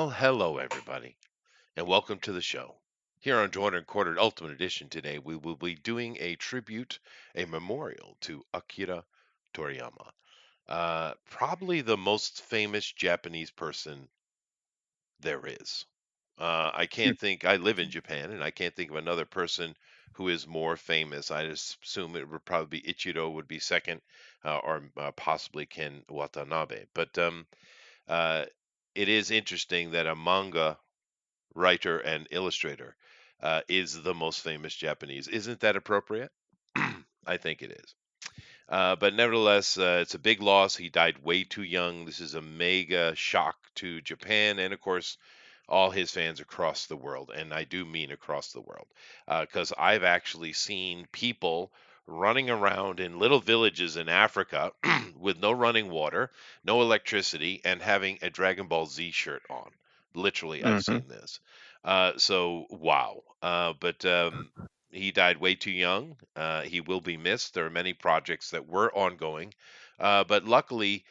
Well, hello everybody, and welcome to the show. Here on Joined and Quartered Ultimate Edition today, we will be doing a tribute, a memorial to Akira Toriyama. Probably the most famous Japanese person there is. I can't think, I live in Japan, and I can't think of another person who is more famous. I just assume it would probably be Ichiro would be second, or possibly Ken Watanabe. But uh, it is interesting that a manga writer and illustrator, is the most famous Japanese. Isn't that appropriate? I think it is. But nevertheless, it's a big loss. He died way too young. This is a mega shock to Japan and, of course, all his fans across the world. And I do mean across the world, because I've actually seen people running around in little villages in Africa with no running water, no electricity, and having a Dragon Ball Z shirt on. Literally, I've Mhm. seen this. So, wow. But he died way too young. He will be missed. There are many projects that were ongoing, but luckily,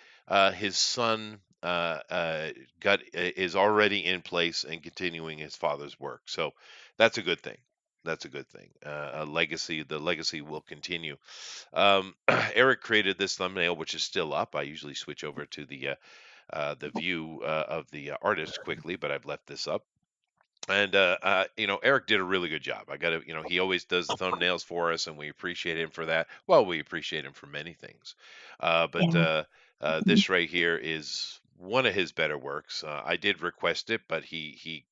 his son got is already in place and continuing his father's work. So that's a good thing. That's a good thing. A legacy. The legacy will continue. Eric created this thumbnail, which is still up. I usually switch over to the view of the artist quickly, but I've left this up. And Eric did a really good job. I got to, he always does the thumbnails for us, and we appreciate him for that. Well, we appreciate him for many things, but Yeah. this right here is one of his better works. I did request it, but he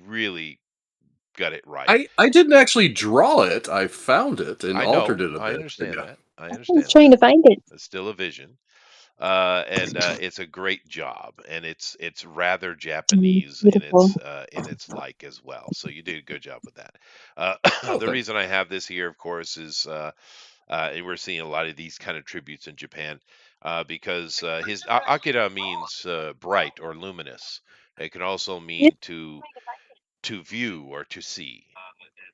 really got it right. I didn't actually draw it. I found it and I altered know, it a I bit. But understand yeah. that. I I was understand trying that. to find it. It's still a vision. And it's a great job, and it's rather Japanese Beautiful. in its like as well. So you did a good job with that. Oh, The thanks. reason I have this here, of course, is and we're seeing a lot of these kind of tributes in Japan, because Akira means bright or luminous. It can also Yep. mean to view or to see,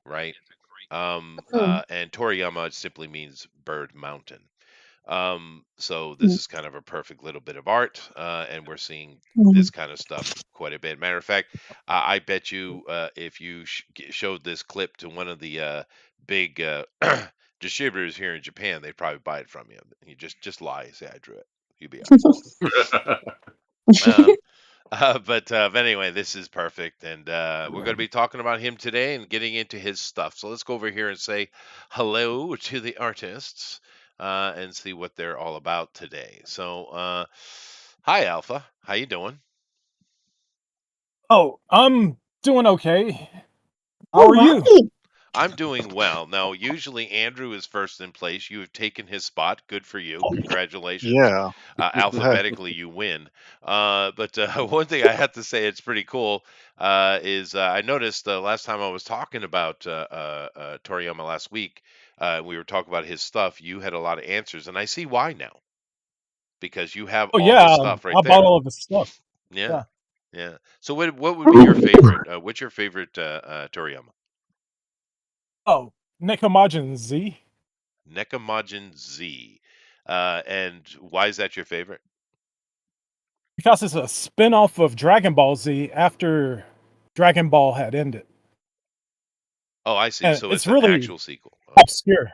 right? Mm, And Toriyama simply means bird mountain. So this mm, is kind of a perfect little bit of art, and we're seeing mm. this kind of stuff quite a bit. Matter of fact, I bet you, if you showed this clip to one of the big distributors here in Japan, they'd probably buy it from you. You just lie, say I drew it. You'd be all right. But anyway, this is perfect, and we're going to be talking about him today and getting into his stuff. So let's go over here and say hello to the artists, and see what they're all about today. So, hi Alpha, how you doing? Oh, I'm doing okay. How All are you? right. I'm doing well. Now, usually Andrew is first in place. You have taken his spot. Good for you. Congratulations. Yeah. Alphabetically, you win. But one thing I have to say, it's pretty cool, is I noticed last time I was talking about Toriyama last week, we were talking about his stuff. You had a lot of answers, and I see why now, because you have Oh all yeah, his stuff right I bought there. all of his stuff. Yeah, Yeah. yeah. So what would be your favorite? What's your favorite Toriyama? Oh, Nekomajin Z. Nekomajin Z. And why is that your favorite? Because it's a spin-off of Dragon Ball Z after Dragon Ball had ended. Oh, I see. And So it's it's an really actual sequel. Okay. obscure.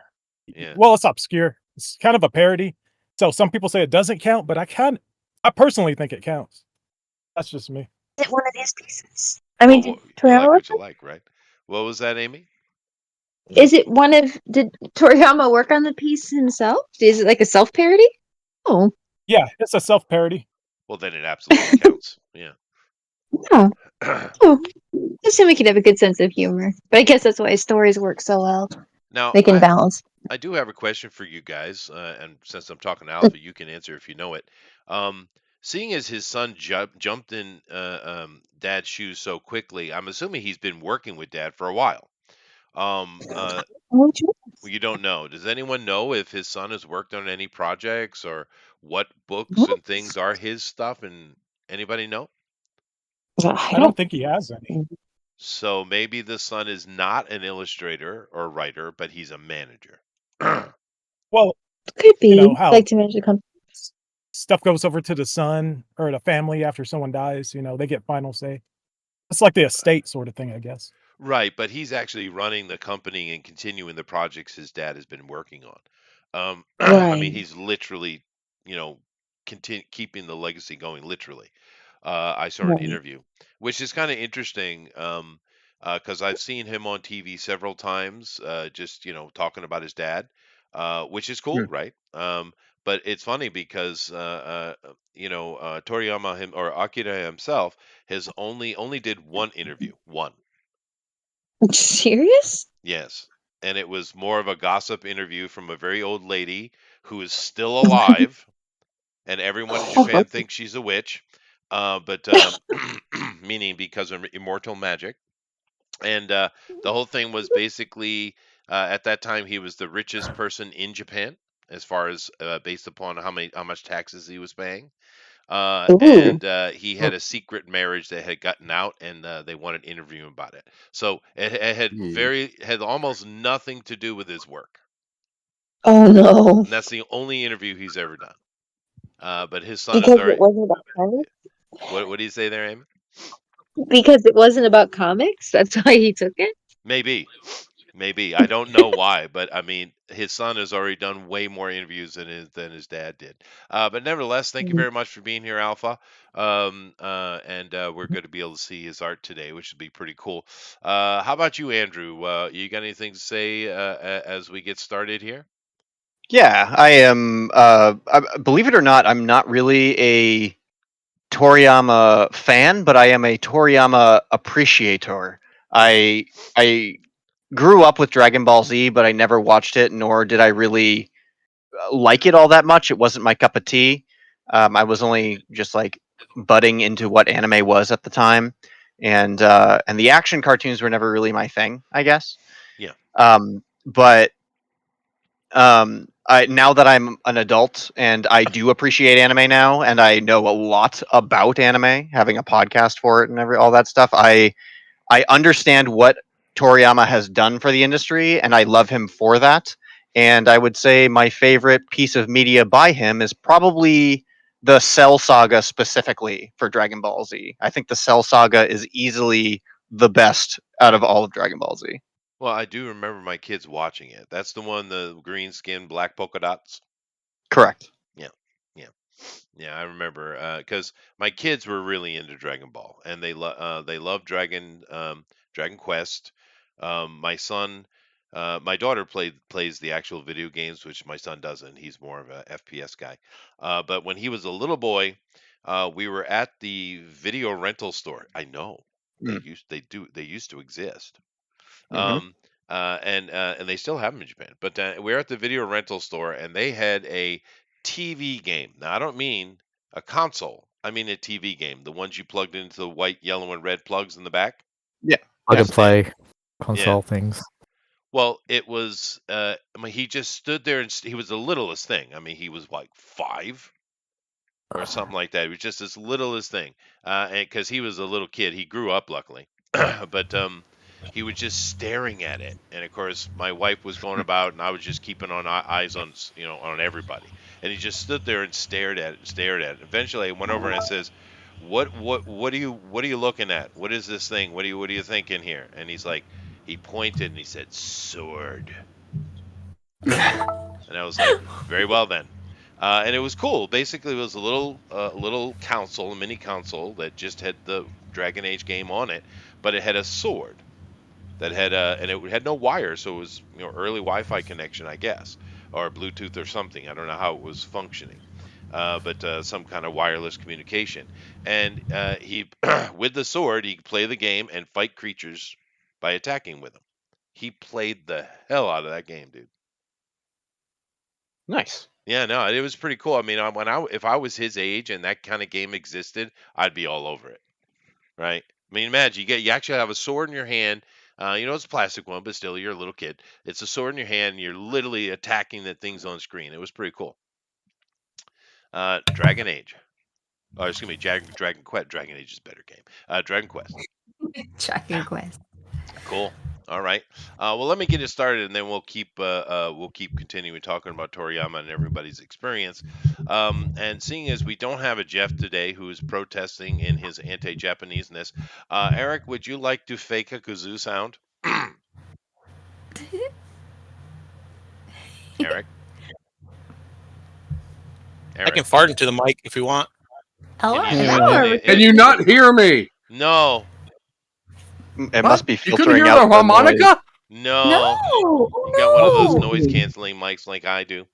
Yeah. Well, it's obscure. It's kind of a parody. So some people say it doesn't count, but I personally think it counts. That's just me. Is it one of his pieces? I Well, mean, did you Toriyama like work what you on like, right? What was that, Amy? it? Is it one of, did Toriyama work on the piece himself? Is it like a self parody? Oh, Yeah, it's a self-parody. Well, then it absolutely counts. Yeah. yeah. Oh, just so we could have a good sense of humor. But I guess that's why his stories work so well. Now, They can balance. I do have a question for you guys, and since I'm talking to Alpha, you can answer if you know it. Um, Seeing as his son jumped in Dad's shoes so quickly, I'm assuming he's been working with Dad for a while. Um, uh, Oh, sure. Well, you don't know. Does anyone know if his son has worked on any projects or what books and things are his stuff? And anybody know? I I don't. don't think he has any. So maybe the son is not an illustrator or writer, but he's a manager. Well, Could you know be how like to manage the company. stuff goes over to the son or the family after someone dies, they get final say. It's like the estate sort of thing, I guess. Right, but he's actually running the company and continuing the projects his dad has been working on. I mean, Right. he's literally, you know, keeping the legacy going. Literally, I saw an Right. interview, which is kind of interesting, because I've seen him on TV several times, just talking about his dad, which is cool, Hmm. right? But it's funny because Toriyama him or Akira himself has only did one interview, one. Serious? Yes. And it was more of a gossip interview from a very old lady who is still alive, and everyone in Japan thinks she's a witch, but meaning because of immortal magic. And the whole thing was basically at that time he was the richest person in Japan, as far as based upon how much taxes he was paying. Ooh. And he had a secret marriage that had gotten out, and they wanted to interview him about it. So it Yeah. had almost nothing to do with his work, Oh no. and that's the only interview he's ever done. But his son is Because it already. wasn't about comics? What do you say there, Amy? Because it wasn't about comics? That's why he took it? Maybe, maybe I don't know why, but I mean, his son has already done way more interviews than his dad did. But nevertheless, thank you Mhm. very much for being here, Alpha. And we're going to be able to see his art today, which would be pretty cool. How about you, Andrew? You got anything to say as we get started here? Yeah, I am. Believe it or not, I'm not really a Toriyama fan, but I am a Toriyama appreciator. I grew up with Dragon Ball Z, but I never watched it, nor did I really like it all that much. It wasn't my cup of tea. I was only just like budding into what anime was at the time, and the action cartoons were never really my thing, I guess. Yeah. But now that I'm an adult and I do appreciate anime now, and I know a lot about anime, having a podcast for it and all that stuff, I understand what Toriyama has done for the industry, and I love him for that. And I would say my favorite piece of media by him is probably the Cell Saga specifically for Dragon Ball Z. I think the Cell Saga is easily the best out of all of Dragon Ball Z. Well, I do remember my kids watching it. That's the one, the green skin, black polka dots. Correct. Yeah. Yeah. Yeah, I remember because my kids were really into Dragon Ball, and they love Dragon Quest. My daughter plays the actual video games, which my son doesn't. He's more of a FPS guy. But when he was a little boy, we were at the video rental store. I know Mm. they used to exist. Hmm. And they still have them in Japan. But we're at the video rental store, and they had a TV game. Now, I don't mean a console. I mean a TV game. The ones you plugged into the white, yellow, and red plugs in the back. Yeah. Plug and Yes, and play yeah. console things. Well, it was. I mean, he just stood there, and he was the littlest thing. I mean, he was like 5 or something like that. He was just this littlest thing, and because he was a little kid, he grew up luckily, but he was just staring at it. And of course, my wife was going about, and I was just keeping eyes on on everybody. And he just stood there and stared at it, and stared at it. Eventually, I went over and I says, what are you looking at? What is this thing? What are you thinking here?" And he's like, he pointed and he said, "Sword." And I was like, "Very well then." And it was cool. Basically, it was a little console, a mini console that just had the Dragon Age game on it, but it had a sword that had and it had no wire, so it was early Wi-Fi connection, I guess, or Bluetooth or something. I don't know how it was functioning, but some kind of wireless communication. And he, with the sword, he could play the game and fight creatures by attacking with them. He played the hell out of that game, dude. Nice. Yeah, no, it was pretty cool. I mean, if I was his age and that kind of game existed, I'd be all over it, right? I mean, imagine you actually have a sword in your hand. It's a plastic one, but still, you're a little kid. It's a sword in your hand, and you're literally attacking the things on screen. It was pretty cool. Dragon Age. Oh, excuse me, Dragon Quest. Dragon Age is a better game. Dragon Quest. Dragon Quest. Cool. All right. Well, let me get it started, and then we'll keep continuing talking about Toriyama and everybody's experience. And seeing as we don't have a Jeff today who is protesting in his anti-Japaneseness, Eric, would you like to fake a kazoo sound? Eric. I can fart into the mic if you want. Hello, Can you- hello. Can you not hear me? No. It What? must be You couldn't filtering hear out the the harmonica? noise. No. No, You got one of those no. noise canceling mics like I do.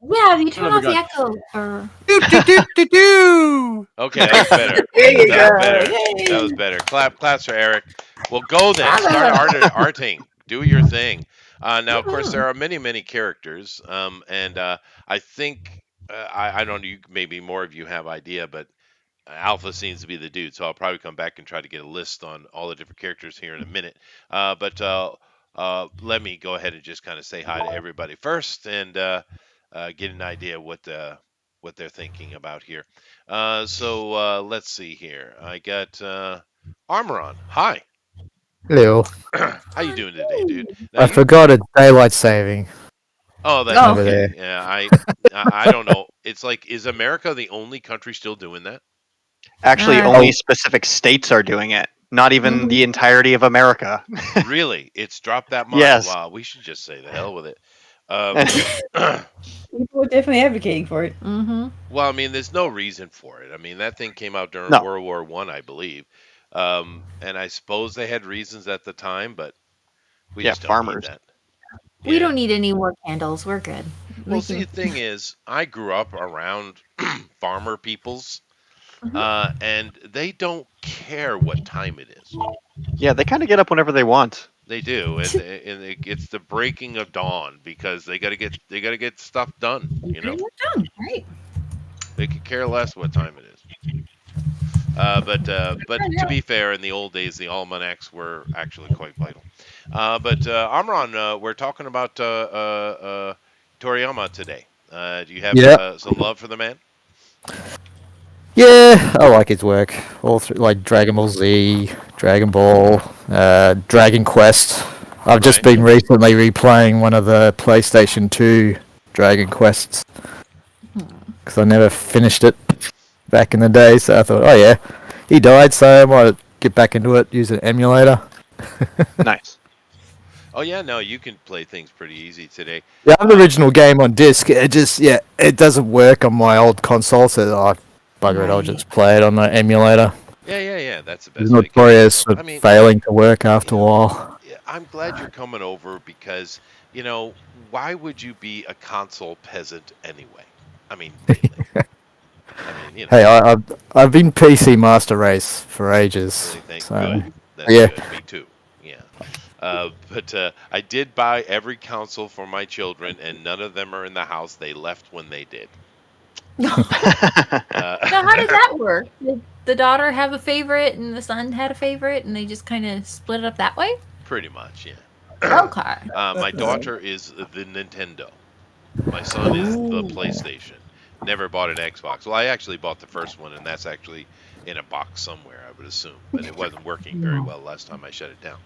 Yeah, if you Son turn of a off the gun. echo or Do, do, do, do, do. Okay, that was better. There you That was go. better. Yay. That was better. Claps for Eric. Well, go then. Bravo. Start arting. Do your thing. Now, of course, there are many characters, and I think I don't know. Maybe more of you have idea, but Alpha seems to be the dude. So I'll probably come back and try to get a list on all the different characters here in a minute. But let me go ahead and just kind of say hi to everybody first and get an idea what they're thinking about here. So let's see here. I got Armoron. Hi. Hello. How you doing today, dude? Now I you. forgot it's daylight saving Oh, that's Oh. over okay. there. Yeah, I don't know. It's like, is America the only country still doing that? Actually, Oh. only specific states are doing it. Not even the entirety of America. Really? It's dropped that much? Yes. Wow, we should just say the hell with it. People are definitely advocating for it. Mm-hmm. Well, I mean, there's no reason for it. I mean, that thing came out during No. World War One, I believe, and I suppose they had reasons at the time, but we Yeah, just don't farmers. need that. We Yeah. don't need any more candles. We're good. Well, We see, can- the thing is, I grew up around farmer peoples, Mhm. and they don't care what time it is. Yeah, they kind of get up whenever they want. They do, and it's the breaking of dawn because they gotta get stuff done. You know, We're done, right? they could care less what time it is. But to be fair, in the old days, the almanacs were actually quite vital. But Amron, we're talking about Toriyama today. Do you have Yeah. some love for the man? Yeah, I like his work. All through, like Dragon Ball Z, Dragon Ball, Dragon Quest. I've just Right. been recently replaying one of the PlayStation 2 Dragon Quests because I never finished it back in the day. So I thought, oh yeah, he died, so I might get back into it. Use an emulator. Nice. Oh yeah, no, you can play things pretty easy today. Yeah, I have the original game on disc. It just it doesn't work on my old console. So bugger it, I'll Right. just play it on the emulator. Yeah, that's the It's best way to get it. notorious for I mean, failing to work after a yeah. while. Yeah, I'm glad you're coming over because, why would you be a console peasant anyway? I mean, really. I mean, Hey, I've been PC Master Race for ages. really, So good. That's yeah. good. Me too. Yeah. But I did buy every console for my children, and none of them are in the house. They left when they did. Now, how did that work? Did the daughter have a favorite and the son had a favorite, and they just kind of split it up that way? Pretty much, yeah. Okay. My daughter is the Nintendo. My son is the PlayStation. Never bought an Xbox. Well, I actually bought the first one, and that's actually in a box somewhere, I would assume. But it wasn't working very well last time I shut it down.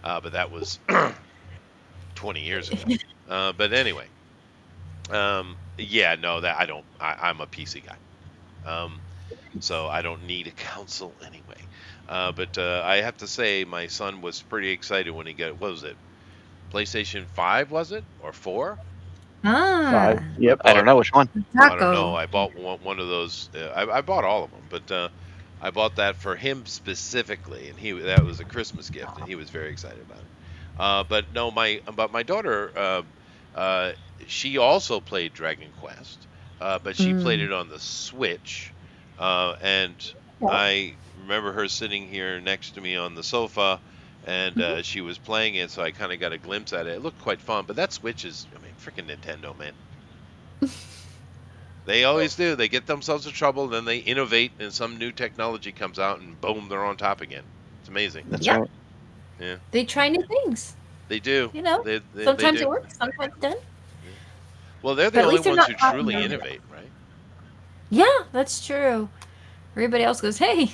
But that was 20 years ago. But anyway, yeah, no, that I don't. I'm a PC guy, so I don't need a console anyway. But I have to say, my son was pretty excited when he got. What was it? PlayStation 5 was it or 4? Ah. Yep. I don't know which one. I don't know. Taco. I bought one of those. I bought all of them, but I bought that for him specifically, and that was a Christmas gift, and he was very excited about it. But no, my daughter, she also played Dragon Quest, but she played it on the Switch, and I remember her sitting here next to me on the sofa, and she was playing it, so I kind of got a glimpse at it. It looked quite fun, but that Switch is, I mean, freaking Nintendo, man. They always do. They get themselves in trouble, then they innovate, and some new technology comes out, and boom, they're on top again. It's amazing. That's Yeah. right. Yeah, They try new things. they do. You know, They sometimes do. it works, sometimes it doesn't. Well, they're But the at only least they're ones not who caught truly in the- innovate, right? Yeah, that's true. Everybody else goes, "Hey,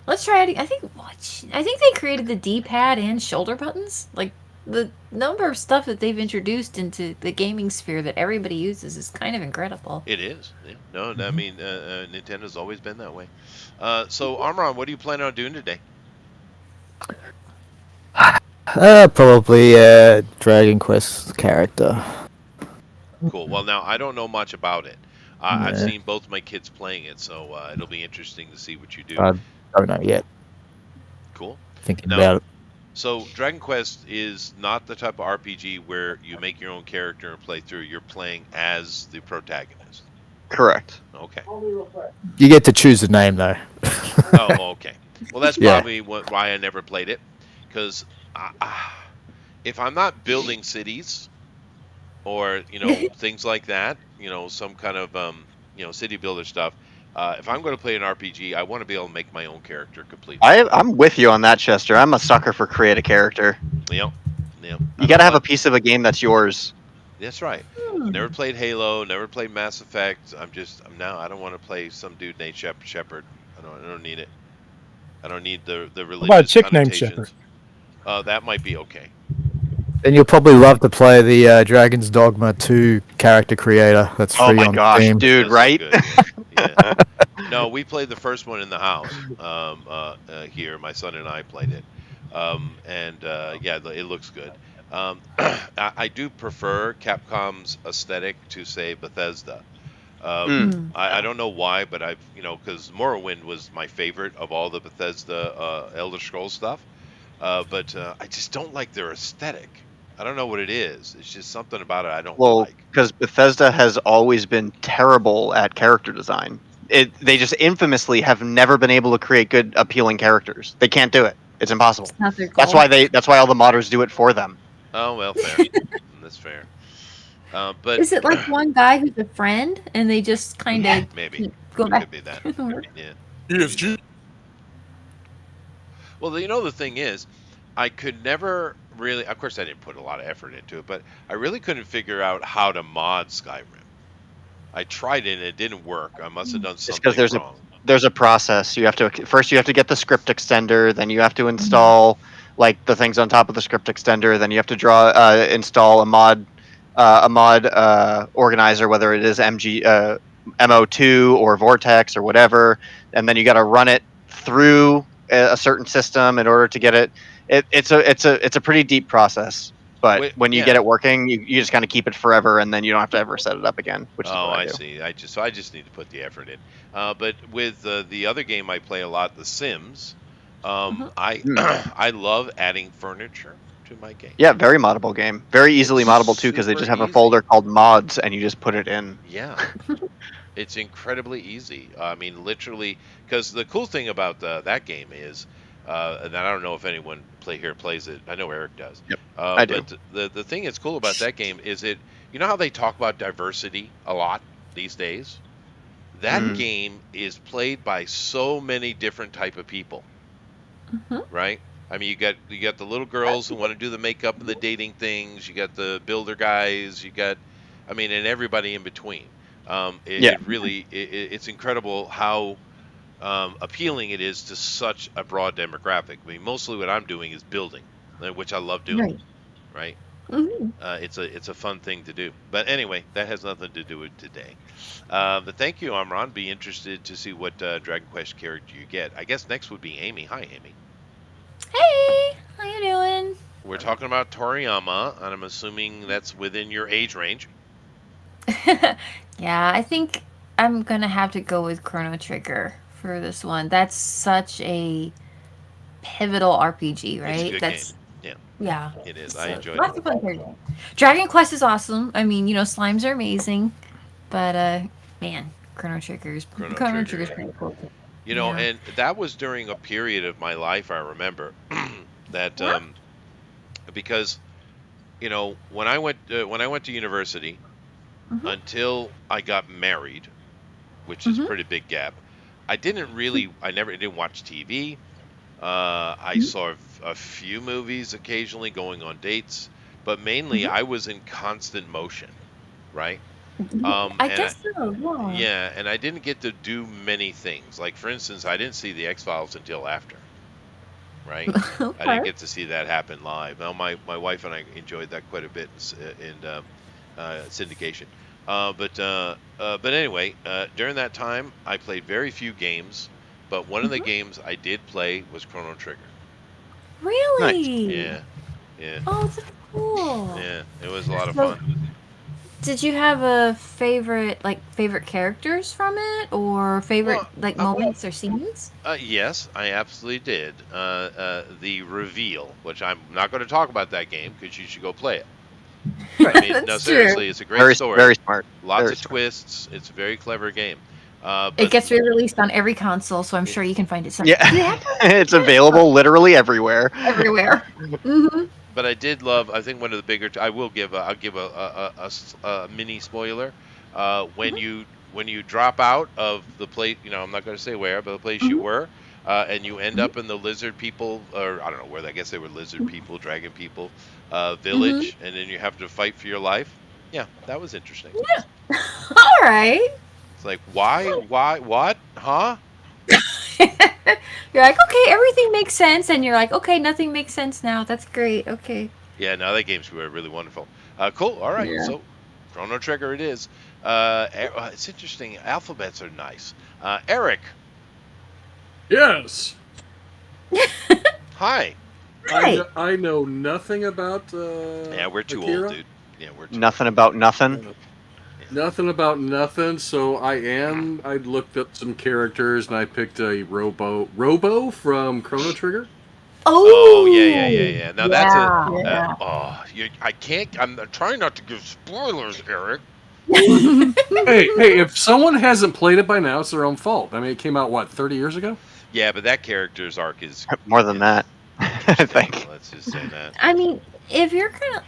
let's try it." I think they created the D-pad and shoulder buttons. Like the number of stuff that they've introduced into the gaming sphere that everybody uses is kind of incredible. It is. Yeah. No, I mean, Nintendo's always been that way. So, Armron, what are you planning on doing today? Probably Dragon Quest character. Cool. Well, now I don't know much about it. I've Yeah. seen both my kids playing it, so it'll be interesting to see what you do. I don't know yet. Cool. Thinking Now, about it. so Dragon Quest is not the type of RPG where you make your own character and play through. You're playing as the protagonist. Correct. Okay. You get to choose the name though. Oh, okay. Well, that's Yeah. probably why I never played it, because if I'm not building cities or things like that, some kind of city builder stuff. If I'm going to play an RPG, I want to be able to make my own character completely. I'm with you on that, Chester. I'm a sucker for create a character. Yep. You got to have a piece of a game that's yours. That's right. Never played Halo. Never played Mass Effect. I don't want to play some dude named Shepard. I don't need it. I don't need the religious What about a chick named connotations. That might be okay. Then you'll probably love to play the Dragon's Dogma 2 character creator. That's free Oh my on gosh, Steam. dude! That's Right? good. Yeah. No, we played the first one in the house here. My son and I played it, yeah, it looks good. I do prefer Capcom's aesthetic to, say, Bethesda. I don't know why, but because Morrowind was my favorite of all the Bethesda Elder Scrolls stuff, but I just don't like their aesthetic. I don't know what it is. It's just something about it I don't like. Because Bethesda has always been terrible at character design. They just infamously have never been able to create good, appealing characters. They can't do it. It's impossible. It's not their goal. That's why all the modders do it for them. Oh, well, fair. That's fair. But Is it like one guy who's a friend and they just kind of maybe go it back? could be that. Yeah. ESG. Well, the thing is, I could never really. Of course, I didn't put a lot of effort into it, but I really couldn't figure out how to mod Skyrim. I tried it and it didn't work. I must have done It's something because wrong. there's a process. You have to get the script extender, then you have to install like the things on top of the script extender, then you have to install a mod organizer, whether it is MO2 or Vortex or whatever, and then you got to run it through a certain system in order to get it. It's a pretty deep process. But when you get it working, you just kind of keep it forever, and then you don't have to ever set it up again. Which is what I do. See. I just need to put the effort in. But with the other game I play a lot, The Sims, I love adding furniture to my game. Yeah, very moddable game. Very easily moddable too, because they just have a folder called mods, and you just put it in. Yeah. It's incredibly easy. I mean, literally, because the cool thing about that game is, and I don't know if anyone plays it. I know Eric does. Yep, I do. But the thing that's cool about that game is how they talk about diversity a lot these days? That game is played by so many different type of people, right? I mean, you got the little girls who want to do the makeup and the dating things. You got the builder guys. And everybody in between. It's incredible how appealing it is to such a broad demographic. I mean, mostly what I'm doing is building, which I love doing. Right? It's a fun thing to do. But anyway, that has nothing to do with today. But thank you, Amron. Be interested to see what Dragon Quest character you get. I guess next would be Amy. Hi, Amy. Hey, how you doing? We're talking about Toriyama, and I'm assuming that's within your age range. Yeah, I think I'm gonna have to go with Chrono Trigger for this one. That's such a pivotal RPG, right? It's a good That's game. yeah. It is. I enjoyed Lots it. of fun characters. Dragon Quest is awesome. I mean, slimes are amazing, but man, Chrono Trigger's pretty cool. And that was during a period of my life I remember that because when I went to university until I got married, which is a pretty big gap, I didn't watch TV. I saw a few movies occasionally going on dates, but mainly I was in constant motion, right? I guess so. Yeah, and I didn't get to do many things. Like, for instance, I didn't see the X-Files until after. right? I didn't get to see that happen live. Now, my wife and I enjoyed that quite a bit in syndication. But anyway, during that time, I played very few games. But one of the games I did play was Chrono Trigger. Really? Yeah, yeah, Oh, that's cool. yeah. It was a lot of So, fun. did you have a favorite characters from it, or favorite Well, moments or scenes? yes, I absolutely did. The reveal, which I'm not going to talk about that game because you should go play it. I mean, no, That's true. seriously, it's a great Very, story. very smart. Lots Very of smart. twists. It's a very clever game. It But gets re-released on every console, so I'm sure you can find it somewhere. Yeah, it's available literally everywhere. Everywhere. Mm-hmm. but I did love. I think one of the bigger. I will give. I'll give a mini spoiler. When you drop out of the place, I'm not going to say where, but the place you were, and you end up in the lizard people, or I don't know where. I guess they were lizard people, dragon people, village, and then you have to fight for your life. Yeah, that was interesting. Yeah. All right. It's like, why, what, huh? You're like, okay, everything makes sense, and you're like, okay, nothing makes sense now. That's great. Okay. Yeah, no, that game's really wonderful. Cool. All right, Yeah. so Chrono Trigger it is. It's interesting. Alphabets are nice. Eric, Yes. hi. Hi. I know nothing about. Yeah, we're too Akira. old, dude. Yeah, we're too Nothing about nothing. Nothing about nothing. So I looked up some characters and I picked a Robo from Chrono Trigger. Oh, yeah. Now that's a. Yeah. I can't. I'm trying not to give spoilers, Eric. hey, if someone hasn't played it by now, it's their own fault. I mean, it came out, what, 30 years ago? Yeah, but that character's arc is More than that, I think. Let's just say that. I mean, if you're gonna,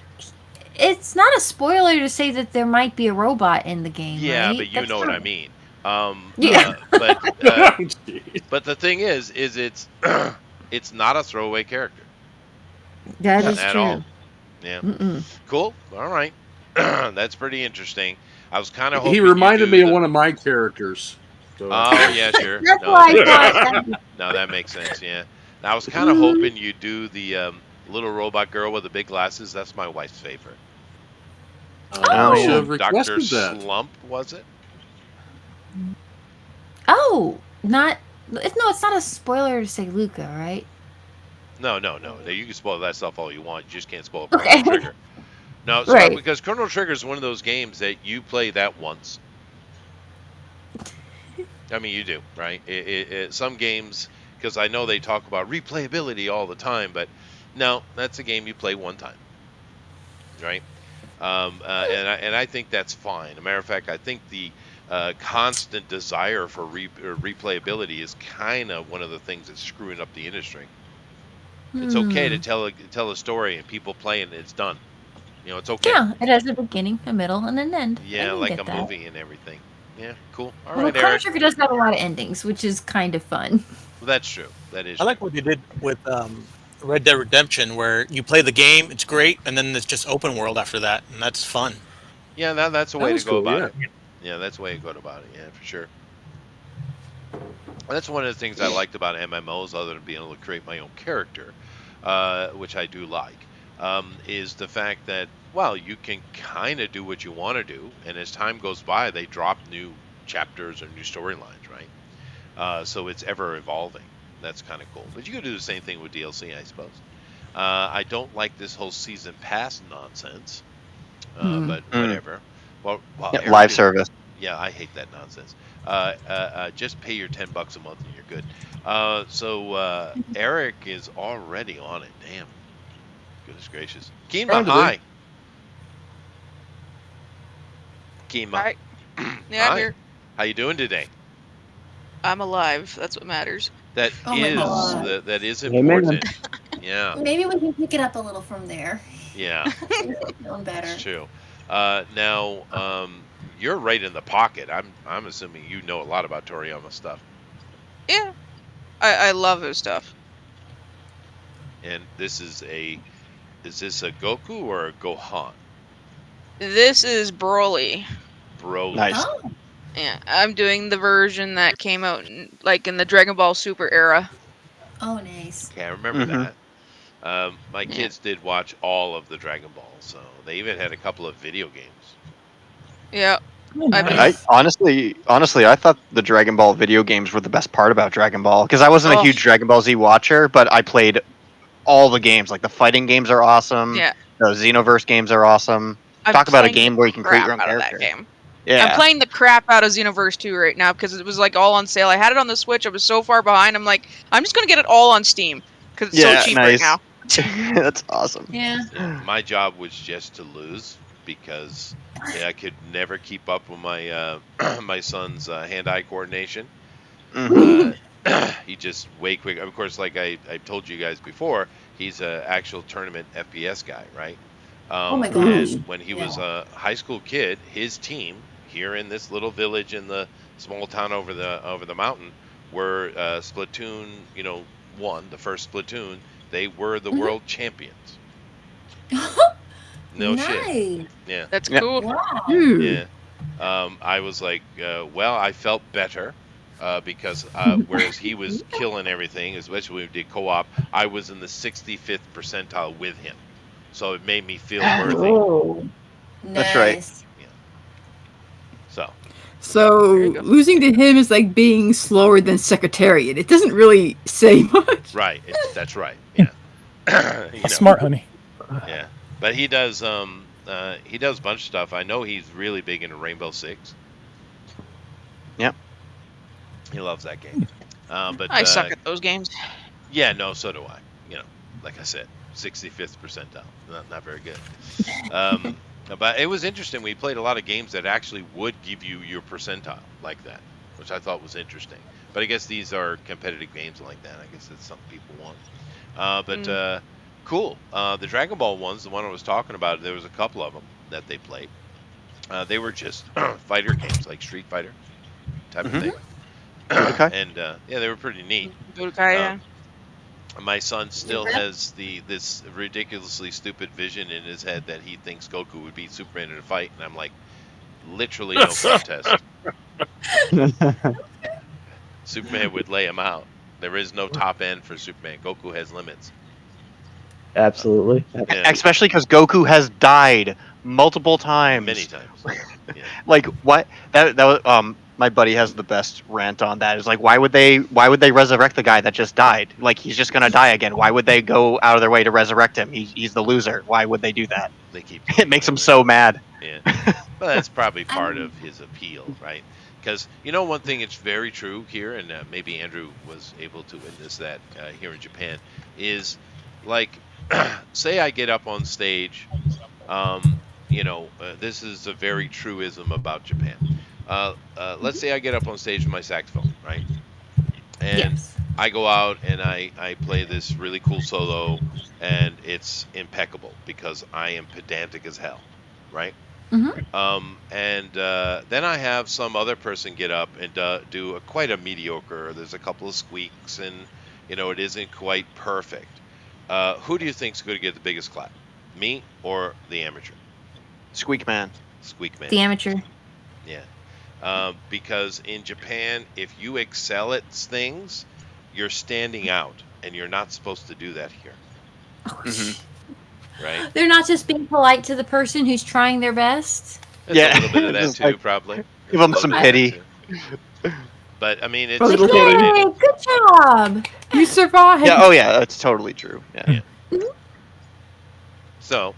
it's not a spoiler to say that there might be a robot in the game. Yeah, right? but you know what I mean. Yeah. But the thing is it's it's not a throwaway character. That is at true. all. Yeah. Mm-mm. Cool. All right. That's pretty interesting. I was kind of hoping He reminded me of one of my characters. So. Oh yeah, sure. That's No, why I thought. no, that makes sense. Yeah. Now, I was kind of hoping you'd do the little robot girl with the big glasses. That's my wife's favorite. I should have Dr. requested that. Slump, was it? Oh, not. It's not a spoiler to say Luca, right? No. You can spoil that stuff all you want. You just can't spoil Okay. Chrono Trigger. No, Right. because Chrono Trigger is one of those games that you play that once. I mean, you do, right? Some games, because I know they talk about replayability all the time, but no, that's a game you play one time, right? And I think that's fine. As a matter of fact, I think the constant desire for replayability is kind of one of the things that's screwing up the industry. It's okay to tell a story and people play and it's done. It's okay. Yeah, it has a beginning, a middle, and an end. Yeah, I can like get a that. movie and everything. Yeah, cool. All Well, right, Chrono Eric. Trigger does have a lot of endings, which is kind of fun. Well, that's true. That is. I like what you did with Red Dead Redemption, where you play the game, it's great, and then it's just open world after that, and that's fun. Yeah, that's a That way was to go cool, about it. Yeah, that's the way to go about it. Yeah, for sure. That's one of the things I liked about MMOs, other than being able to create my own character, which I do like, is the fact that, well, you can kind of do what you want to do, and as time goes by, they drop new chapters or new storylines, right? So it's ever evolving. That's kind of cool. But you could do the same thing with DLC, I suppose. I don't like this whole season pass nonsense, but whatever. Well, Yeah, live service. Yeah, I hate that nonsense. Just pay your $10 a month and you're good. So Eric is already on it. Damn. Goodness gracious. Kima, Trying to hi. Kima. Hi. Yeah, Hi. I'm here. How you doing today? I'm alive. That's what matters. That Oh my God. that is Amen. important. Yeah, Maybe we can pick it up a little from there. yeah, Feeling better. it's true. Now, you're right in the pocket. I'm assuming you know a lot about Toriyama stuff. Yeah. I love his stuff. And is this a Goku or a Gohan? This is Broly. Broly. Nice. Oh, Yeah, I'm doing the version that came out in the Dragon Ball Super era. Oh, nice. Okay, I remember Mhm. that. My kids did watch all of the Dragon Ball, so they even had a couple of video games. Yeah. Oh, I nice. I honestly, I thought the Dragon Ball video games were the best part about Dragon Ball because I wasn't a Oh. huge Dragon Ball Z watcher, but I played all the games. Like the fighting games are awesome. Yeah. The Xenoverse games are awesome. I'm Talk about a playing the game where you can create crap your own out of that character. game. Yeah. I'm playing the crap out of Xenoverse 2 right now because it was like all on sale. I had it on the Switch. I was so far behind. I'm like, I'm just gonna get it all on Steam because it's so cheap right now. That's awesome. Yeah. Yeah, my job was just to lose because I could never keep up with my my son's hand-eye coordination. Mhm. He just way quick. Of course, like I told you guys before, he's an actual tournament FPS guy, right? Oh my And gosh. when he was a high school kid, his team here in this little village in the small town over the mountain were Splatoon, 1, the first Splatoon. They were the world champions. No shit. Nice. Yeah. That's Yep. cool. Wow. Yeah. I was like, well, I felt better because whereas he was killing everything, especially when we did co-op, I was in the 65th percentile with him. So it made me feel worthy. Oh. That's right. Nice. So So There you go. losing to him is like being slower than Secretariat. It doesn't really say much. right, that's right. Yeah. Smart, honey. Yeah, but he does a bunch of stuff. I know he's really big into Rainbow Six. Yep. He loves that game. But I suck at those games. yeah, no, so do I. Like I said, 65th percentile, not very good. But it was interesting. We played a lot of games that actually would give you your percentile like that, which I thought was interesting. But I guess these are competitive games like that. I guess that's something people want. But cool. The Dragon Ball ones, the one I was talking about, there was a couple of them that they played. They were just fighter games, like Street Fighter type of thing. Okay. And yeah, they were pretty neat. Budokai, yeah. My son still has this ridiculously stupid vision in his head that he thinks Goku would beat Superman in a fight, and I'm like, literally no contest. Superman would lay him out. There is no top end for Superman. Goku has limits. Absolutely. Yeah, Especially because Goku has died multiple times. many times. Yeah. Like what? That was my buddy has the best rant on that. It's like why would they resurrect the guy that just died? Like he's just gonna die again. Why would they go out of their way to resurrect him? He's the loser. Why would they do that? They keep. It makes him so mad. Yeah. Well, that's probably part of his appeal, right? Because one thing it's very true here, and maybe Andrew was able to witness that here in Japan, is like, say I get up on stage, this is a very truism about Japan. Let's say I get up on stage with my saxophone, right? And Yes. I go out and I play this really cool solo, and it's impeccable because I am pedantic as hell, right? And then I have some other person get up and do quite a mediocre. There's a couple of squeaks, and it isn't quite perfect. Who do you think's going to get the biggest clap? Me or the amateur? Squeak man. Squeak man. The amateur. Yeah. Because in Japan, if you excel at things, you're standing out, and you're not supposed to do that here, right? They're not just being polite to the person who's trying their best. There's Yeah. a little bit of that Just too, like, probably. give 'em There's a some little bit pity. of that too. But I mean, it's A little true. pity. Yay! Good job. You survived. Yeah. Oh yeah. That's totally true. Yeah. So,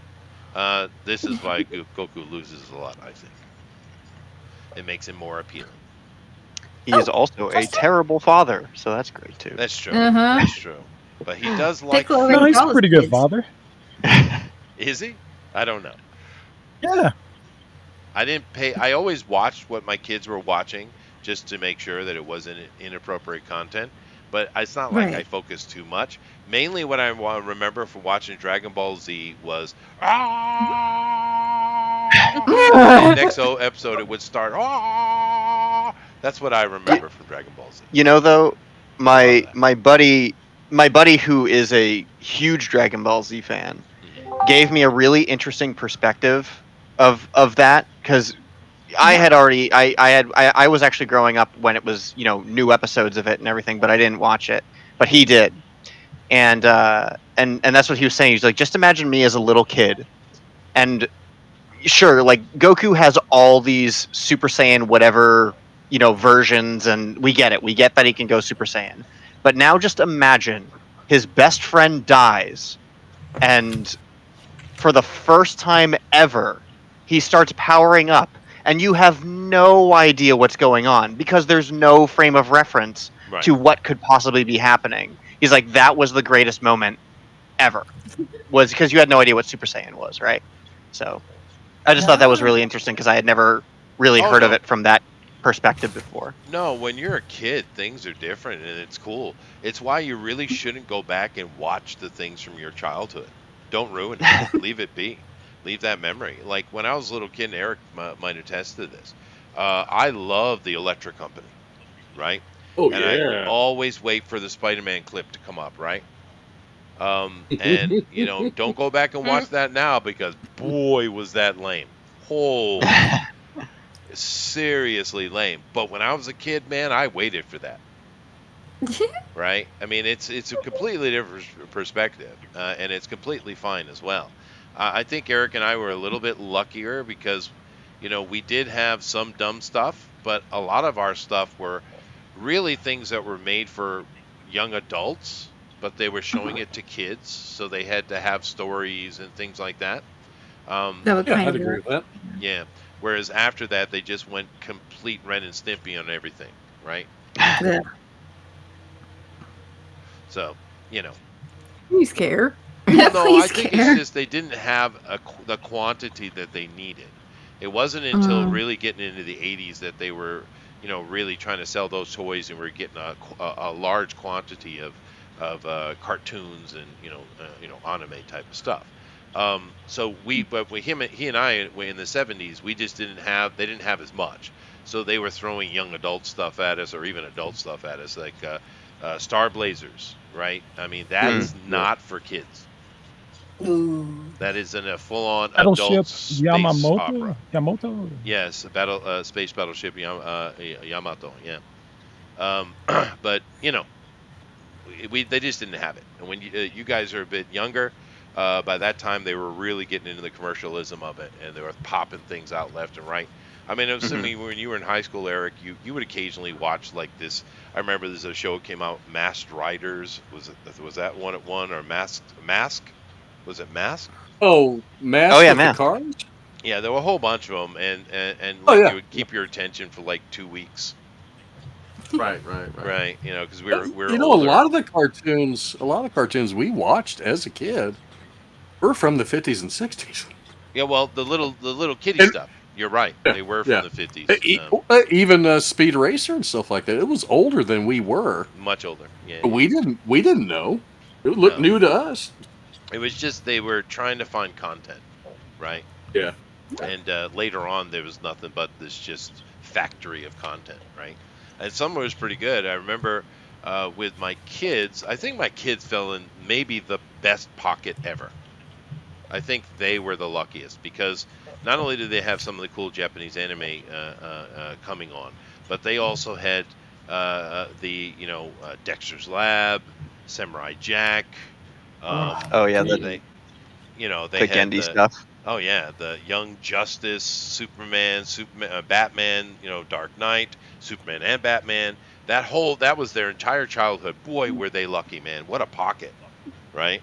this is why Goku loses a lot, I think. It makes him more appealing. He is also a terrible father, so that's great too. That's true. Uh-huh. That's true. But he does like. Piccolo No, he's a All his pretty good kids. father. Is he? I don't know. Yeah. I didn't pay. I always watched what my kids were watching just to make sure that it wasn't inappropriate content. But it's not like I Right. focused too much. Mainly, what I remember from watching Dragon Ball Z was the next episode it would start. That's what I remember from Dragon Ball Z. Though, my buddy who is a huge Dragon Ball Z fan gave me a really interesting perspective of that because I was actually growing up when it was new episodes of it and everything, but I didn't watch it. But he did, and that's what he was saying. He's like, just imagine me as a little kid, and sure, like Goku has all these Super Saiyan whatever versions, and we get it. We get that he can go Super Saiyan, but now just imagine his best friend dies, and for the first time ever, he starts powering up, and you have no idea what's going on because there's no frame of reference to what could possibly be happening. He's like, that was the greatest moment ever, was because you had no idea what Super Saiyan was, right? So I just thought that was really interesting because I had never really heard of it from that perspective before. No, when you're a kid, things are different, and it's cool. It's why you really shouldn't go back and watch the things from your childhood. Don't ruin it. Leave it be. Leave that memory. Like when I was a little kid, and Eric might attest to this. I love the Electric Company, right? Oh, and yeah. I always wait for the Spider-Man clip to come up, right? And don't go back and watch that now because boy was that lame. Oh, seriously lame. But when I was a kid, man, I waited for that. Right? I mean, it's a completely different perspective, and it's completely fine as well. I think Eric and I were a little bit luckier because, we did have some dumb stuff, but a lot of our stuff were really things that were made for young adults, but they were showing it to kids, so they had to have stories and things like that. I'd agree with that. Yeah. Whereas after that, they just went complete Ren and Stimpy on everything, right? Yeah. So, Please care. No, Please I think care. it's just they didn't have the quantity that they needed. It wasn't until really getting into the 80s that they were, really trying to sell those toys and we're getting a large quantity of cartoons and anime type of stuff. So he and I in the 70s, we just they didn't have as much. So they were throwing young adult stuff at us or even adult stuff at us like Star Blazers, right? I mean, that is not for kids. That is in a full-on adult space opera. Yamato. Yes, space battleship Yamato. Yeah. But they just didn't have it. And when you guys are a bit younger, by that time they were really getting into the commercialism of it, and they were popping things out left and right. I mean, assuming when you were in high school, Eric, you would occasionally watch like this. I remember there's a show that came out, Masked Riders. Was that one at one or Mask? Was it Mask? Oh, Mask with the cars? Yeah, there were a whole bunch of them, and it would keep your attention for like 2 weeks. Right. Right, because we were a lot of the cartoons we watched as a kid were from the 50s and 60s. Yeah, well, the little kiddie stuff. You're right. They were from the 50s. Even Speed Racer and stuff like that. It was older than we were. Much older. Yeah. But we didn't know. It looked new to us. It was just they were trying to find content, right? Yeah. And later on, there was nothing but this just factory of content, right? And some was pretty good. I remember with my kids, I think my kids fell in maybe the best pocket ever. I think they were the luckiest because not only did they have some of the cool Japanese anime coming on, but they also had Dexter's Lab, Samurai Jack. They had Gendy stuff. Oh yeah, the Young Justice, Superman, Batman, Dark Knight, Superman and Batman. That was their entire childhood. Boy, were they lucky, man! What a pocket, right?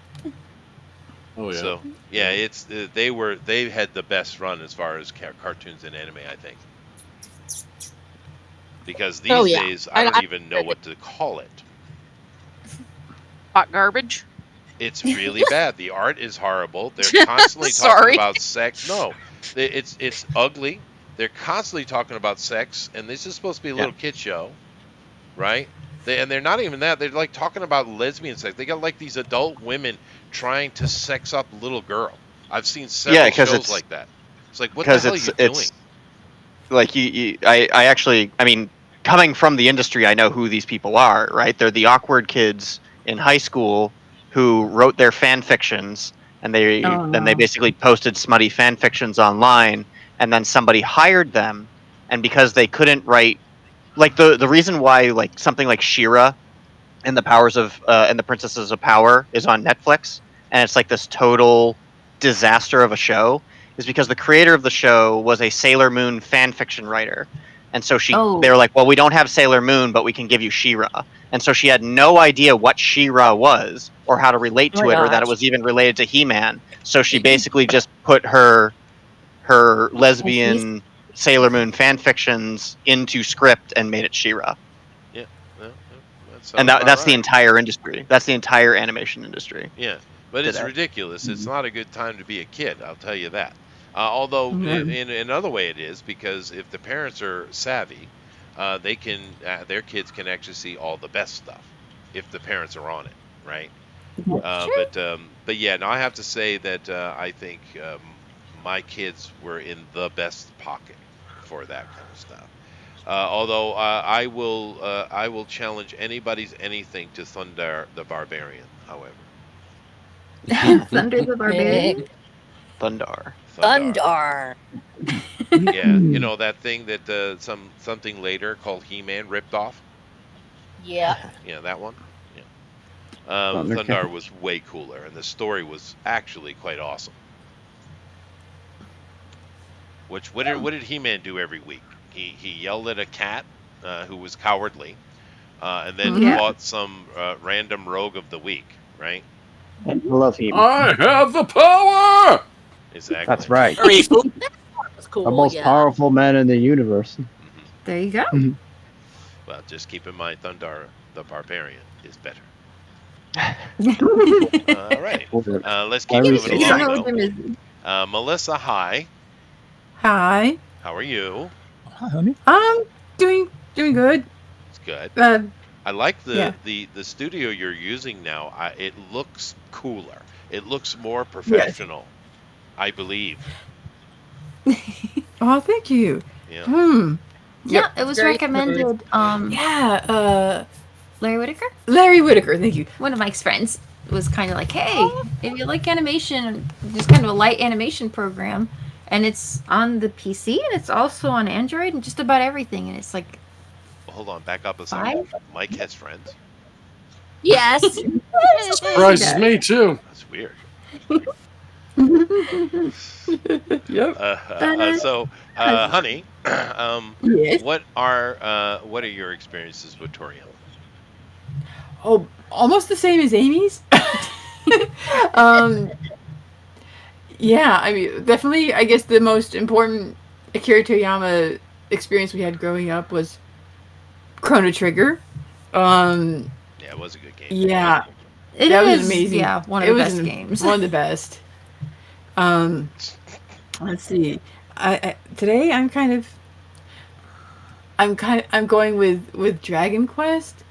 Oh yeah. So yeah, they had the best run as far as cartoons and anime, I think. Because these days I don't even know what to call it. Hot garbage. It's really bad. The art is horrible. They're constantly talking about sex. No, it's ugly. They're constantly talking about sex, and this is supposed to be a little kid show, right? They're not even that. They're like talking about lesbian sex. They got like these adult women trying to sex up a little girl. I've seen several shows like that. It's like, what the hell are you doing? Like I mean, coming from the industry, I know who these people are, right? They're the awkward kids in high school who wrote their fan fictions, and then they basically posted smutty fan fictions online, and then somebody hired them, and because they couldn't write, like the reason why like something like She-Ra and the Powers of and the Princesses of Power is on Netflix, and it's like this total disaster of a show, is because the creator of the show was a Sailor Moon fan fiction writer. And so they were like, well, we don't have Sailor Moon, but we can give you She-Ra. And so she had no idea what She-Ra was or how to relate to it, or that it was even related to He-Man. So she basically just put her lesbian Sailor Moon fan fictions into script and made it She-Ra. Yeah. Well, And that's the entire industry. That's the entire animation industry. Yeah. But it's ridiculous. It's not a good time to be a kid, I'll tell you that. Although in another way it is, because if the parents are savvy, they can their kids can actually see all the best stuff if the parents are on it, right? But yeah, no, I have to say that I think my kids were in the best pocket for that kind of stuff. Although I will challenge anybody's anything to Thunder the Barbarian, however. Thunder the Barbarian? Thundar. Yeah, you know that thing that something later called He-Man ripped off? Yeah. Yeah, that one? Yeah. Thundar was way cooler, and the story was actually quite awesome. What did He-Man do every week? He yelled at a cat who was cowardly, and then fought some random rogue of the week, right? I love He-Man. I have the power! Exactly. That's right. That's cool. The most powerful man in the universe. There you go. Well, just keep in mind, Thundar the Barbarian is better. All right. Let's keep moving along. Melissa, hi. Hi. How are you? Hi, honey. Doing good. It's good. I like Yeah. the studio you're using now. It looks cooler. It looks more professional. I believe. Oh, thank you. Yeah. Yeah, it was recommended. Larry Whitaker? Larry Whitaker, thank you. One of Mike's friends was kind of like, hey, if you like animation, there's kind of a light animation program. And it's on the PC, and it's also on Android, and just about everything. And it's like, Hold on, back up a second. Mike has friends. yes. Surprises me too. That's weird. Yep. So, honey, Yes. what are your experiences with Toriyama? Oh, almost the same as Amy's. Yeah, I mean, definitely, I guess the most important Akira Toriyama experience we had growing up was Chrono Trigger. Yeah, it was a good game. Yeah. It That is, was amazing. yeah, one of the best games. One of the best. Let's see. Today I'm going with Dragon Quest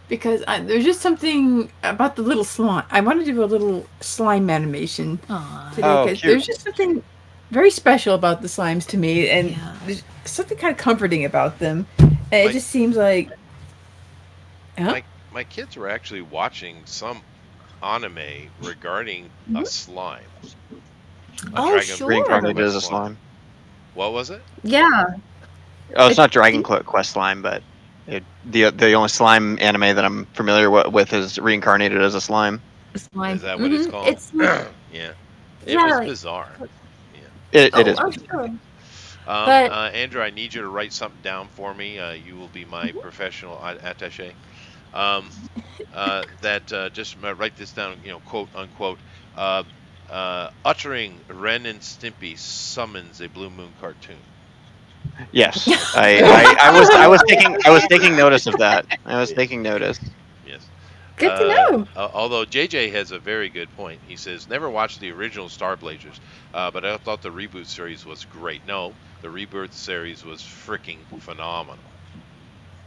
because there's just something about the little slime. I want to do a little slime animation Aw. today because cute. there's just something very special about the slimes to me, and there's something kind of comforting about them. And it just seems like. My kids were actually watching some anime regarding a slime. Sure. Reincarnated as a slime. What was it? Yeah. Oh, it's not Dragon Quest slime, but the only slime anime that I'm familiar with is Reincarnated as a slime. Slime. Is that what it's called? It's yeah. It was bizarre. It is. Sure. Andrew, I need you to write something down for me. You will be my professional attaché. Just write this down, quote unquote. Uttering Ren and Stimpy summons a Blue Moon cartoon. Yes, I was taking notice of that. I was taking notice. Yes. Good to know. Although JJ has a very good point. He says, never watched the original Star Blazers, but I thought the reboot series was great. No, the reboot series was freaking phenomenal.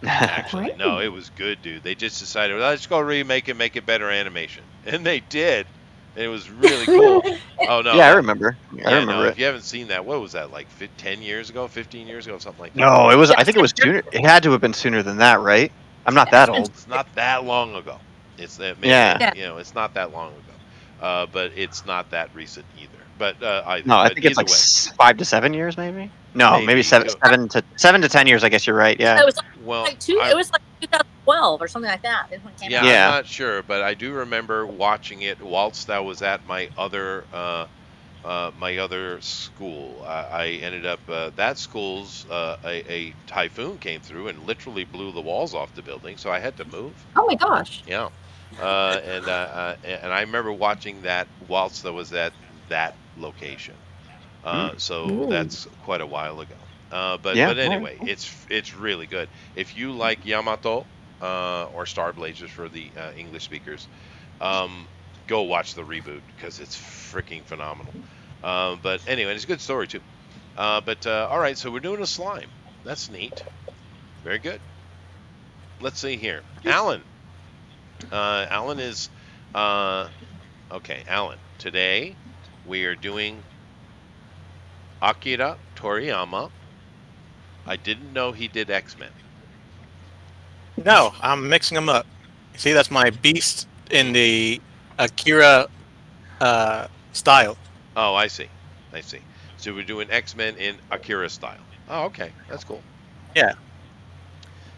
Actually, no, it was good, dude. They just decided, let's go remake it, make it better animation. And they did. And it was really cool. Oh, no. Yeah, I remember. I remember no, it. If you haven't seen that, what was that, like 10 years ago, 15 years ago, something like that? No, it was. I think it was sooner. It had to have been sooner than that, right? I'm not that old. It's not that long ago. It's Yeah. it's not that long ago. But it's not that recent either. But I but think it's like either way. 5 to 7 years, maybe. No, maybe Maybe. 7 to 10 years. I guess you're right. Yeah. It was Well, it was like 2012 or something like that. Is when it came Yeah, out. Yeah. I'm not sure, but I do remember watching it whilst I was at my other school. I ended up that school's a typhoon came through and literally blew the walls off the building, so I had to move. Oh my gosh. Yeah, and I remember watching that whilst I was at that location. So Ooh. that's quite a while ago. But Yeah. but anyway, it's really good. If you like Yamato or Star Blazers for the English speakers, go watch the reboot because it's freaking phenomenal. But anyway, it's a good story too. But all right, so we're doing a slime. That's neat. Very good. Let's see here, Alan. Alan is okay. Alan, today we are doing Akira Toriyama. I didn't know he did X-Men. No, I'm mixing them up. See, that's my beast in the Akira style. Oh, I see. I see. So we're doing X-Men in Akira style. Oh, okay. That's cool. Yeah.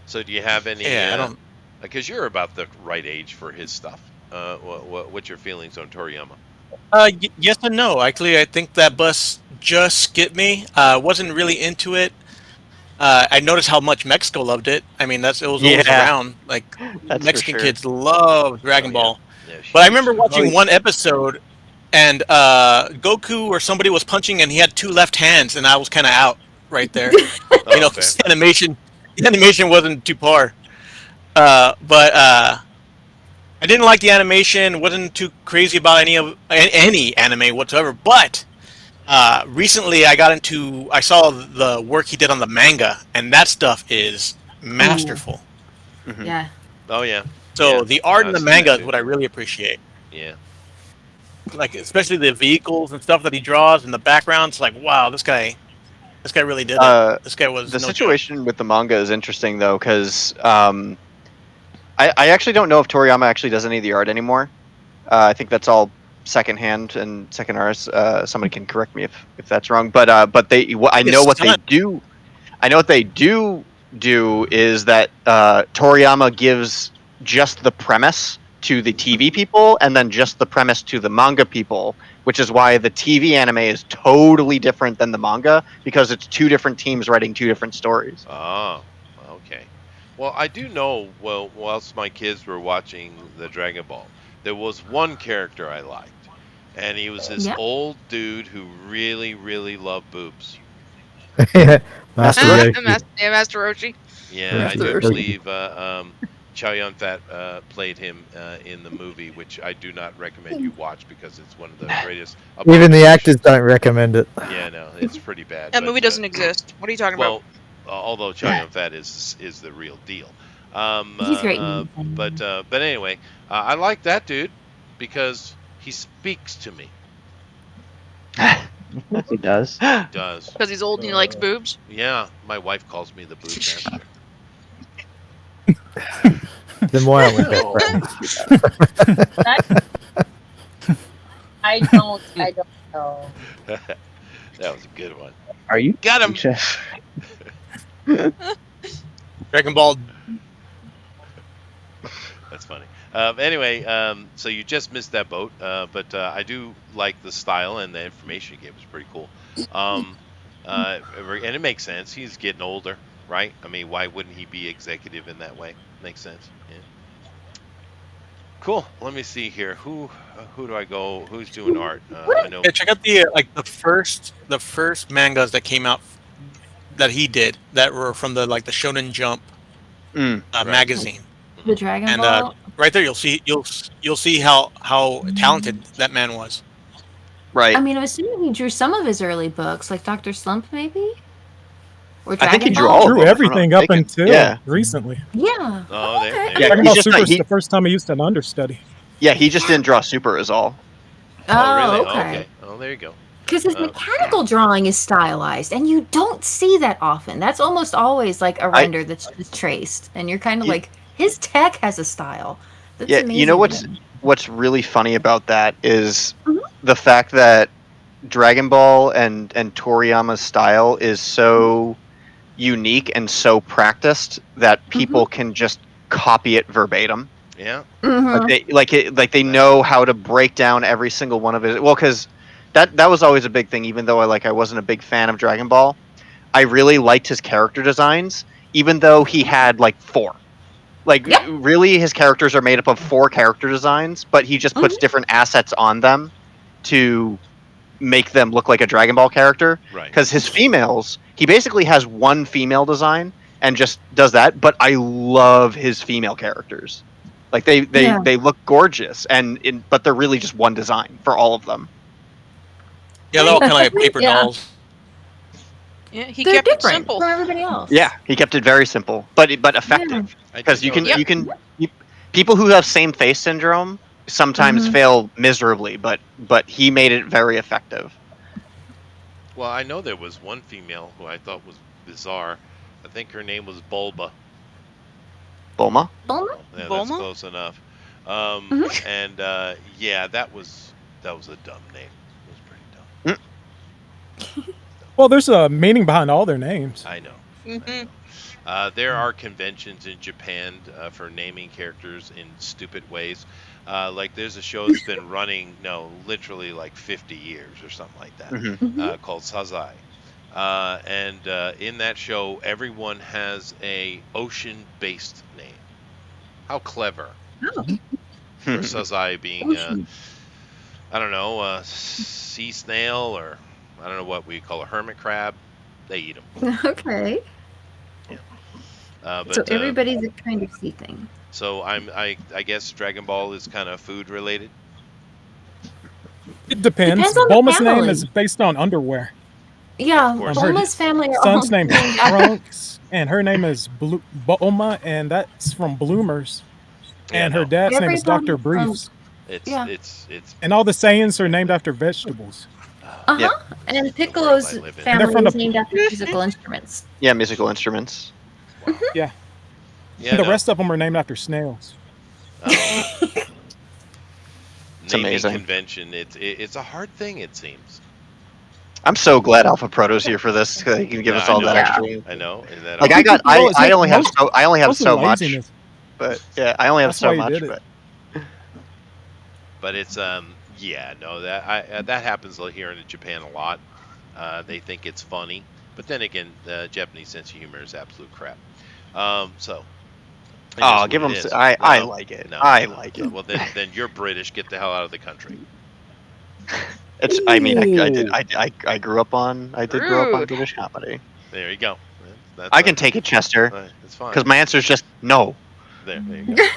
So do you have any? Yeah, I don't. Because you're about the right age for his stuff. What's your feelings on Toriyama? Yes and no. Actually, I think that bus just skipped me. Wasn't really into it. I noticed how much Mexico loved it. I mean, it was always Yeah. around. Like That's Mexican for sure. kids love Dragon Oh, Ball. Yeah, But I huge. remember watching one episode, and Goku or somebody was punching, and he had two left hands, and I was kind of out right there. Oh, You know, fair. 'cause the animation wasn't too par. But I didn't like the animation. Wasn't too crazy about any anime whatsoever. But recently, I saw the work he did on the manga, and that stuff is masterful. Mhm. Yeah. Oh yeah. So Yeah, the art in I've the seen that manga is too. what I really appreciate. Yeah. Like especially the vehicles and stuff that he draws and the backgrounds. Like, wow, this guy really did it. This guy was The no joke. situation with the manga is interesting though, because I actually don't know if Toriyama actually does any of the art anymore. I think that's all secondhand and second artists. Somebody can correct me if that's wrong. But I know what they do. I know what they do is that Toriyama gives just the premise to the TV people and then just the premise to the manga people, which is why the TV anime is totally different than the manga because it's two different teams writing two different stories. Oh, okay. Well, I do know, well, whilst my kids were watching the Dragon Ball, there was one character I liked, and he was this Yeah. old dude who really, really loved boobs. Master Ah, Roshi. Master Roshi. Yeah, I Master do Roshi. believe Chow Yun-fat played him in the movie, which I do not recommend you watch because it's one of the greatest. Even the actors don't recommend it. Yeah, no, it's pretty bad. That but, movie doesn't exist. What are you talking Well, about? although Chow Yun-fat is the real deal. He's great. But anyway, I like that dude because he speaks to me. Yes, he does. He does. Because he's old and he likes boobs. Yeah, my wife calls me the boob master. Then why aren't we best friends? I don't know. That was a good one. Are you? Got him. Dragon Ball. That's funny. Anyway, so you just missed that boat, but I do like the style and the information you gave was pretty cool. And it makes sense. He's getting older, right? I mean, why wouldn't he be executive in that way? Makes sense. Yeah. Cool. Let me see here. Who do I go? Who's doing art? I know. Yeah, check out the first mangas that came out that he did that were from the Shonen Jump magazine. The Dragon And Ball. right there you'll see how talented that man was. Right. I mean, I'm assuming he drew some of his early books, like Dr. Slump, maybe? Or I think he Dragon drew Ball? all of Drew them, if I'm everything not up mistaken. until recently. Yeah. Oh, there. Okay. Yeah, Dragon he's Ball just Super not- is he- the first time he used an understudy. Yeah, he just didn't draw Super is all. Oh, really? Oh, okay. Oh, there you go. Because his mechanical drawing is stylized, and you don't see that often. That's almost always like a render that's just traced, and you're kind of like, his tech has a style. That's Yeah, amazing. you know to me. what's really funny about that is Mhm. the fact that Dragon Ball and Toriyama's style is so unique and so practiced that people can just copy it verbatim. Yeah. Like they know how to break down every single one of it. Well, because that was always a big thing. Even though I wasn't a big fan of Dragon Ball, I really liked his character designs. Even though he had like 4, really his characters are made up of 4 character designs, but he just puts different assets on them to make them look like a Dragon Ball character. Right. Because his females, he basically has 1 female design and just does that. But I love his female characters. Like they look gorgeous, but they're really just 1 design for all of them. Yeah, they're all kind of like paper dolls. Yeah, he They're kept it different simple. from everybody else. Yeah, he kept it very simple, but effective. Because you can people who have same face syndrome sometimes fail miserably, but he made it very effective. Well, I know there was one female who I thought was bizarre. I think her name was Bulma. Bulma? Bulma? Yeah, Bulma? that's close enough. And yeah, that was a dumb name. It was pretty dumb. Well, there's a meaning behind all their names. I know. Mhm. There are conventions in Japan for naming characters in stupid ways. Like there's a show that's been running, literally like 50 years or something like that, called Sazai. And in that show, everyone has a ocean-based name. How clever! For Sazai being, I don't know, a sea snail, or I don't know what we call a hermit crab. They eat them. Okay. But, So everybody's a kind of sea thing. So I guess Dragon Ball is kind of food related. It depends. Depends on the Bulma's name family. is based on underwear. Yeah, course. Bulma's family are all Son's name is named after- Trunks, and her name is Bulma, and that's from Bloomers. Yeah, And her no. dad's name is Everybody Dr. from- Briefs. It's And all the Saiyans are named after vegetables. Uh-huh. And Piccolo's I live in. And they're family from is the- named after musical instruments. Yeah, musical instruments. Yeah. Yeah, And the no. rest of them are named after snails. It's Naming amazing. convention. It's a hard thing. It seems. I'm so glad Alpha Proto's here for this. So he can give us I all know. that extra. I know. And that Like I only have so much, Laziness. but yeah, I only have That's so why he much. did it. But it's yeah, no, that happens here in Japan a lot. They think it's funny, but then again, the Japanese sense of humor is absolute crap. So. it is Oh, what give it him. is. I No, like it. no, I no. like it. Well, then you're British. Get the hell out of the country. It's. I mean, I did. I grew up on. I did grow up on Rude. British comedy. There you go. That's I can take it, Chester, It's fine. because my answer is just no. There you go.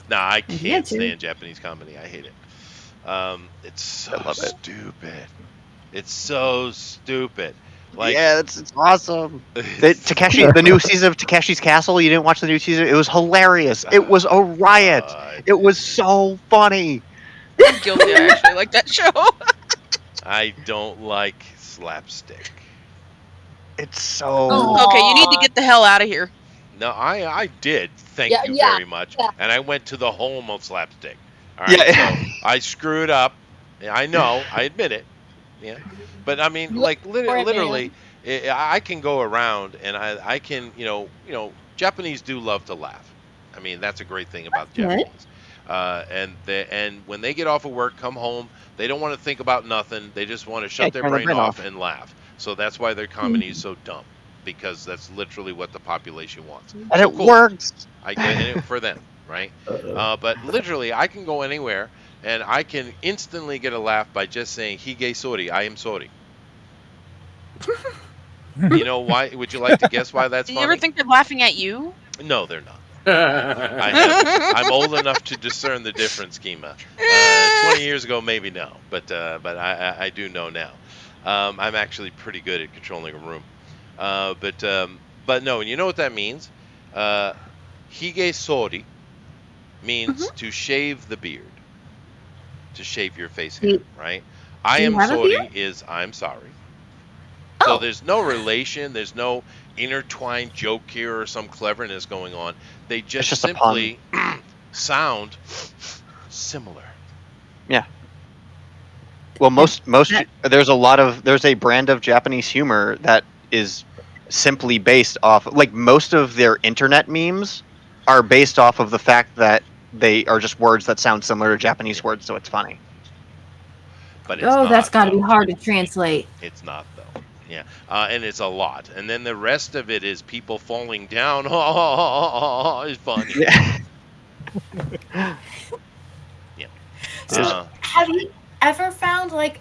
Nah, I Yeah, can't too. stand Japanese comedy. I hate it. It's so I love it. stupid. It's so stupid. Like, Yeah, it's awesome. The new season of Takeshi's Castle. You didn't watch the new season? It was hilarious. It was a riot. It was so funny. I'm guilty. I actually like that show. I don't like slapstick. It's so. Okay, you need to get the hell out of here. No, I did. Thank Yeah, you yeah, very much. yeah. And I went to the home of slapstick. All right, Yeah. so I screwed up. Yeah, I know. I admit it. Yeah, but I mean, like literally, I can go around and I can, Japanese do love to laugh. I mean, that's a great thing about the Good. Japanese. And when they get off of work, come home, they don't want to think about nothing. They just want to shut their turn their brain brain off off. and laugh. So that's why their comedy is so dumb, because that's literally what the population wants. And So it cool. works. I get it for them, right? But literally, I can go anywhere and I can instantly get a laugh by just saying "hige sorry," I am sorry. You know why? Would you like to guess why that's Do funny? you ever think they're laughing at you? No, they're not. I'm old enough to discern the difference, Kima. 20 years ago, maybe no, but I do know now. I'm actually pretty good at controlling a room. But no, and you know what that means? Hige sori means to shave the beard, to shave your face hair, right? I do you am have a sorry beard? is I'm sorry. So there's no relation, there's no intertwined joke here or some cleverness going on. They just just a pun. simply sound similar. Yeah. Well, most there's a brand of Japanese humor that is simply based off, like, most of their internet memes are based off of the fact that they are just words that sound similar to Japanese words, so it's funny. But it's Oh, not, that's got to be though. hard to translate. It's not though. Yeah, and it's a lot. And then the rest of it is people falling down. Oh, it's funny. Yeah. Yeah. So, have you ever found like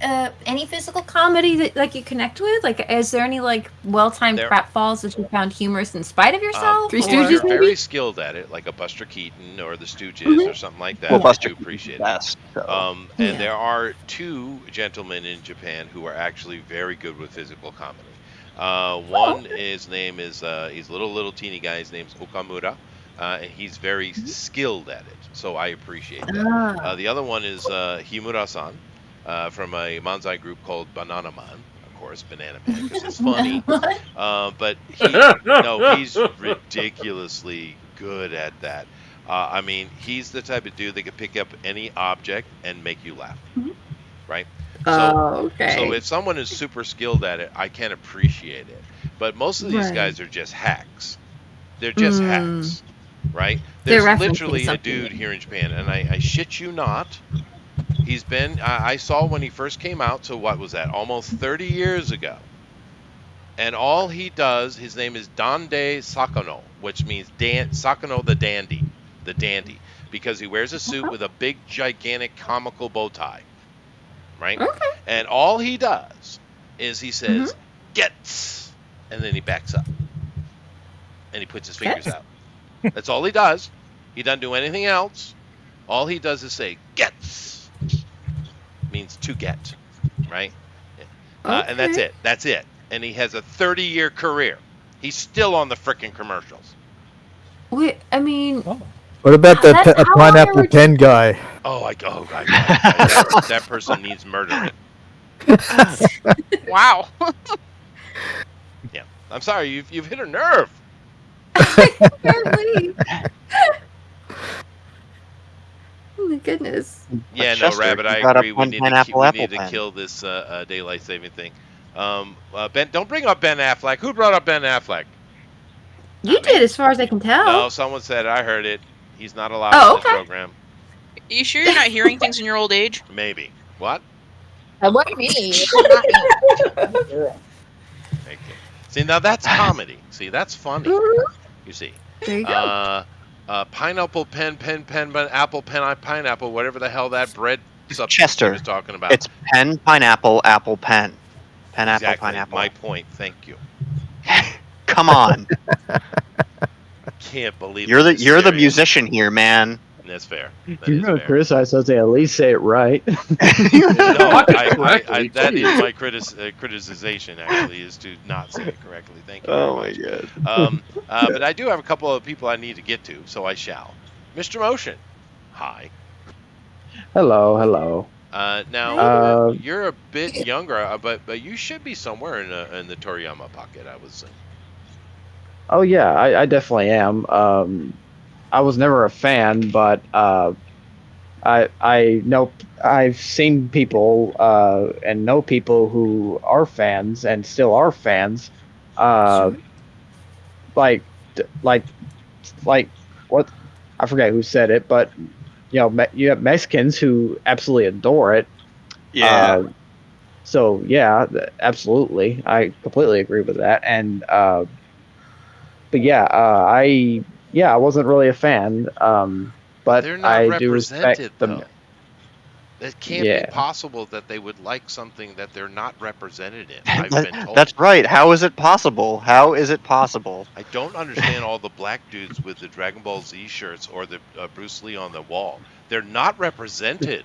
any physical comedy that like you connect with? Like, is there any like well-timed There- pratfalls that you found humorous in spite of yourself? Three Or Stooges, you're maybe? very skilled at it, like a Buster Keaton or the Stooges Mhm. or something like that. Well, I Buster do appreciate it. Best, so. And Yeah. there are two gentlemen in Japan who are actually very good with physical comedy. One, his name is he's a little teeny guy. His name's Okamura, and he's very skilled at it. So I appreciate that. Ah. The other one is Himura-san from a manzai group called Banana Man. Of course, Banana Man because it's funny. But he's ridiculously good at that. I mean, he's the type of dude that could pick up any object and make you laugh, right? Oh, okay. So if someone is super skilled at it, I can appreciate it. But most of these Right. guys are just hacks. They're just hacks, right? They're There's referencing literally a something. dude here in Japan, and I shit you not. He's been, I saw when he first came out, so what was that? Almost 30 years ago. And all he does, his name is Dande Sakano, which means Sakano the dandy, because he wears a suit with a big, gigantic, comical bow tie, right? Okay. And all he does is he says, "Gets," and then he backs up, and he puts his fingers Gets? out. That's all he does. He doesn't do anything else. All he does is say, "Gets," means to get, right? And that's Okay. it. That's it. And he has a 30-year career. He's still on the frickin' commercials. Wait, I mean, What about the That's how long pineapple they were- pen guy? That person needs murdering. Wow. Yeah, I'm sorry, you've hit a nerve. apparently. Oh my goodness. Yeah, no, Chester, Rabbit, you I brought up agree. We one need pineapple we apple need to pen. kill this daylight saving thing. Ben, don't bring up Ben Affleck. Who brought up Ben Affleck? You did, as far as I can tell. No, someone said it. I heard it. He's not allowed Oh, on this okay. program. You sure you're not hearing things in your old age? Maybe. What? What do you mean? It's not me. Thank you. See, now that's comedy. See, that's funny. You see. There you go. Pineapple pen, apple pen, pineapple, whatever the hell that bread substance he Chester, was talking about. It's pen, pineapple, apple, pen. Pen, apple, Exactly. pineapple. My point. Thank you. Come on. Can't believe You're it. the Serious. musician here, man. That's fair. If That you're is going to fair. criticize something, at least say it right. No, Correctly, that please. is my criticization, actually, is to not say it correctly. Thank you. Oh very my much. god. But I do have a couple of people I need to get to, so I shall. Mr. Motion, hi. Hello. Now you're a bit younger, but you should be somewhere in the Toriyama pocket, I would say. Oh yeah, I definitely am. I was never a fan, but I know I've seen people and know people who are fans and still are fans. Like what? I forget who said it, but you know, you have Mexicans who absolutely adore it. Yeah. So yeah, absolutely, I completely agree with that. And but yeah, I wasn't really a fan. But They're not I do represented, respect them. though. It can't Yeah. be possible that they would like something that they're not represented in. I've been told. That's right. How is it possible? How is it possible? I don't understand all the black dudes with the Dragon Ball Z shirts or the Bruce Lee on the wall. They're not represented.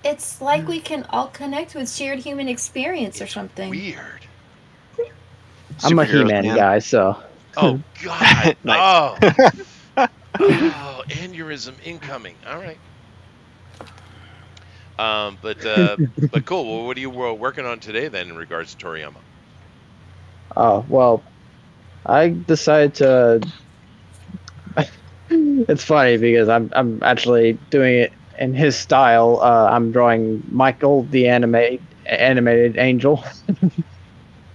It's like we can all connect with shared human experience or something. Weird. I'm a Superheroes, He-Man man. guy, so Oh God. Nice. Oh, aneurysm incoming. All right. But cool. Well, what are you working on today then in regards to Toriyama? well, I decided to. It's funny because I'm actually doing it in his style. I'm drawing Michael, the animated angel.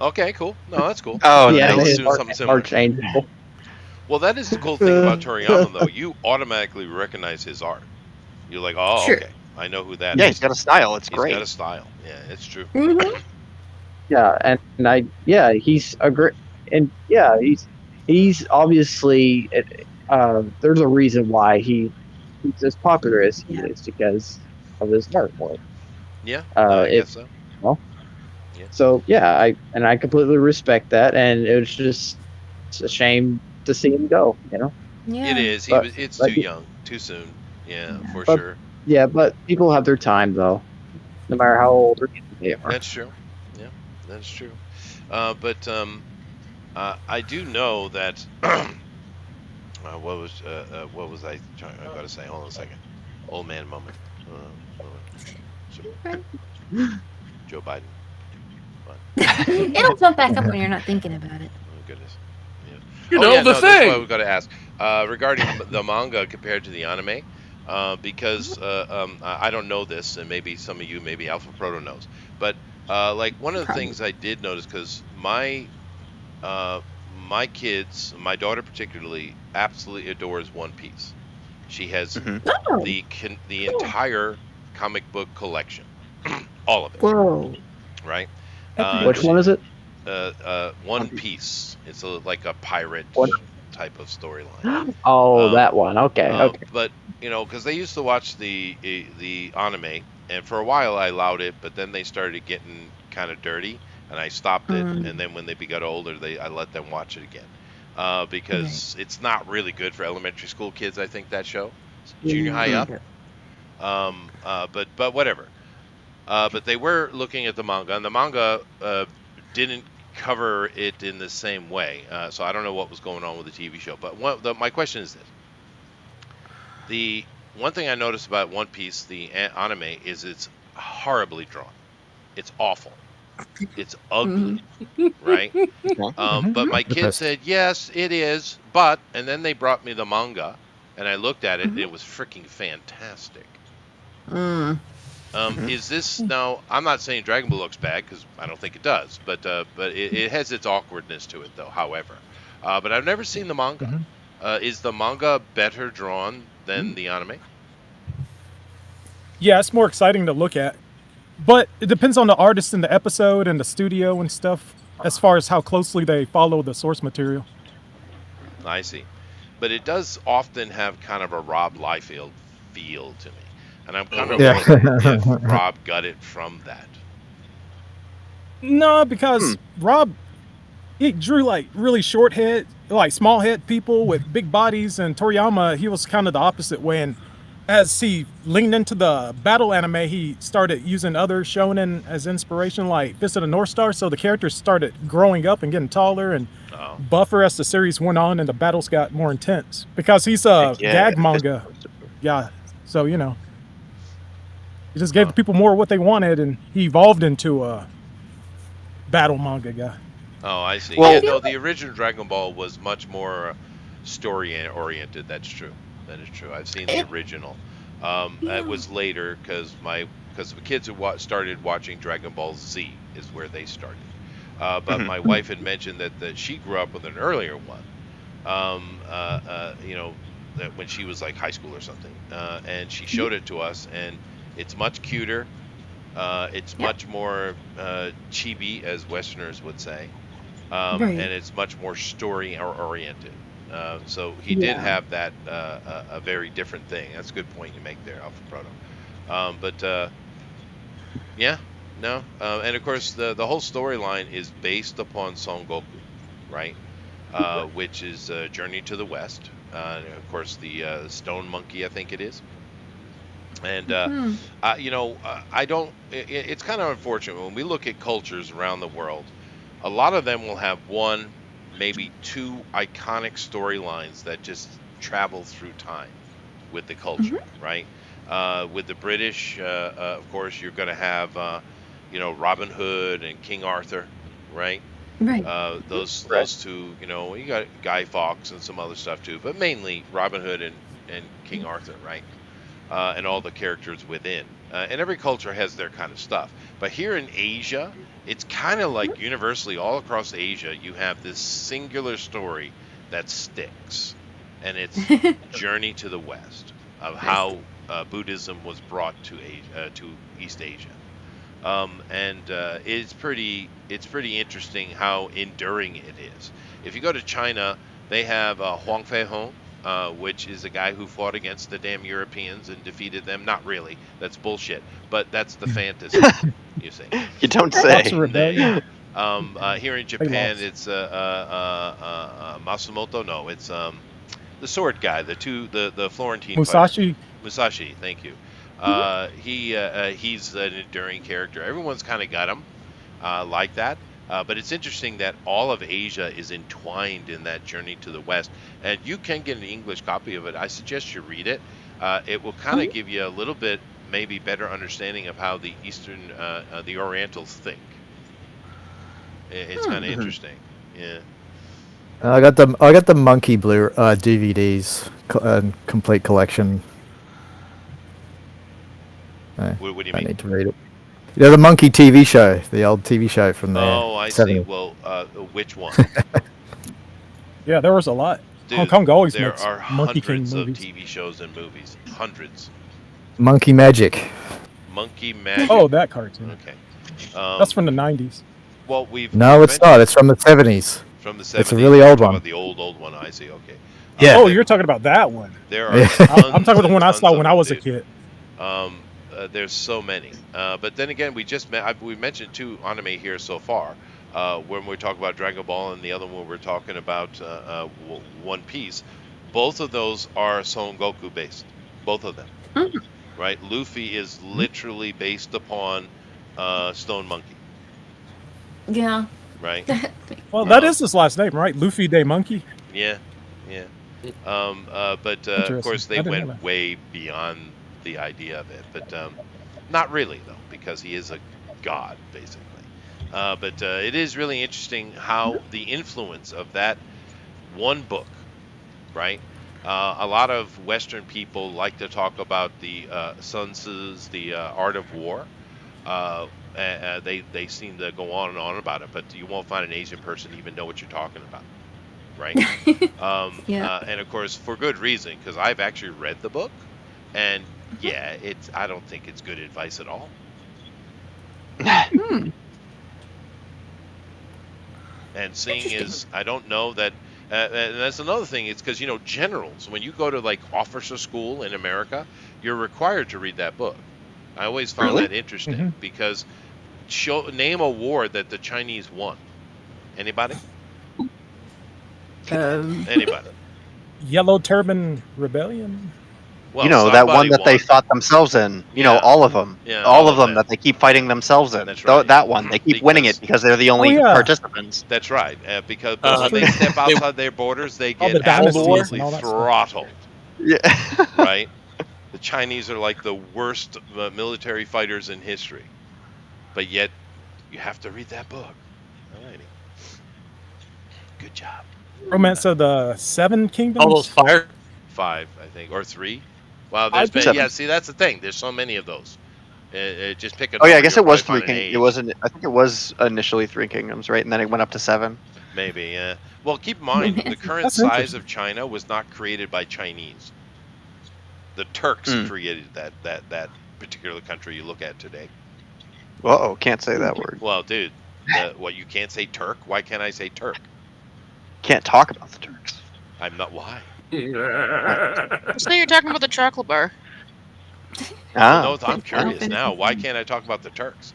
Okay, cool. No, that's cool. Oh, Yeah, He's nice. doing something similar. Archangel. Well, that is the cool thing about Toriyama, though. You automatically recognize his art. You're like, oh, True. okay, I know who that Yeah, is. he's got a style. It's He's got great. a style. Yeah, it's true. Mm-hmm. Yeah, he's a great, and yeah, he's obviously there's a reason why he's as popular as he is because of his artwork. Yeah, I guess so. Well, Yeah. so yeah, I completely respect that, and it was just it's a shame to see him go. Yeah. It is. But It's but, too young, too soon. Yeah, for but sure. yeah, but people have their time though, no matter how old or young they are. That's true. Yeah, that's true. But I do know that. What was I got to say? Hold on a second. Old man moment. Hold on. Joe Biden. It'll jump back up when you're not thinking about it. Oh goodness. Yeah. You know, the That's what thing. we've got to ask regarding the manga compared to the anime, because I don't know this, and maybe some of you, maybe Alpha Proto knows, but like one of the things I did notice, because my kids, my daughter particularly, absolutely adores One Piece. She has Oh. the entire comic book collection, all of it, Whoa. right? Which one is it? One Piece. It's like a pirate What? type of storyline. Oh, Um, that one. Okay, okay. But because they used to watch the anime, and for a while I allowed it, but then they started getting kind of dirty, and I stopped it. And then when they got older, I let them watch it again, because it's not really good for elementary school kids. I think that show, junior high up. But whatever. But they were looking at the manga, and the manga didn't cover it in the same way. So I don't know what was going on with the TV show. But my question is this. The one thing I noticed about One Piece, the anime, is it's horribly drawn. It's awful. It's ugly, right? But my kid said, yes, it is. But, and then they brought me the manga, and I looked at it, and it was freaking fantastic. Is this now? I'm not saying Dragon Ball looks bad, because I don't think it does, but it has its awkwardness to it, though. However, but I've never seen the manga. Is the manga better drawn than the anime? Yeah, it's more exciting to look at, but it depends on the artist and the episode and the studio and stuff, as far as how closely they follow the source material. I see, but it does often have kind of a Rob Liefeld feel to me. And I'm kind of wondering if Rob got it from that. No, because Rob, he drew like really short head, like small head people with big bodies, and Toriyama, he was kind of the opposite way. And as he leaned into the battle anime, he started using other shonen as inspiration, like Fist of the North Star. So the characters started growing up and getting taller and buffer as the series went on, and the battles got more intense. Because he's a gag manga, so he just gave the people more of what they wanted, and he evolved into a battle manga guy. Oh, I see. Well, no, the original Dragon Ball was much more story oriented. That's true. That is true. I've seen the original. It was later because the kids who started watching Dragon Ball Z is where they started. But my wife had mentioned that she grew up with an earlier one. That when she was like high school or something, and she showed it to us, and it's much cuter. It's much more chibi, as Westerners would say, and it's much more story oriented. So he did have that a very different thing. That's a good point you make there, Alpha Proto. And of course the whole storyline is based upon Son Goku, right? Which is Journey to the West. Of course, the Stone Monkey, I think it is. And I don't. It's kind of unfortunate when we look at cultures around the world. A lot of them will have one, maybe two iconic storylines that just travel through time with the culture, right? With the British, of course, you're going to have Robin Hood and King Arthur, right? Right. Those two, you got Guy Fawkes and some other stuff too, but mainly Robin Hood and King Arthur, right? And all the characters within. And every culture has their kind of stuff. But here in Asia, it's kind of like universally all across Asia, you have this singular story that sticks, and it's Journey to the West of how Buddhism was brought to to East Asia. It's pretty interesting how enduring it is. If you go to China, they have Huang Fei Hong, which is a guy who fought against the damn Europeans and defeated them. Not really, that's bullshit. But that's the fantasy, you see. You don't Lots say. of rebellion. Here in They Japan, lost. it's Masumoto. No, it's the sword guy, the Florentine fighter. Musashi. Musashi, thank you. He's an enduring character. Everyone's kind of got him like that. But it's interesting that all of Asia is entwined in that journey to the West. And you can get an English copy of it. I suggest you read it. It will kind of give you a little bit, maybe better understanding of how the the Orientals think. It's kind of interesting. Yeah. I got the Monkey Blue DVDs complete collection. What do you I mean? need to read it. Yeah, the Monkey TV show, the old TV show from the Oh, I see. 70s. Well, which one? Yeah, there was a lot. Dude, Hong Kong always there makes are Monkey King hundreds of movies. TV shows and movies. Hundreds. Monkey Magic. Monkey Magic. Oh, that cartoon. Okay. That's from the 90s. Well, we've No, it's not. It's from the 70s. from the 70s. It's a really old one. The old one. I see. Okay. Yeah. Oh, you're talking about that one. There are. Yeah. I'm talking about the one I saw when I was a kid. There's so many. But then again, we mentioned two anime here so far. When we talk about Dragon Ball and the other one we're talking about One Piece. Both of those are Son Goku based. Both of them. Right? Luffy is literally based upon Stone Monkey. Yeah. Right? Well, that is his last name, right? Luffy Day Monkey. Yeah. Yeah. But of Interesting. course, I they didn't know went that. way beyond the idea of it. But not really, though, because he is a god, basically. But it is really interesting how the influence of that one book, right? A lot of Western people like to talk about the Sun Tzu's The Art of War. They seem to go on and on about it, but you won't find an Asian person even know what you're talking about, right? Yeah. And of course, for good reason, because I've actually read the book, and yeah, I don't think it's good advice at all. And seeing is, I don't know that, and that's another thing. It's because generals, when you go to like officer school in America, you're required to read that book. I always found Really? that interesting because name a war that the Chinese won. Anybody? Anybody? Yellow Turban Rebellion. Well, that one somebody that they won. fought themselves in. Yeah. All of them. Yeah, all of them that they keep fighting themselves in. That's right. That one. They keep winning Because- it because they're the only yeah. participants. That's right, because when they step outside their borders, they All get the dynasties absolutely and all that stuff. throttled. Yeah. Right? The Chinese are like the worst military fighters in history, but yet you have to read that book. Alrighty, good job. Romance of the Seven Kingdoms. All those fire. 5, I think, or 3. Wow, there's been 7. See, that's the thing. There's so many of those. Just pick a. Oh yeah, I number, guess you'll it was probably 3 find an kingdoms. age. It wasn't. I think it was initially 3 kingdoms, right? And then it went up to 7. Maybe, yeah. Well, keep in mind, the current That's size interesting. of China was not created by Chinese. The Turks created that particular country you look at today. Uh-oh, can't say that word. Well, dude, what, you can't say Turk? Why can't I say Turk? Can't talk about the Turks. I'm not. Why? So you're talking about the chocolate bar. Ah, No, I'm curious now. Why can't I talk about the Turks?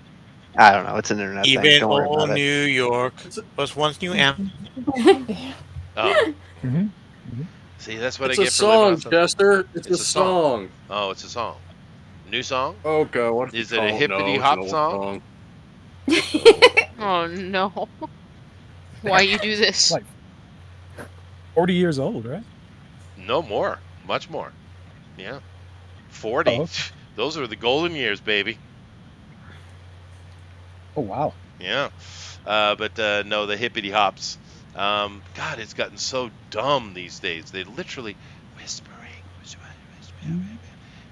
I don't know. It's an internet thing. Even Don't worry old about it. New York was once New Am. Oh, Mhm. see, that's what It's I a get for living song, on something. Chester. It's It's a a song. song. Oh, it's a song. New song? Okay, what Is it a hippity hop song? Oh no. Why you do this? Like 40 years old, right? No more. Much more. Yeah. 40. Oh. Those are the golden years, baby. Oh wow. Yeah. But no, the hippity hops. God, it's gotten so dumb these days. They literally whispering.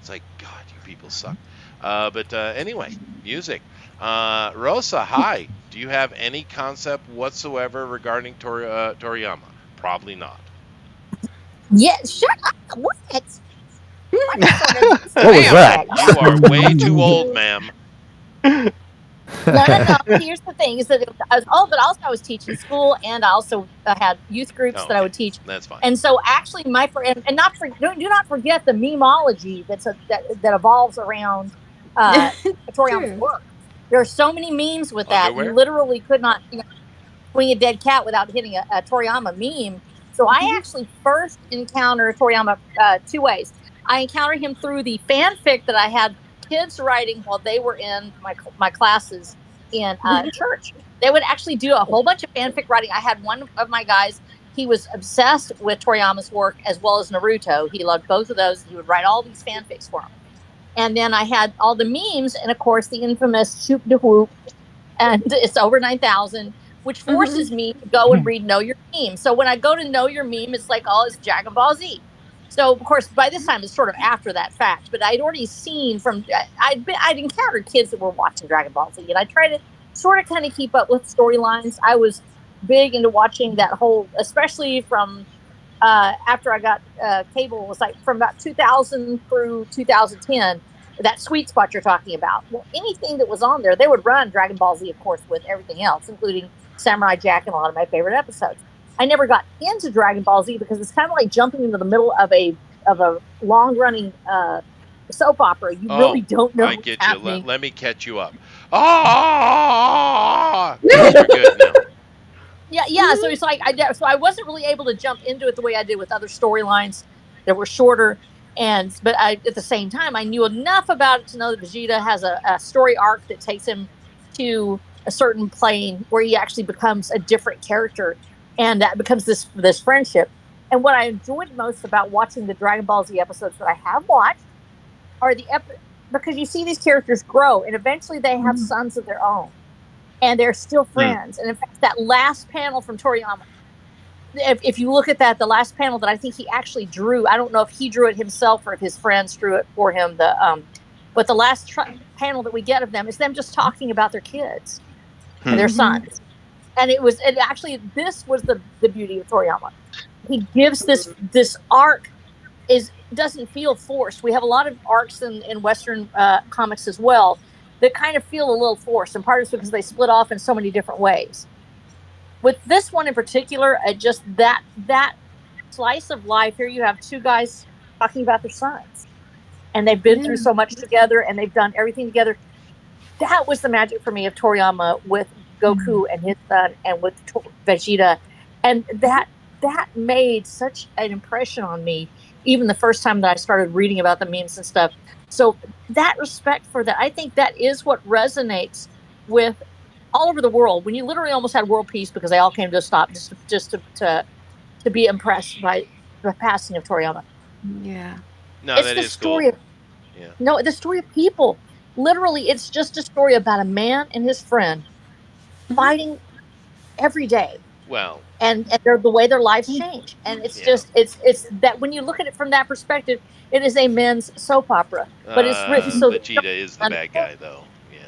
It's like, God, you people suck. But anyway, music. Rosa, hi. Do you have any concept whatsoever regarding Toriyama? Probably not. Yeah, shut up. What? What sort of What was Bam. that? You are way too old, ma'am. No, no, no. Here's the thing: is that I was but also I was teaching school, and I also had youth groups Oh, that I okay. would teach. That's fine. And so, actually, and not do not forget the memeology that evolves around Toriyama's True. work. There are so many memes with that. You Underwear? literally could not swing a dead cat without hitting a Toriyama meme. So I actually first encountered Toriyama two ways. I encountered him through the fanfic that I had kids writing while they were in my classes in church. They would actually do a whole bunch of fanfic writing. I had one of my guys. He was obsessed with Toriyama's work as well as Naruto. He loved both of those. He would write all these fanfics for him. And then I had all the memes, and of course the infamous Shoop de Whoop, and it's over 9,000, which forces me to go and read Know Your Meme. So when I go to Know Your Meme, it's like, oh, it's Dragon Ball Z. So of course, by this time, it's sort of after that fact, but I'd already seen I'd encountered kids that were watching Dragon Ball Z, and I tried to sort of kind of keep up with storylines. I was big into watching that whole, especially from after I got cable, was like from about 2000 through 2010, that sweet spot you're talking about. Well, anything that was on there, they would run Dragon Ball Z, of course, with everything else, including Samurai Jack and a lot of my favorite episodes. I never got into Dragon Ball Z because it's kind of like jumping into the middle of a long running soap opera. You really don't know I what's get you. happening. Let me catch you up. Ah! Yes, you're good now. Yeah. So it's like I wasn't really able to jump into it the way I did with other storylines that were shorter. But at the same time, I knew enough about it to know that Vegeta has a story arc that takes him to a certain plane where he actually becomes a different character, and that becomes this friendship. And what I enjoyed most about watching the Dragon Ball Z episodes that I have watched are because you see these characters grow, and eventually they have sons of their own, and they're still friends. And in fact, that last panel from Toriyama, if you look at that, the last panel that I think he actually drew, I don't know if he drew it himself or if his friends drew it for him. But the last panel that we get of them is them just talking about their kids and their sons. And this was the beauty of Toriyama. He gives this arc doesn't feel forced. We have a lot of arcs in Western comics as well that kind of feel a little forced, and part of it's because they split off in so many different ways. With this one in particular, just that slice of life. Here you have two guys talking about their sons, and they've been through so much together, and they've done everything together. That was the magic for me of Toriyama with Goku and his son, and with Vegeta, and that made such an impression on me. Even the first time that I started reading about the memes and stuff. So that respect for that, I think that is what resonates with all over the world. When you literally almost had world peace because they all came to a stop just to be impressed by the passing of Toriyama. Yeah. No, it's that the is story cool. No, the story of people. Literally, it's just a story about a man and his friend fighting every day. Well, and they're the way their lives change, and it's just it's that when you look at it from that perspective, it is a men's soap opera, but it's written so Vegeta is the bad guy, though. Yeah.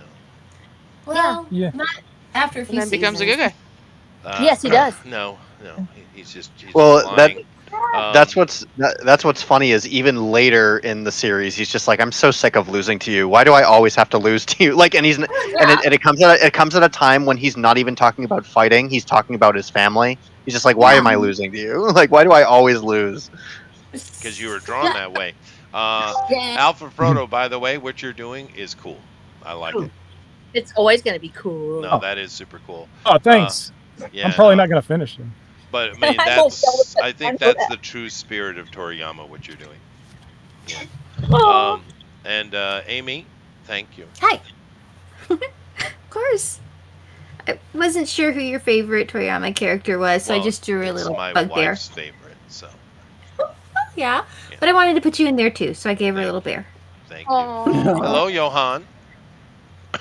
Well, Yeah. not after a few And then becomes a good seasons. guy. Yes, he does. No, he's Well, lying. that's what's funny is even later in the series, he's just like, I'm so sick of losing to you. Why do I always have to lose to you? Like, and he's and it comes at a time when he's not even talking about fighting. He's talking about his family. He's just like, why am I losing to you? Like, why do I always lose? Because you were drawn that way. Alpha Frodo, by the way, what you're doing is cool. I like it. It's always going to be cool. No, that is super cool. Oh, thanks. Yeah, I'm probably not going to finish them. But I mean, I think that's the true spirit of Toriyama. What you're doing. Yeah. And Amy, thank you. Hi. Of course. I wasn't sure who your favorite Toriyama character was, so I just drew a little my bug there. wife's favorite, so. Yeah, but I wanted to put you in there too, so I gave her a little bear. Thank you. Hello, Johan.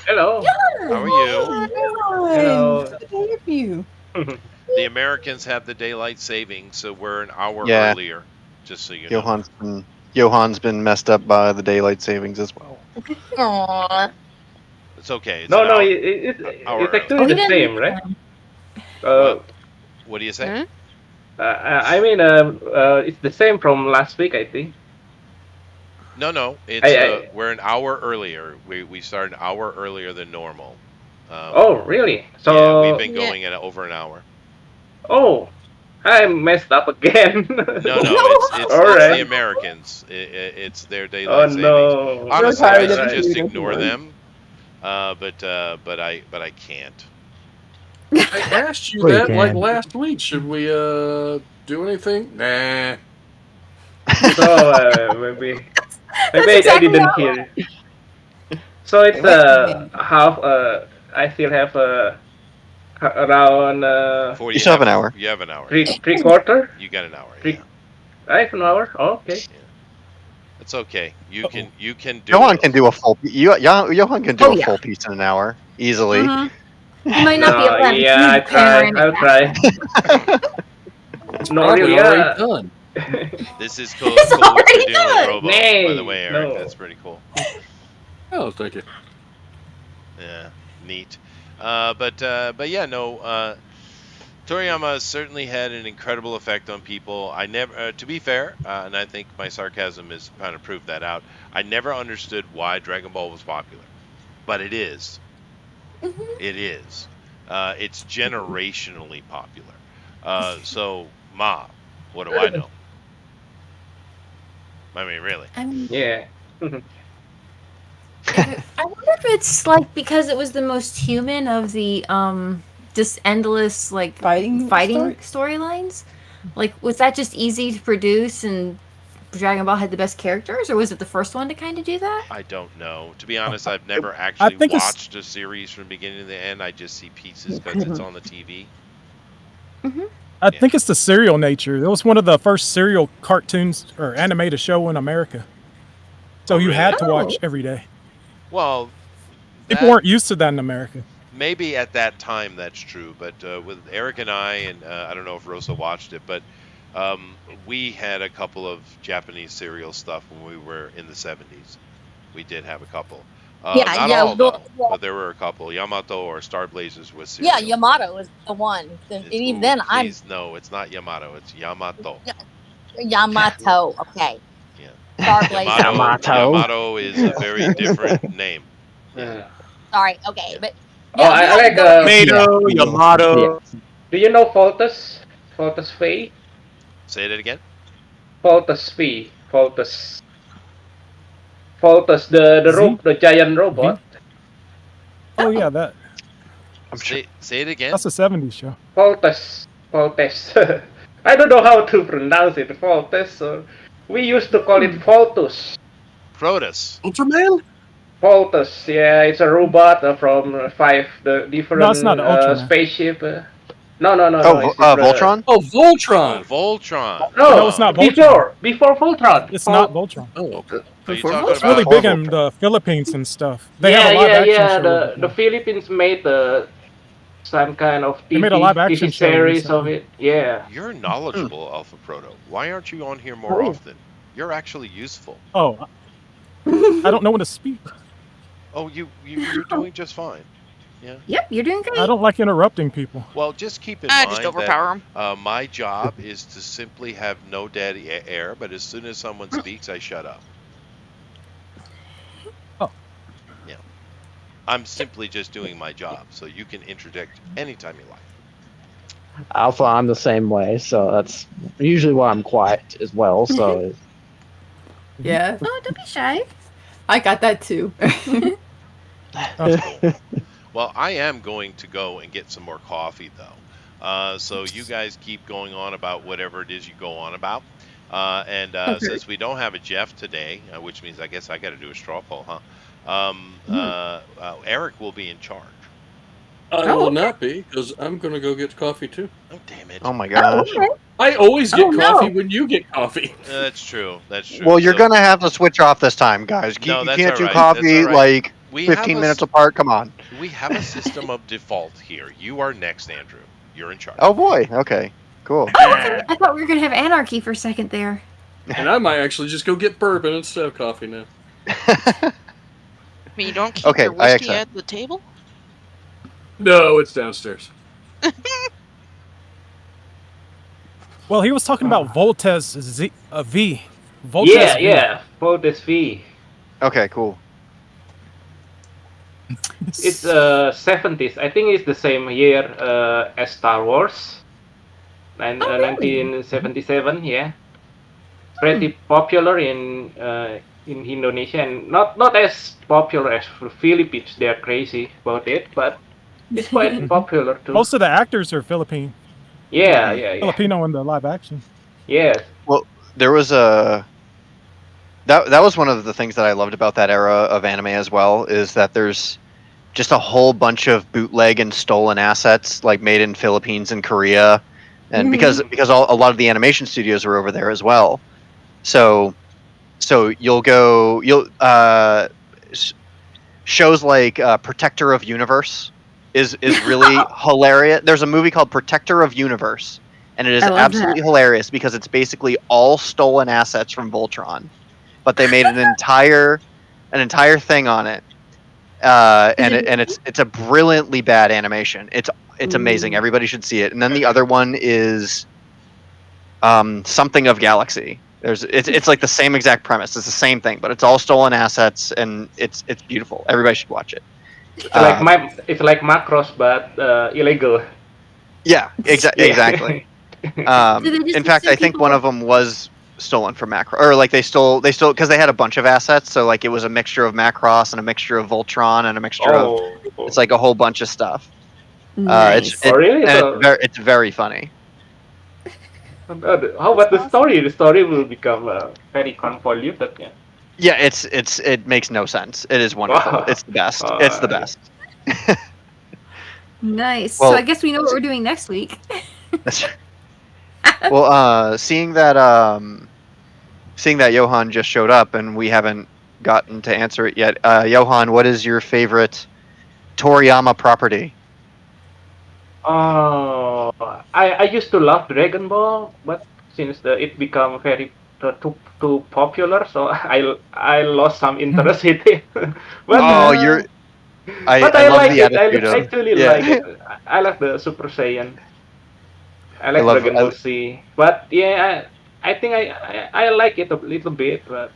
Hello. How are you? Hello. Good to you. The Americans have the daylight saving, so we're an hour earlier. Just so you know. Johan's been messed up by the daylight savings as well. Aww. It's okay. It's No, an no, hour, it's hour early. actually the same, right? What do you say? Hmm? I mean, it's the same from last week, I think. No. It's I we're an hour earlier. We start an hour earlier than normal. Oh, really? Yeah, we've So, been Yeah. going at over an hour. oh, I messed up again. No, it's All the right. Americans. It's their Oh daylight savings. no. Honestly, I tired should of just being ignore ignorant. them. But I can't. I asked you Well, you that like can. last week. Should we do anything? Nah. So maybe That's I exactly didn't how hear. So it's half. I still have around Before You still have an hour. You have an hour. three quarter. You got an hour. Three. Yeah. I have an hour. Oh, okay. It's okay. You can do Johan it. can do a full. Johan can do a full piece in an hour easily. Mhm. You might not be able to have Yeah, I huge try. panoramic I'll try. It's No, probably really, already done. This is cool. It's Cool what you're already doing with done. Robo. Nay, By the way, Eric, no. that's pretty cool. Oh, thank you. Yeah, neat. But yeah, no. Toriyama certainly had an incredible effect on people. I never, to be fair, and I think my sarcasm is kind of proved that out. I never understood why Dragon Ball was popular, but it is. It is. It's generationally popular. So, Ma, what do I know? I mean, really. I mean, Yeah. I wonder if it's like because it was the most human of the just endless like Fighting storylines. Like, was that just easy to produce and Dragon Ball had the best characters, or was it the first one to kind of do that? I don't know. To be honest, I've never actually think it's- watched a series from beginning to the end. I just see pieces because it's on the TV. I think it's the serial nature. It was one of the first serial cartoons or anime to show in America. So you had to watch Oh. every day. Well, People weren't used to that in America. maybe at that time that's true, but with Eric and I don't know if Rosa watched it, but we had a couple of Japanese serial stuff when we were in the 70s. We did have a couple. Not all of them, but there were a couple. Yamato or Star Blazers was serial. Yeah, Yamato is the one. And even then, I'm Please, no, it's not Yamato. It's Yamato. Yamato. Okay. Yeah. Star Blazer. Yamato is a very different name. Sorry. Okay, but Oh, I like Tomato, Yamato. Do you know Voltus? Voltus Fee? Say it again. Voltus Fee. Voltus, the giant robot. Oh yeah, that Say it again. that's a '70s show. Voltus. I don't know how to pronounce it. Voltus. So we used to call it Voltus. Protus. Ultraman? Voltus. Yeah, it's a robot from the different No, it's not Ultraman. spaceship. No. Oh, Voltron? Oh, Voltron. Voltron. No, it's not Voltron. Before Voltron. It's not Voltron. Oh, okay. Are you Before talking It's about really big in the Philippines and stuff. They have a live action show. The Philippines made some kind of They made a live TV action show series of recently. it. Yeah. You're knowledgeable, Alpha Proto. Why aren't you on here more often? You're actually useful. Oh, I don't know when to speak. Oh, you're doing just fine. Yeah. Yep, you're doing great. I don't like interrupting people. Well, just keep in I mind just overpower that my job is to simply have no dead air, but as soon as someone speaks, I shut up. Oh. Yeah. I'm simply just doing my job, so you can interject anytime you like. Alpha, I'm the same way, so that's usually why I'm quiet as well. So Yeah, Oh, don't be shy. I got that too. Well, I am going to go and get some more coffee, though. So you guys keep going on about whatever it is you go on about. Since we don't have a Jeff today, which means I guess I got to do a straw poll, huh? Eric will be in charge. I will not be, because I'm going to go get coffee too. Oh, damn it. Oh my gosh. I always get Oh, coffee no. when you get coffee. That's true. That's true. Well, you're So gonna have to switch off this time, guys. No, You that's can't all do right. coffee That's all right. like we have 15 a minutes s- apart. Come on. We have a system of default here. You are next, Andrew. You're in charge. Oh boy. Okay. Cool. Oh, okay. I thought we were gonna have anarchy for a second there. And I might actually just go get bourbon instead of coffee now. mean, you don't keep Okay, your I whiskey accept. at the table? No, it's downstairs. Well, he was talking about Voltes V. Voltes Yeah, V. yeah, Voltes V. Okay, cool. It's 70s. I think it's the same year as Star Wars. really? 1977. Yeah, pretty popular in Indonesia, and not as popular as the Philippines. They're crazy about it, but it's quite popular too. Most of the actors are Philippine. Yeah. Filipino in the live action. Yes. Well, there was a that was one of the things that I loved about that era of anime as well, is that there's just a whole bunch of bootleg and stolen assets, like made in Philippines and Korea, and because a lot of the animation studios are over there as well. So shows like Protector of Universe is really hilarious. There's a movie called Protector of Universe, and it is absolutely hilarious because it's basically all stolen assets from Voltron, but they made an entire thing on it. And it's a brilliantly bad animation. It's amazing. Everybody should see it. And then the other one is Something of Galaxy. It's like the same exact premise. It's the same thing, but it's all stolen assets, and it's beautiful. Everybody should watch it. It's like Macross, but illegal. Yeah, exactly. In fact, I think one of them was stolen from Macross, or like they stole because they had a bunch of assets. So like it was a mixture of Macross and a mixture of Voltron and a mixture of it's like a whole bunch of stuff. Nice. It's very funny. How about the story? The story will become very convoluted. Yeah, it makes no sense. It is wonderful. It's the best. It's the best. Nice. Well, so I guess we know what we're doing next week. Well, seeing that Johan just showed up and we haven't gotten to answer it yet, Johan, what is your favorite Toriyama property? I used to love Dragon Ball, but since it become very too popular, so I lost some interest in it. But, I love like the it. attitude I actually like it. I like the Super Saiyan. I like Dragon Ball Z. But yeah, I think I like it a little bit. But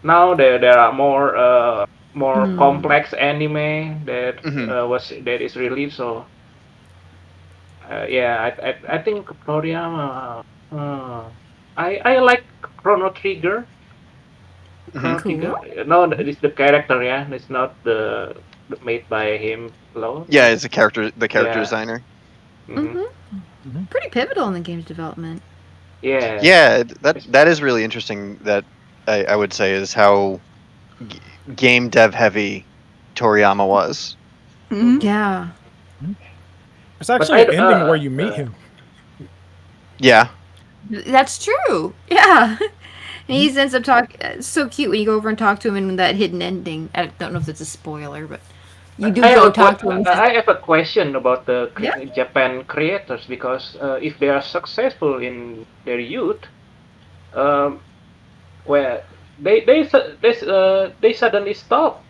now there are more complex anime that is released. So I think Toriyama. I like Chrono Trigger. Cool. No, it's the character. Yeah, it's not the made by him alone. Yeah, it's the character designer. Pretty pivotal in the game's development. Yeah. Yeah, that is really interesting. That I would say is how game dev heavy Toriyama was. Yeah. There's actually an ending where you meet him. Yeah. That's true. Yeah. And he ends up talking. It's so cute when you go over and talk to him in that hidden ending. I don't know if it's a spoiler, but you do go talk to him. I have a question about the Japan creators, because if they are successful in their youth, where they suddenly stop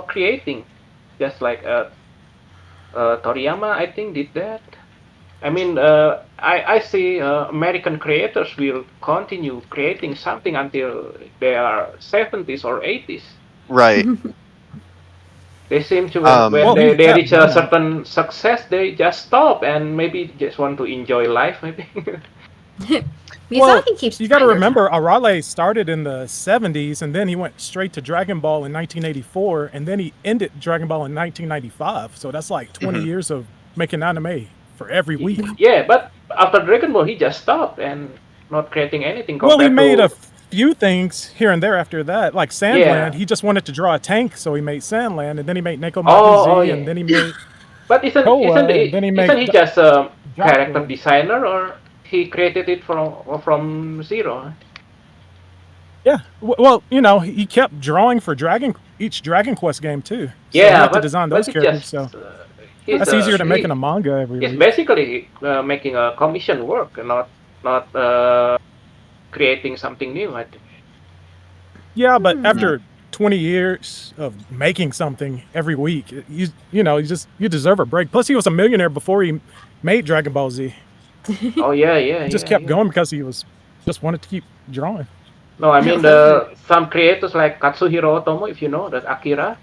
creating, just like Toriyama, I think, did that. I mean, I see American creators will continue creating something until they are 70s or 80s. Right. They seem to, when they reach a certain success, they just stop and maybe just want to enjoy life, maybe. Well, you got to remember, Arale started in the 70s, and then he went straight to Dragon Ball in 1984, and then he ended Dragon Ball in 1995. So that's like 20 years of making anime for every week. Yeah, but after Dragon Ball, he just stopped and not creating anything. Well, he made a few things here and there after that, like Sandland. He just wanted to draw a tank, so he made Sandland, and then he made Nekomaku Z, and then he made. But isn't he just a character designer, or he created it from zero? Yeah, well, he kept drawing for each Dragon Quest game too. So yeah, he had to design those characters. So that's easier than making a manga every week. He's basically making a commission work, and not creating something new, I think. Yeah, but after 20 years of making something every week. You deserve a break. Plus, he was a millionaire before he made Dragon Ball Z. Oh yeah, yeah, He just yeah, kept yeah. going because he just wanted to keep drawing. No, I mean some creators like Katsuhiro Otomo, if you know that Akira.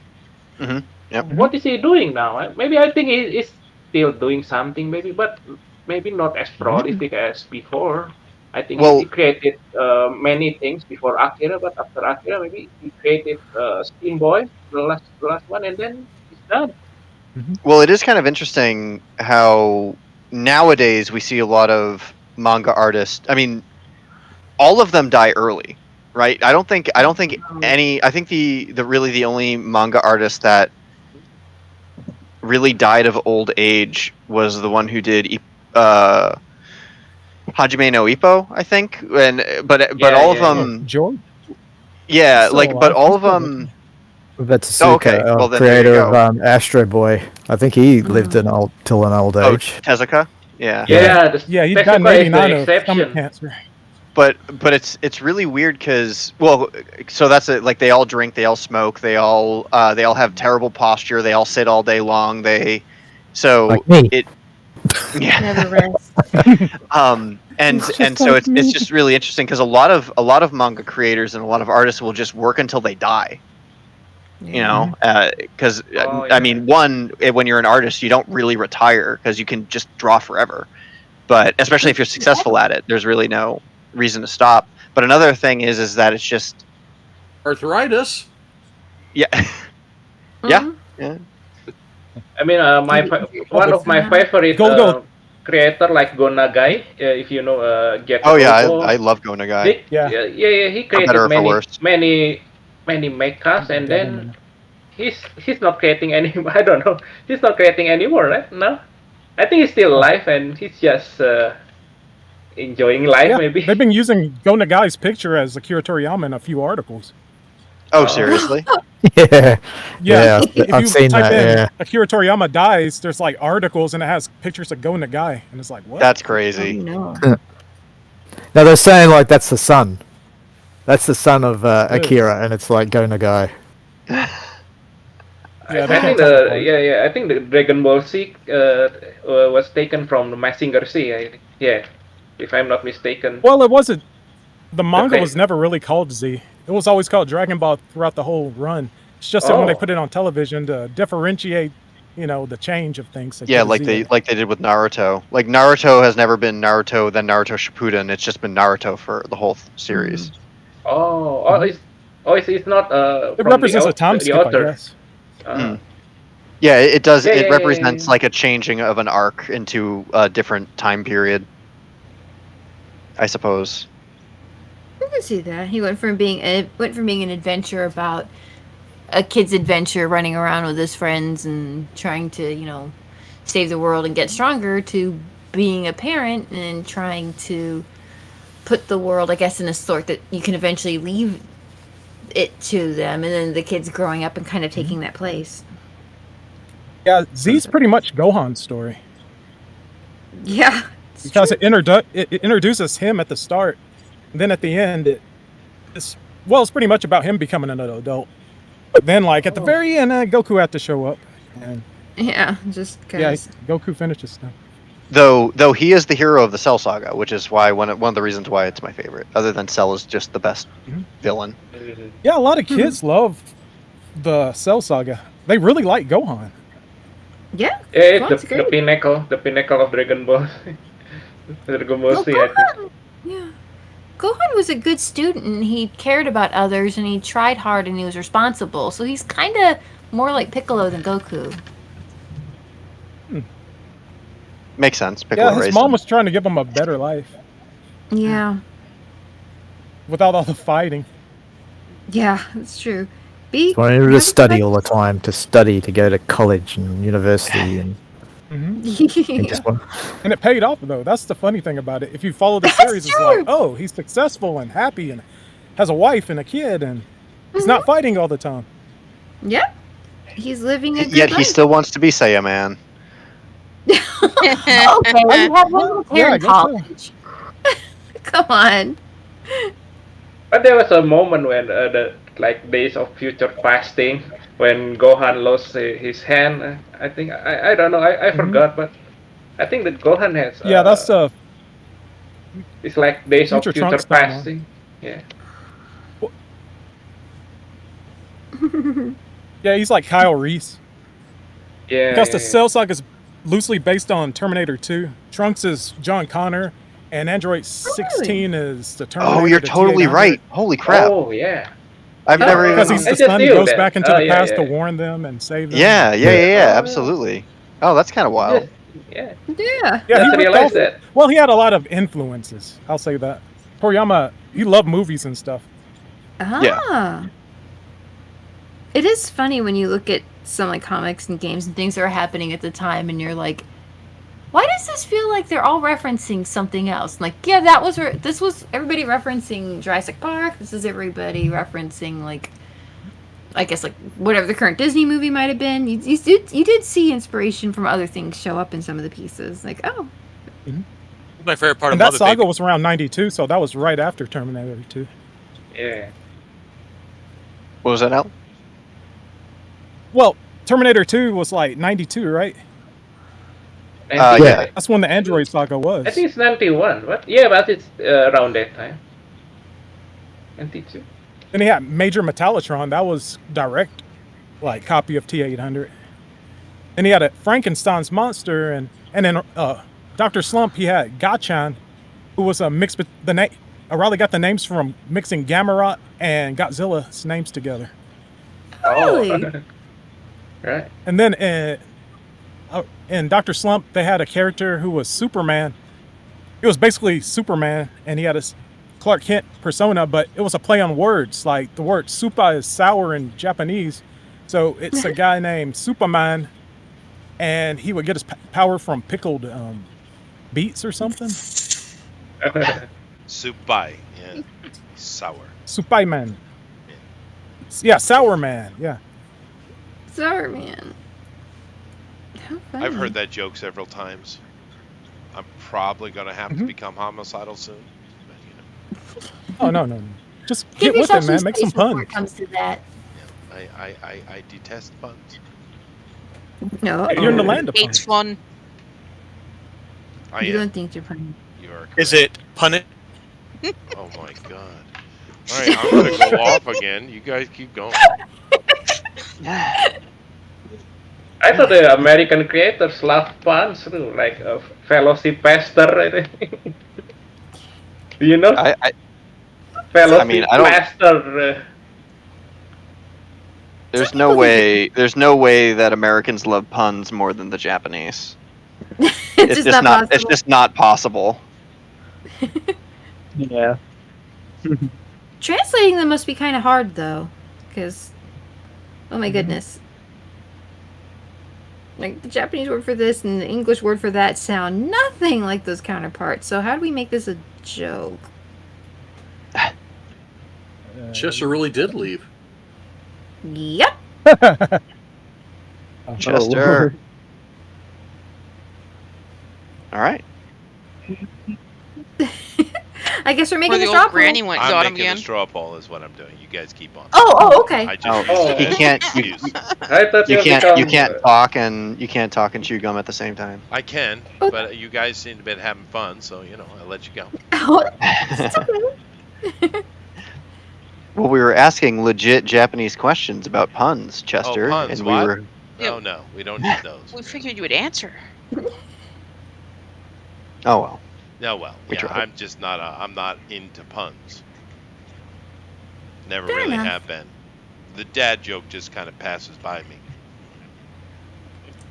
Mm-hmm. Yep. What is he doing now? Maybe I think he's still doing something, maybe, but maybe not as prolific as before. I think he created many things before Akira, but after Akira, maybe he created Steam Boy, the last one, and then he's done. Well, it is kind of interesting how nowadays we see a lot of manga artists. I mean, all of them die early, right? I don't think any. I think the only manga artist that really died of old age was the one who did Hajime no Ippo, I think. But all of them, George. Yeah, but all of them. That's okay. Well, then creator of Astro Boy. I think he lived till an old age. Tezuka. Yeah. Yeah, he died in '89 of stomach cancer. But it's really weird because so that's it. Like they all drink, they all smoke, they all have terrible posture, they all sit all day long. Like me. Never rest. And so it's just really interesting because a lot of manga creators and a lot of artists will just work until they die. You know, because I mean, when you're an artist, you don't really retire because you can just draw forever. But especially if you're successful at it, there's really no reason to stop. But another thing is that it's just arthritis. Yeah. Yeah. I mean, one of my favorite creator like Go Nagai, if you know Get. Oh yeah, I love Go Nagai. Yeah, he created many mechas, and then he's not creating any. I don't know. He's not creating anymore, right? No, I think he's still alive, and he's just enjoying life. Maybe they've been using Go Nagai's picture as Akira Toriyama in a few articles. Oh, seriously? Yeah. If I've you seen type that. in Akira Toriyama dies, there's like articles and it has pictures of Go Nagai, and it's like, what? That's crazy. No. Now they're saying like that's the son. That's the son of Akira, and it's like Go Nagai. I think the Dragon Ball Z was taken from the Mazinger Z. If I'm not mistaken. Well, it wasn't. The manga was never really called Z. It was always called Dragon Ball throughout the whole run. It's just that when they put it on television to differentiate, the change of things. Yeah, like they did with Naruto. Like Naruto has never been Naruto, then Naruto Shippuden. It's just been Naruto for the whole series. It's not. It represents a time skip, I guess. Yeah, it does. It represents like a changing of an arc into a different time period, I suppose. I can see that. He went from being an adventure about a kid's adventure running around with his friends and trying to, save the world and get stronger to being a parent and trying to put the world, I guess, in a sort that you can eventually leave it to them, and then the kids growing up and kind of taking that place. Yeah, Z's pretty much Gohan's story. Yeah. Because it introduces him at the start. And then at the end, it's pretty much about him becoming an adult. But then, like, at the very end, Goku had to show up. And just because. Yeah, Goku finishes stuff. Though he is the hero of the Cell Saga, which is why one of the reasons why it's my favorite. Other than Cell is just the best villain. Yeah, a lot of kids love the Cell Saga. They really like Gohan. Yeah, it's the pinnacle of Dragon Ball. Dragon Ball Z, I think. Yeah. Gohan was a good student, and he cared about others, and he tried hard, and he was responsible. So he's kind of more like Piccolo than Goku. Makes sense. Piccolo his mom was trying to give him a better life. Yeah. Without all the fighting. Yeah, that's true. Wanted to study all the time, to go to college and university and. And it paid off though. That's the funny thing about it. If you follow the series, it's like, oh, he's successful and happy and has a wife and a kid and he's not fighting all the time. Yep. He's living a good Yet life. he still wants to be Saiyaman. Okay, you have one hair in college. So. Come on. But there was a moment when like Days of Future Past thing when Gohan lost his hand. I think I don't know. I forgot, but I think that Gohan has. Yeah, that's It's like Days of Future Future Trunks Past timeline. thing. Yeah. Yeah, he's like Kyle Reese. Yeah. Because the Cell Saga is loosely based on Terminator 2. Trunks is John Connor, and Android 16 is the Terminator. Oh, you're the totally T-800. right. Holy crap. Oh yeah. I've never even. Because he's the I just son, he knew goes that. back into Oh, the yeah, past yeah. to warn them and save them. Yeah, Oh. absolutely. Oh, that's kind of wild. Yeah. Yeah. Yeah, Just he realized that. Well, he had a lot of influences. I'll say that. Toriyama, he loved movies and stuff. Ah. It is funny when you look at some like comics and games and things that are happening at the time, and you're like, why does this feel like they're all referencing something else? Like, yeah, this was everybody referencing Jurassic Park. This is everybody referencing like, I guess like whatever the current Disney movie might have been. You did see inspiration from other things show up in some of the pieces. Like, oh, My favorite part And of that Mother saga Baby. was around 92, so that was right after Terminator 2. Yeah. What was that, Al? Well, Terminator 2 was like 92, right? Yeah. That's when the Android saga was. I think it's 91. What? Yeah, but it's around that time. 92. Then he had Major Metallotron. That was direct, like copy of T-800. And he had a Frankenstein's monster, and then Dr. Slump. He had Gachan, who was a mix. I rather got the names from mixing Gamorot and Godzilla's names together. really? Right. And then in Dr. Slump, they had a character who was Superman. It was basically Superman, and he had a Clark Kent persona, but it was a play on words. Like the word "supa" is sour in Japanese, so it's a guy named Superman, and he would get his power from pickled beets or something. Supai, yeah. Sour. Supaiman. Yeah, Sour Man. Yeah. Sorry, man. How funny. I've heard that joke several times. I'm probably going to have to become homicidal soon. But, you know, Oh no. Just Give get with yourself it, man. some Make space some before puns. it comes to that. I detest puns. No, You're in the land of Hate's puns. fun. I You am. don't think you're funny. You are correct. Is it pun it? Oh my god. Alright, I'm going to go off again. You guys keep going. I thought the American creators love puns too, like Fellowship Pastor, I think. Do you know? Fellowship I don't. Pastor. There's no way. There's no way that Americans love puns more than the Japanese. It's just not. It's just not possible. Yeah. Translating them must be kind of hard though, because oh my goodness, like the Japanese word for this and the English word for that sound nothing like those counterparts. So how do we make this a joke? Chester really did leave. Yep. Chester. All right. I guess we're Or making the the old straw poll. granny went got I'm him making again. a straw poll is what I'm doing. You guys keep on. Oh, okay. I just He can't. I thought You can't. become, You can't talk and chew gum at the same time. I can, but you guys seem to be having fun, so you know I let you go. Well, we were asking legit Japanese questions about puns, Chester, puns, and we what? were. No, we don't need those. We figured you would answer. Oh well. No, well, We yeah, tried. I'm just not. I'm not into puns. Never Fair really enough. have been. The dad joke just kind of passes by me.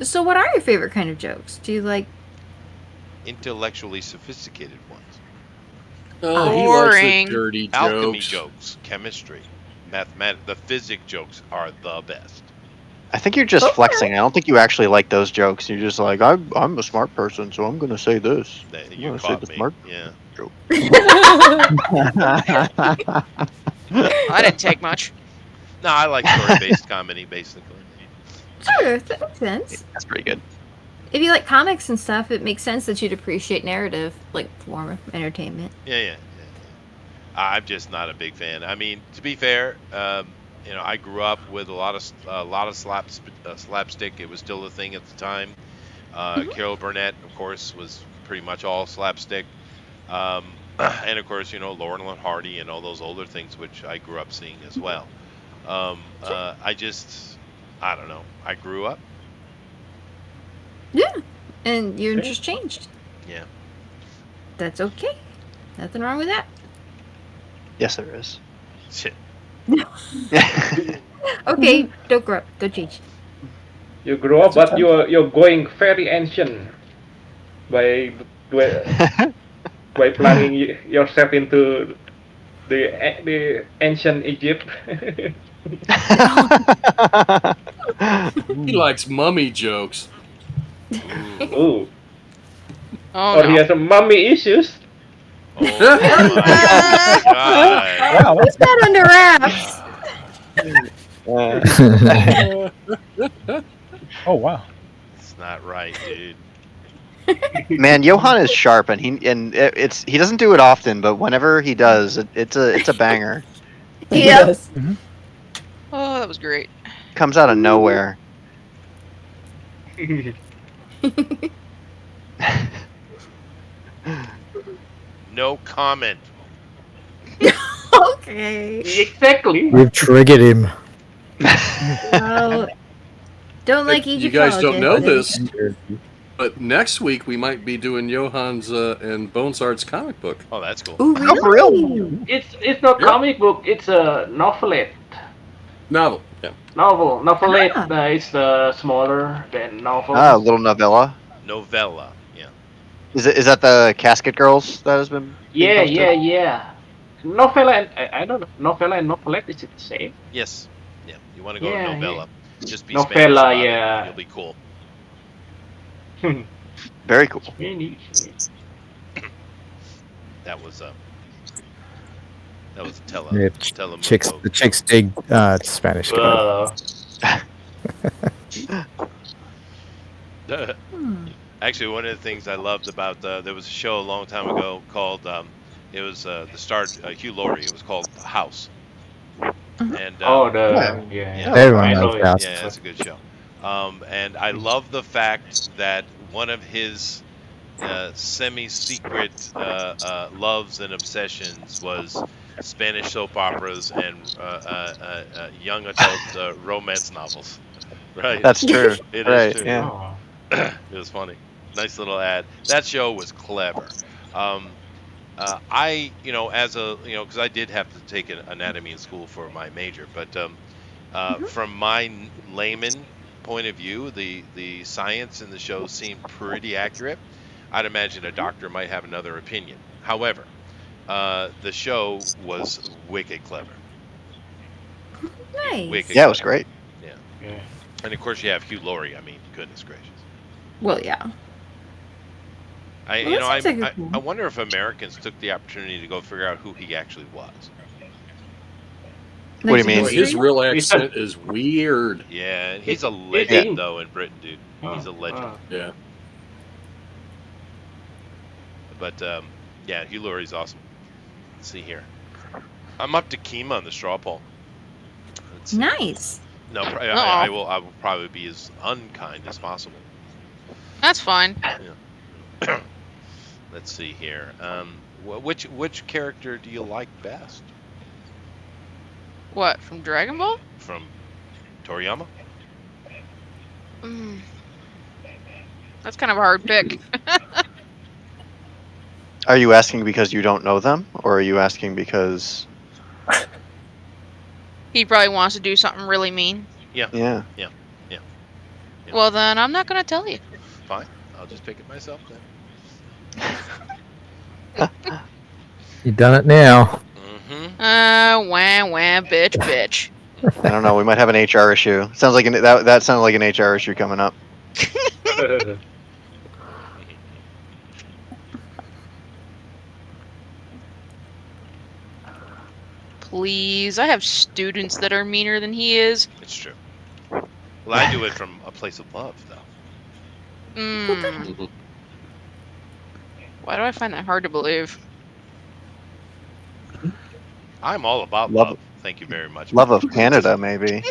So what are your favorite kind of jokes? Do you like? Intellectually sophisticated ones. Oh, he Boring. likes the dirty jokes. Alchemy jokes, chemistry, mathematics. The physics jokes are the best. I think you're just flexing. I don't think you actually like those jokes. You're just like, I'm a smart person, so I'm gonna say this. You gonna say caught the me. smart Yeah. joke. I didn't take much. No, I like story-based comedy, basically. Sure, that makes sense. That's pretty good. If you like comics and stuff, it makes sense that you'd appreciate narrative, like form of entertainment. Yeah. I'm just not a big fan. I mean, to be fair, I grew up with a lot of slapstick. It was still a thing at the time. Carol Burnett, of course, was pretty much all slapstick. And of course, Laurel and Hardy and all those older things, which I grew up seeing as well. I don't know. I grew up. Yeah, and your interest changed. Yeah. That's okay. Nothing wrong with that. Yes, there is. Shit. Okay, don't grow up. Don't change. You grow up, but you're going very ancient by plunging yourself into the ancient Egypt. He likes mummy jokes. Ooh. Oh, Or no. he has some mummy issues. Oh my God. Wow, What's that under wraps? oh wow. It's not right, dude. Man, Johan is sharp, and he doesn't do it often, but whenever he does, it's a banger. Yes. Oh, that was great. Comes out of nowhere. No comment. Okay. Exactly. We've triggered him. Well, don't like You Egypt. guys don't know this, but next week we might be doing Johan's and Bonesart's comic book. Oh, that's cool. Ooh, Oh, for real? It's not comic book. It's a novelette. Novel. Yeah. Novelette Ah. is smaller than novel. Ah, a little novella. Novella. Yeah. Is that the Casket Girls that has been? being Yeah, posted? yeah. Novella and I don't know. Novella and novelette, is it the same? Yes. Yeah. You want to go Yeah, to novella? yeah. Just be Novella, Spanish about yeah. it. You'll be cool. Very cool. That was a Yeah, chicks, the chicks dig Spanish. Actually, one of the things I loved about there was a show a long time ago called it was the star Hugh Laurie. It was called House. And yeah. Everyone knows House. Yeah, it's a good show. And I love the fact that one of his semi-secret loves and obsessions was Spanish soap operas and young adult romance novels. Right. That's true. It right. is true. Yeah. Oh. It was funny. Nice little ad. That show was clever. I, because I did have to take an anatomy in school for my major, but from my layman point of view, the science in the show seemed pretty accurate. I'd imagine a doctor might have another opinion. However, the show was wicked clever. Nice. Wicked Yeah, it was clever. great. Yeah. And of course, you have Hugh Laurie. I mean, goodness gracious. Well, yeah. I Well, that seems like a I wonder if Americans took the opportunity to go figure out who he actually was. What do you mean? Well, his real accent is weird. Yeah, and he's a legend though in Britain, dude. He's a legend. Yeah. But yeah, Hugh Laurie's awesome. Let's see here. I'm up to Kima on the straw poll. Let's see. Nice. No, I will probably be as unkind as possible. That's fine. Yeah. Let's see here. Which character do you like best What, from Dragon Ball? from Toriyama? That's kind of a hard pick. Are you asking because you don't know them, or are you asking because? He probably wants to do something really mean. Yeah. Yeah. Yeah. Well, then I'm not going to tell you. Fine. I'll just pick it myself then. You done it now. Wah, bitch. I don't know. We might have an HR issue. Sounds like that sounded like an HR issue coming up. Please, I have students that are meaner than he is. It's true. Well, I do it from a place of love, though. Why do I find that hard to believe? I'm all about love. Thank you very much. Love of Canada, maybe.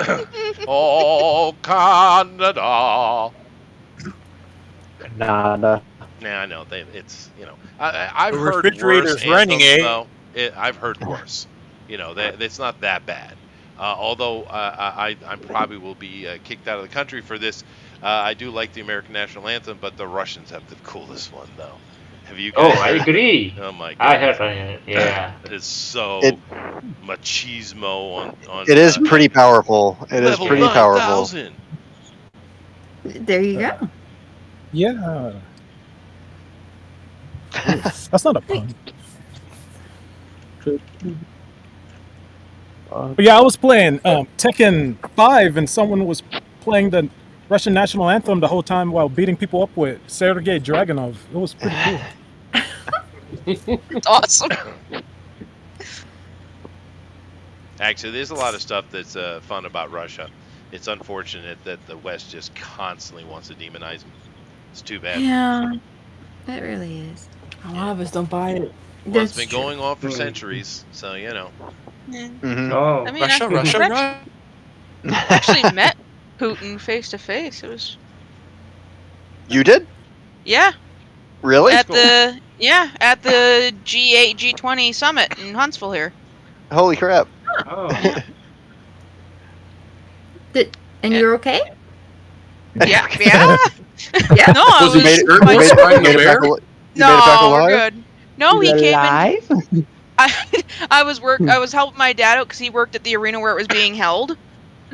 Oh, Canada. Nada. Yeah, I know. It's I've The heard refrigerator's worse running, anthems eh? though. I've heard worse. It's not that bad. Although I probably will be kicked out of the country for this. I do like the American national anthem, but the Russians have the coolest one though. Have you guys? Oh, I agree. Oh my I god, heard. Yeah. it is so machismo on. It is pretty powerful. It is level pretty powerful. 9,000. There you go. Yeah. That's not a pun. But yeah, I was playing Tekken 5 and someone was playing the Russian national anthem the whole time while beating people up with Sergei Dragunov. It was pretty cool. It's awesome. Actually, there's a lot of stuff that's fun about Russia. It's unfortunate that the West just constantly wants to demonize them. It's too bad. Yeah, it really is. A lot of us don't buy it. Well, it's been going on for centuries, so Mm-hmm. Oh, I mean, Russia, I've Russia. actually met Putin face to face. It was You did? yeah Really? at the G8 G20 summit in Huntsville here. Holy crap! oh. And you're okay? Yeah, yeah. Yeah. No, I Was he was. made it- my- was he flying the made it bear? back al- you no, made it back we're alive? good. No, he came in. Alive? I was helping my dad out because he worked at the arena where it was being held,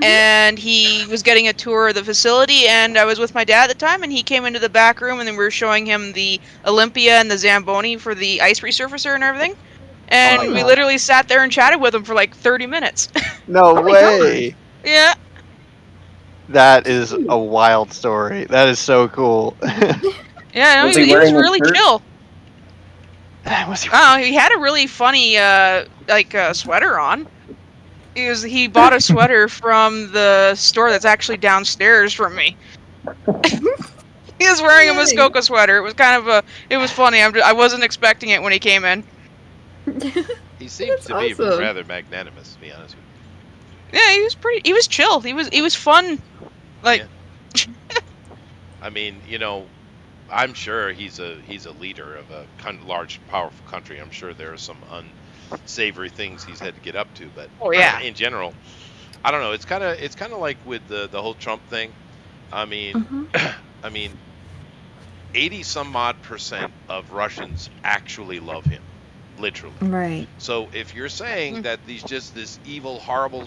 and he was getting a tour of the facility. And I was with my dad at the time, and he came into the back room, and then we were showing him the Olympia and the Zamboni for the ice resurfacer and everything. And we literally sat there and chatted with him for like 30 minutes. No way! Yeah. That is a wild story. That is so cool. Yeah, no, Was he he was wearing a really shirt? chill. Was he- Oh, he had a really funny sweater on. He bought a sweater from the store that's actually downstairs from me. He was wearing a Muskoka sweater. It was it was funny. I wasn't expecting it when he came in. he seems to be awesome. rather magnanimous, to be honest with Yeah, he was chill. He was fun. Like Yeah. I mean, I'm sure he's a leader of a large, powerful country. I'm sure there are some unsavory things he's had to get up to, but Oh, yeah. in general, I don't know. It's kind of like with the whole Trump thing. I mean, I mean, 80 some odd % of Russians actually love him, literally. Right. So if you're saying that he's just this evil, horrible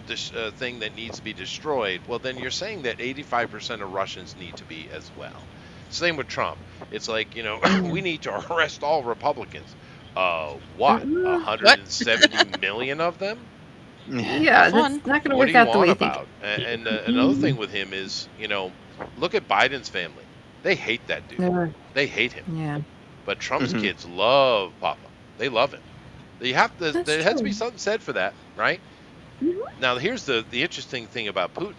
thing that needs to be destroyed, well, then you're saying that 85% of Russians need to be as well. Same with Trump. It's like, we need to arrest all Republicans. What? 170 million of them? Yeah, Fun. that's not going to What work do you out the way want you think. about? And another thing with him is, look at Biden's family. They hate that dude. They hate him. Yeah. But Trump's kids love Papa. They love him. There has to be true. something said for that, right? Now, here's the interesting thing about Putin.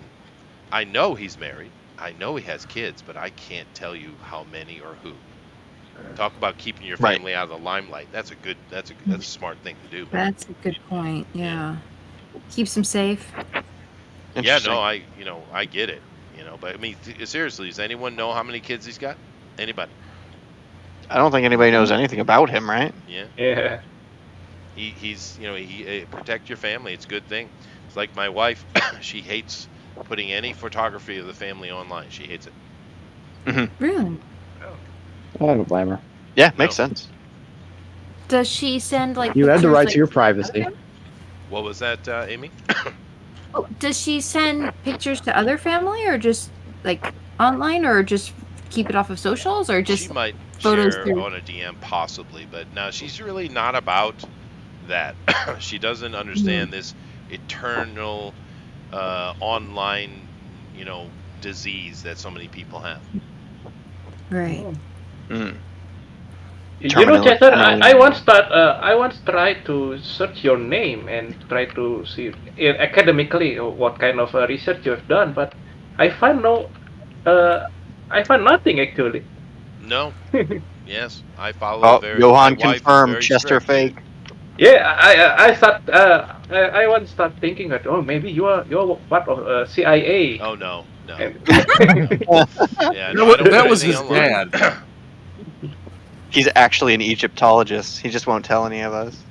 I know he's married. I know he has kids, but I can't tell you how many or who. Talk about keeping your Right. family out of the limelight. That's a smart thing to do. Man. That's a good point. Yeah. Keeps them safe. Yeah, no, I get it. But I mean, seriously, does anyone know how many kids he's got? Anybody? I don't think anybody knows anything about him, right? Yeah. Yeah. He's protect your family. It's a good thing. It's like my wife. She hates putting any photography of the family online. She hates it. Really? I don't blame her. Yeah, makes sense. Does she send like? You had the pictures, right like- to your privacy. What was that, Amy? Oh, does she send pictures to other family, or just like online, or just keep it off of socials, or just She might photos share through- on a DM possibly, but no, she's really not about that. She doesn't understand this eternal online, disease that so many people have. right? Mm. Chester, I once tried to search your name and try to see academically what kind of research you have done, but I find nothing actually. No. Yes, I follow. Oh, my Johan wife is confirmed very Chester strict. fake. Yeah, I start I once start thinking that maybe you're part of CIA. Oh no, no. And- Yeah, no, I don't That put was anything his online. dad. He's actually an Egyptologist. He just won't tell any of us.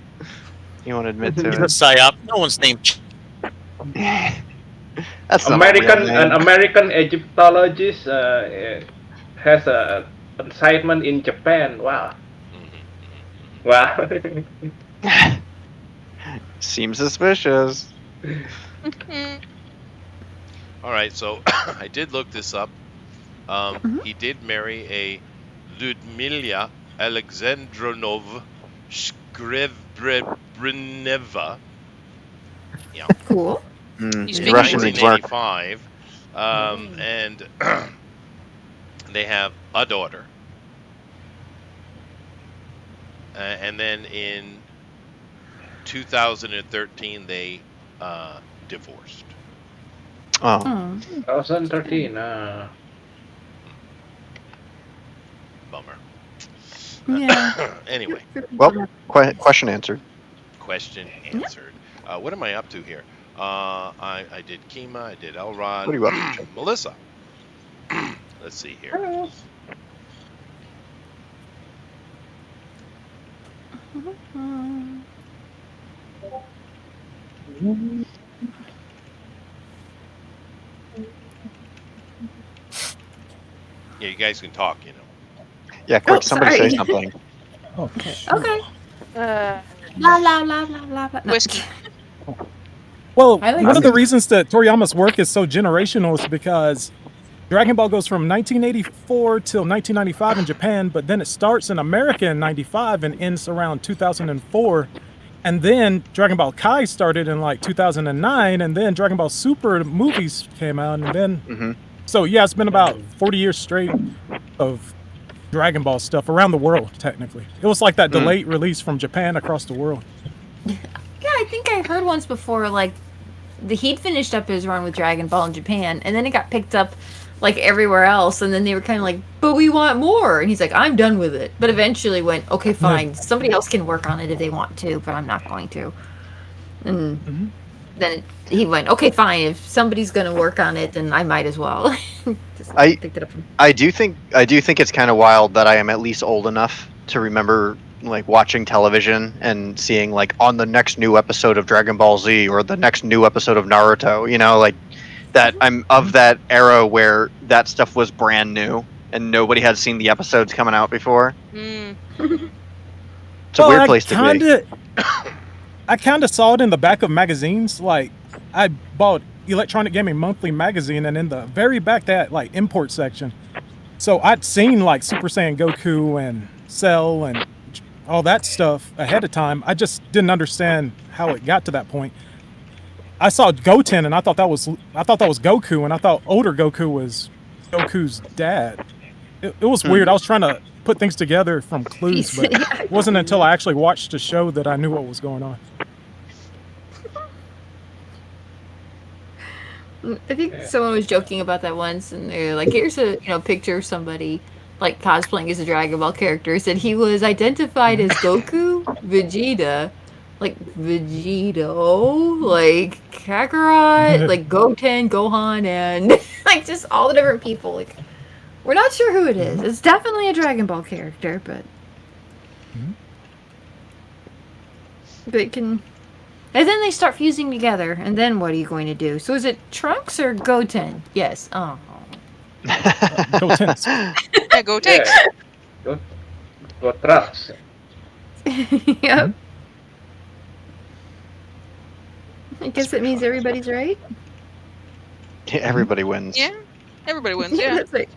He won't admit to He's a it. psyop. No one's named. That's not a real An name. American Egyptologist has a assignment in Japan. Wow. Wow. Seems suspicious. All right, so I did look this up. He did marry a Ludmila Alexandrovna Shkrebreneva. Yeah. Cool. You speak In Russian needs work. 1985. And they have a daughter. And then in 2013, they divorced. Oh. 2013. Bummer. Yeah. Anyway, Well, question answered. question answered. What am I up to here? I did Kima, I did Elrod. What are you up to? Melissa. Let's see here. Yeah, you guys can talk, you know. Yeah, quick, Oh, somebody sorry. say something. Oh, Okay. Blah blah blah blah blah blah. No. Whiskey. Well, I like one of the Whiskey. reasons that Toriyama's work is so generational is because Dragon Ball goes from 1984 till 1995 in Japan, but then it starts in America in 95 and ends around 2004. And then Dragon Ball Kai started in like 2009, and then Dragon Ball Super movies came out, and then so yeah, it's been about 40 years straight of Dragon Ball stuff around the world. Technically, it was like that delayed release from Japan across the world. Yeah, I think I heard once before, like, he'd finished up his run with Dragon Ball in Japan, and then it got picked up, like, everywhere else, and then they were kind of like, but we want more, and he's like, I'm done with it. But eventually went, okay, fine, somebody else can work on it if they want to, but I'm not going to. And then he went, okay, fine, if somebody's going to work on it, then I might as well. Just picked it up. I do think it's kind of wild that I am at least old enough to remember like watching television and seeing like on the next new episode of Dragon Ball Z or the next new episode of Naruto, you know, like that. I'm of that era where that stuff was brand new and nobody had seen the episodes coming out before. It's a weird place to be. I kind of saw it in the back of magazines. Like, I bought Electronic Gaming Monthly magazine, and in the very back, that like import section. So I'd seen like Super Saiyan Goku and Cell and all that stuff ahead of time. I just didn't understand how it got to that point. I saw Goten, and I thought that was Goku, and I thought older Goku was Goku's dad. It was weird. I was trying to put things together from clues, but it wasn't until I actually watched the show that I knew what was going on. I think someone was joking about that once, and they're like, here's a picture of somebody like cosplaying as a Dragon Ball character. Said he was identified as Goku, Vegeta, like Vegito, like Kakarot, like Goten, Gohan, and like just all the different people. Like, we're not sure who it is. It's definitely a Dragon Ball character, but it can. And then they start fusing together, and then what are you going to do? So is it Trunks or Goten? Yes. Oh. Gotenks. Yeah, go takes. Go Trunks. Yep. I guess it means everybody's right. Yeah, everybody wins. Yeah, everybody wins. Yeah. That's right.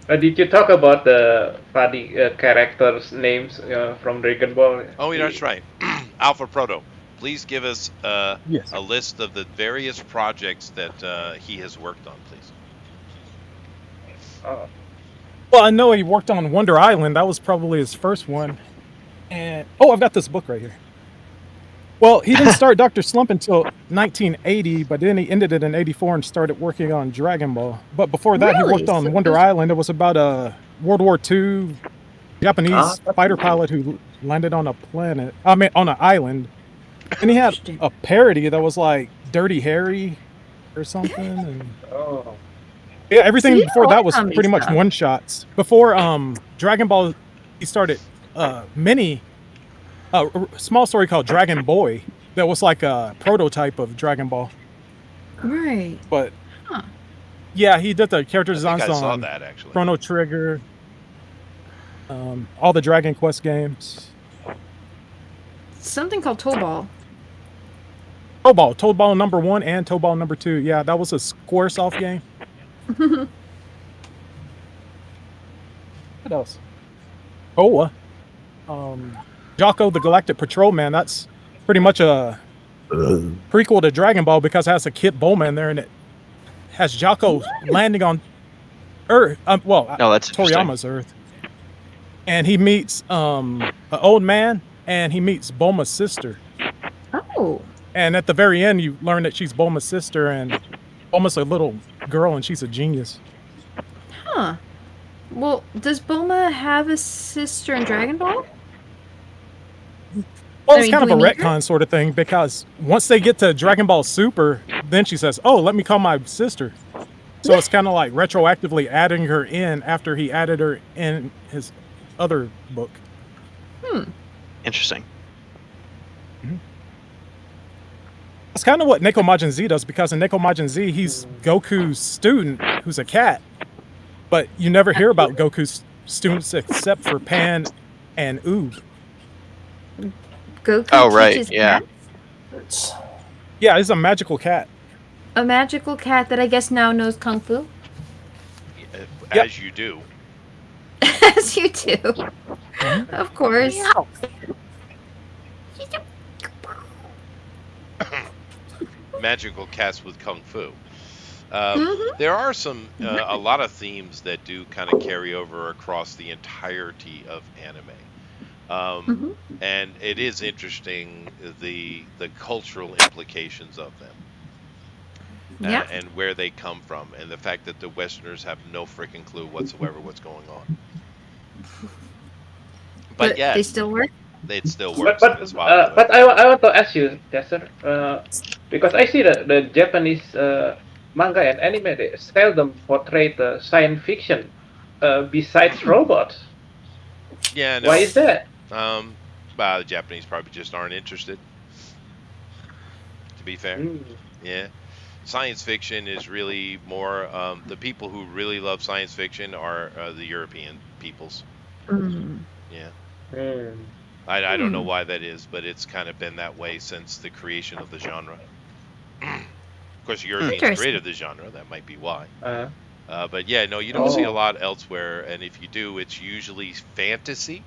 Did you talk about the funny characters' names from Dragon Ball? Oh, yeah, that's right. Alpha Proto, please give us Yes. a list of the various projects that he has worked on, please. Oh. Well, I know he worked on Wonder Island. That was probably his first one. And I've got this book right here. Well, he didn't start Dr. Slump until 1980, but then he ended it in 84 and started working on Dragon Ball. But before that, he Really? worked on So Wonder those- Island. It was about a World War II Japanese fighter pilot who landed on a planet. I mean, on an island, and he had a parody that was like Dirty Harry or something. And Oh. yeah, everything See, before all that was comedy pretty much stuff. one shots. Before Dragon Ball, he started a small story called Dragon Boy that was like a prototype of Dragon Ball. Right. But Huh. yeah, he did the character I think designs I saw on that actually. Chrono Trigger, all the Dragon Quest games. Something called Toe Ball. Toad Ball number 1 and Toad Ball number 2. Yeah, that was a Squaresoft game. What else? Koa. Jocko the Galactic Patrolman. That's pretty much a prequel to Dragon Ball because it has a Kit Bowman there, and it has Jocko landing on Earth. No, that's interesting. Toriyama's Earth. And he meets an old man, and he meets Bulma's sister. Oh. And at the very end, you learn that she's Bulma's sister, and Bulma's a little girl, and she's a genius. Huh. Well, does Bulma have a sister in Dragon Ball? Well, I it's mean, kind of do a we need her? retcon sort of thing because once they get to Dragon Ball Super, then she says, "Oh, let me call my sister." So it's kind of like retroactively adding her in after he added her in his other book. Interesting. It's kind of what Neko Majin Z does because in Neko Majin Z, he's Goku's student who's a cat, but you never hear about Goku's students except for Pan and Oob. Goku Oh, right, teaches yeah. cats? Yeah, he's a magical cat. A magical cat that I guess now knows Kung Fu? Yep. As you do. As you do. Of course. Magical cats with kung fu. Mhm. There are a lot of themes that do kind of carry over across the entirety of anime, and it is interesting the cultural implications of them, Yeah. and where they come from, and the fact that the Westerners have no freaking clue whatsoever what's going on. But yeah, they still work? it still But works. and it's popular. but I want to ask you, Chester, because I see the Japanese manga and anime, they seldom portray the science fiction besides robots. Yeah, no. Why is that? The Japanese probably just aren't interested. To be fair, yeah. Science fiction is really more. The people who really love science fiction are the European peoples. Yeah. I don't know why that is, but it's kind of been that way since the creation of the genre. Of course, Europeans Interesting. created the genre. That might be why. Uh, But yeah, no, you don't see a lot elsewhere. And if you do, it's usually fantasy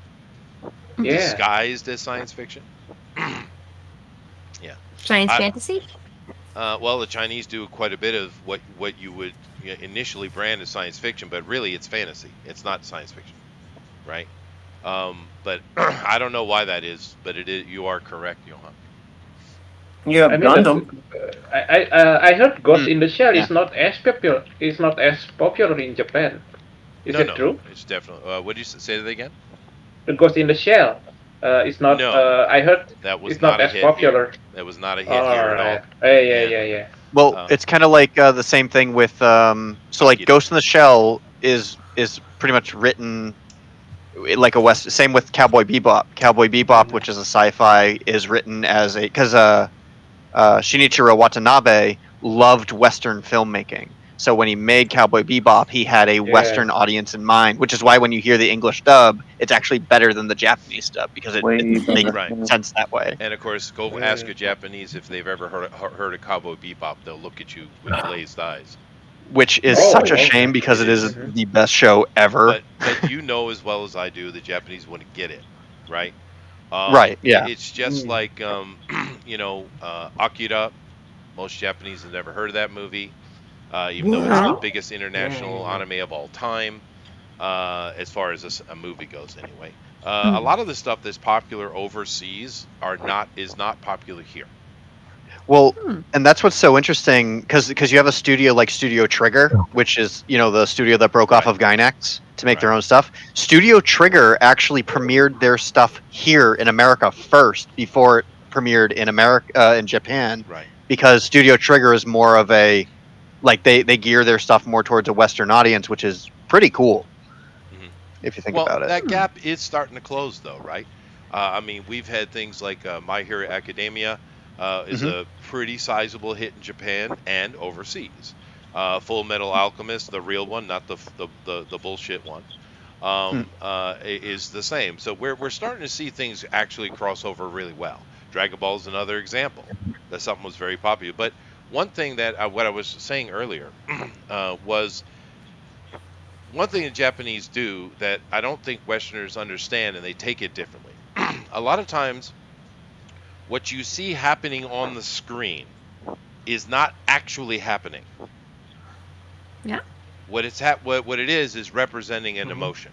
yeah. disguised as science fiction. Yeah. Science fantasy? Well, the Chinese do quite a bit of what you would initially brand as science fiction, but really it's fantasy. It's not science fiction, right? But I don't know why that is, but it is. You are correct, Johan. You have I mean, Gundam. I heard Ghost in the Shell is not as popular. Is not as popular in Japan. Is it true? It's definitely. What did you say that again? The Ghost in the Shell is not. No. I heard That was it's not a as hit popular. Here. That was not a hit here at all. Yeah. Well, it's kind of like the same thing with so like Ghost in the Shell is pretty much written like a West. Same with Cowboy Bebop. Cowboy Bebop, which is a sci-fi, is written as a because Shinichiro Watanabe loved Western filmmaking. So when he made Cowboy Bebop, he had a Western audience in mind, which is why when you hear the English dub, it's actually better than the Japanese dub because it makes sense that way. And of course, go ask a Japanese if they've ever heard of Cowboy Bebop. They'll look at you with glazed eyes. Which is such a shame because it is the best show ever. But you know as well as I do, the Japanese wouldn't get it, right? Right, yeah. It's just like, Akira. Most Japanese have never heard of that movie, even though it's the biggest international anime of all time, as far as a movie goes anyway. A lot of the stuff that's popular overseas is not popular here. Well, and that's what's so interesting because you have a studio like Studio Trigger, which is the studio that broke off of Gainax to make their own stuff. Studio Trigger actually premiered their stuff here in America first before it premiered in America in Japan. Right. Because Studio Trigger is more of a they gear their stuff more towards a Western audience, which is pretty cool if you think Well, about it. that gap is starting to close, though, right? I mean, we've had things like My Hero Academia is a pretty sizable hit in Japan and overseas. Full Metal Alchemist, the real one, not the bullshit one, is the same. So we're starting to see things actually cross over really well. Dragon Ball is another example that something was very popular. But one thing that what I was saying earlier was one thing the Japanese do that I don't think Westerners understand, and they take it differently. A lot of times, what you see happening on the screen is not actually happening. Yeah. What it is representing an emotion,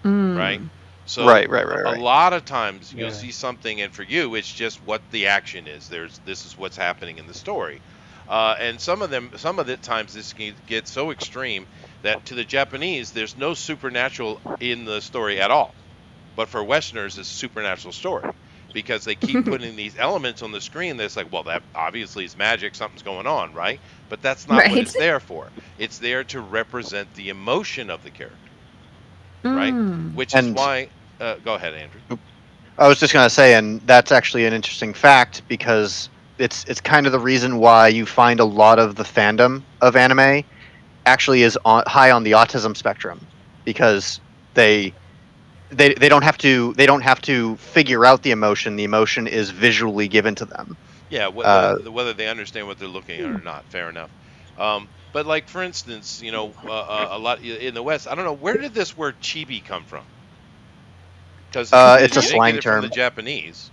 right? So Right. a lot of times you'll see something, and for you, it's just what the action is. This is what's happening in the story, and some of the times this can get so extreme that to the Japanese, there's no supernatural in the story at all. But for Westerners, it's a supernatural story because they keep putting these elements on the screen that's like, well, that obviously is magic, something's going on, right? But that's not what it's there for. It's there to represent the emotion of the character, right? Which is why, go ahead, Andrew. I was just going to say, and that's actually an interesting fact because it's kind of the reason why you find a lot of the fandom of anime actually is high on the autism spectrum because they don't have to figure out the emotion is visually given to them. Yeah, whether they understand what they're looking at or not, fair enough. But like for instance, a lot in the West, I don't know, where did this word chibi come from? Because it's a slang term from the Japanese.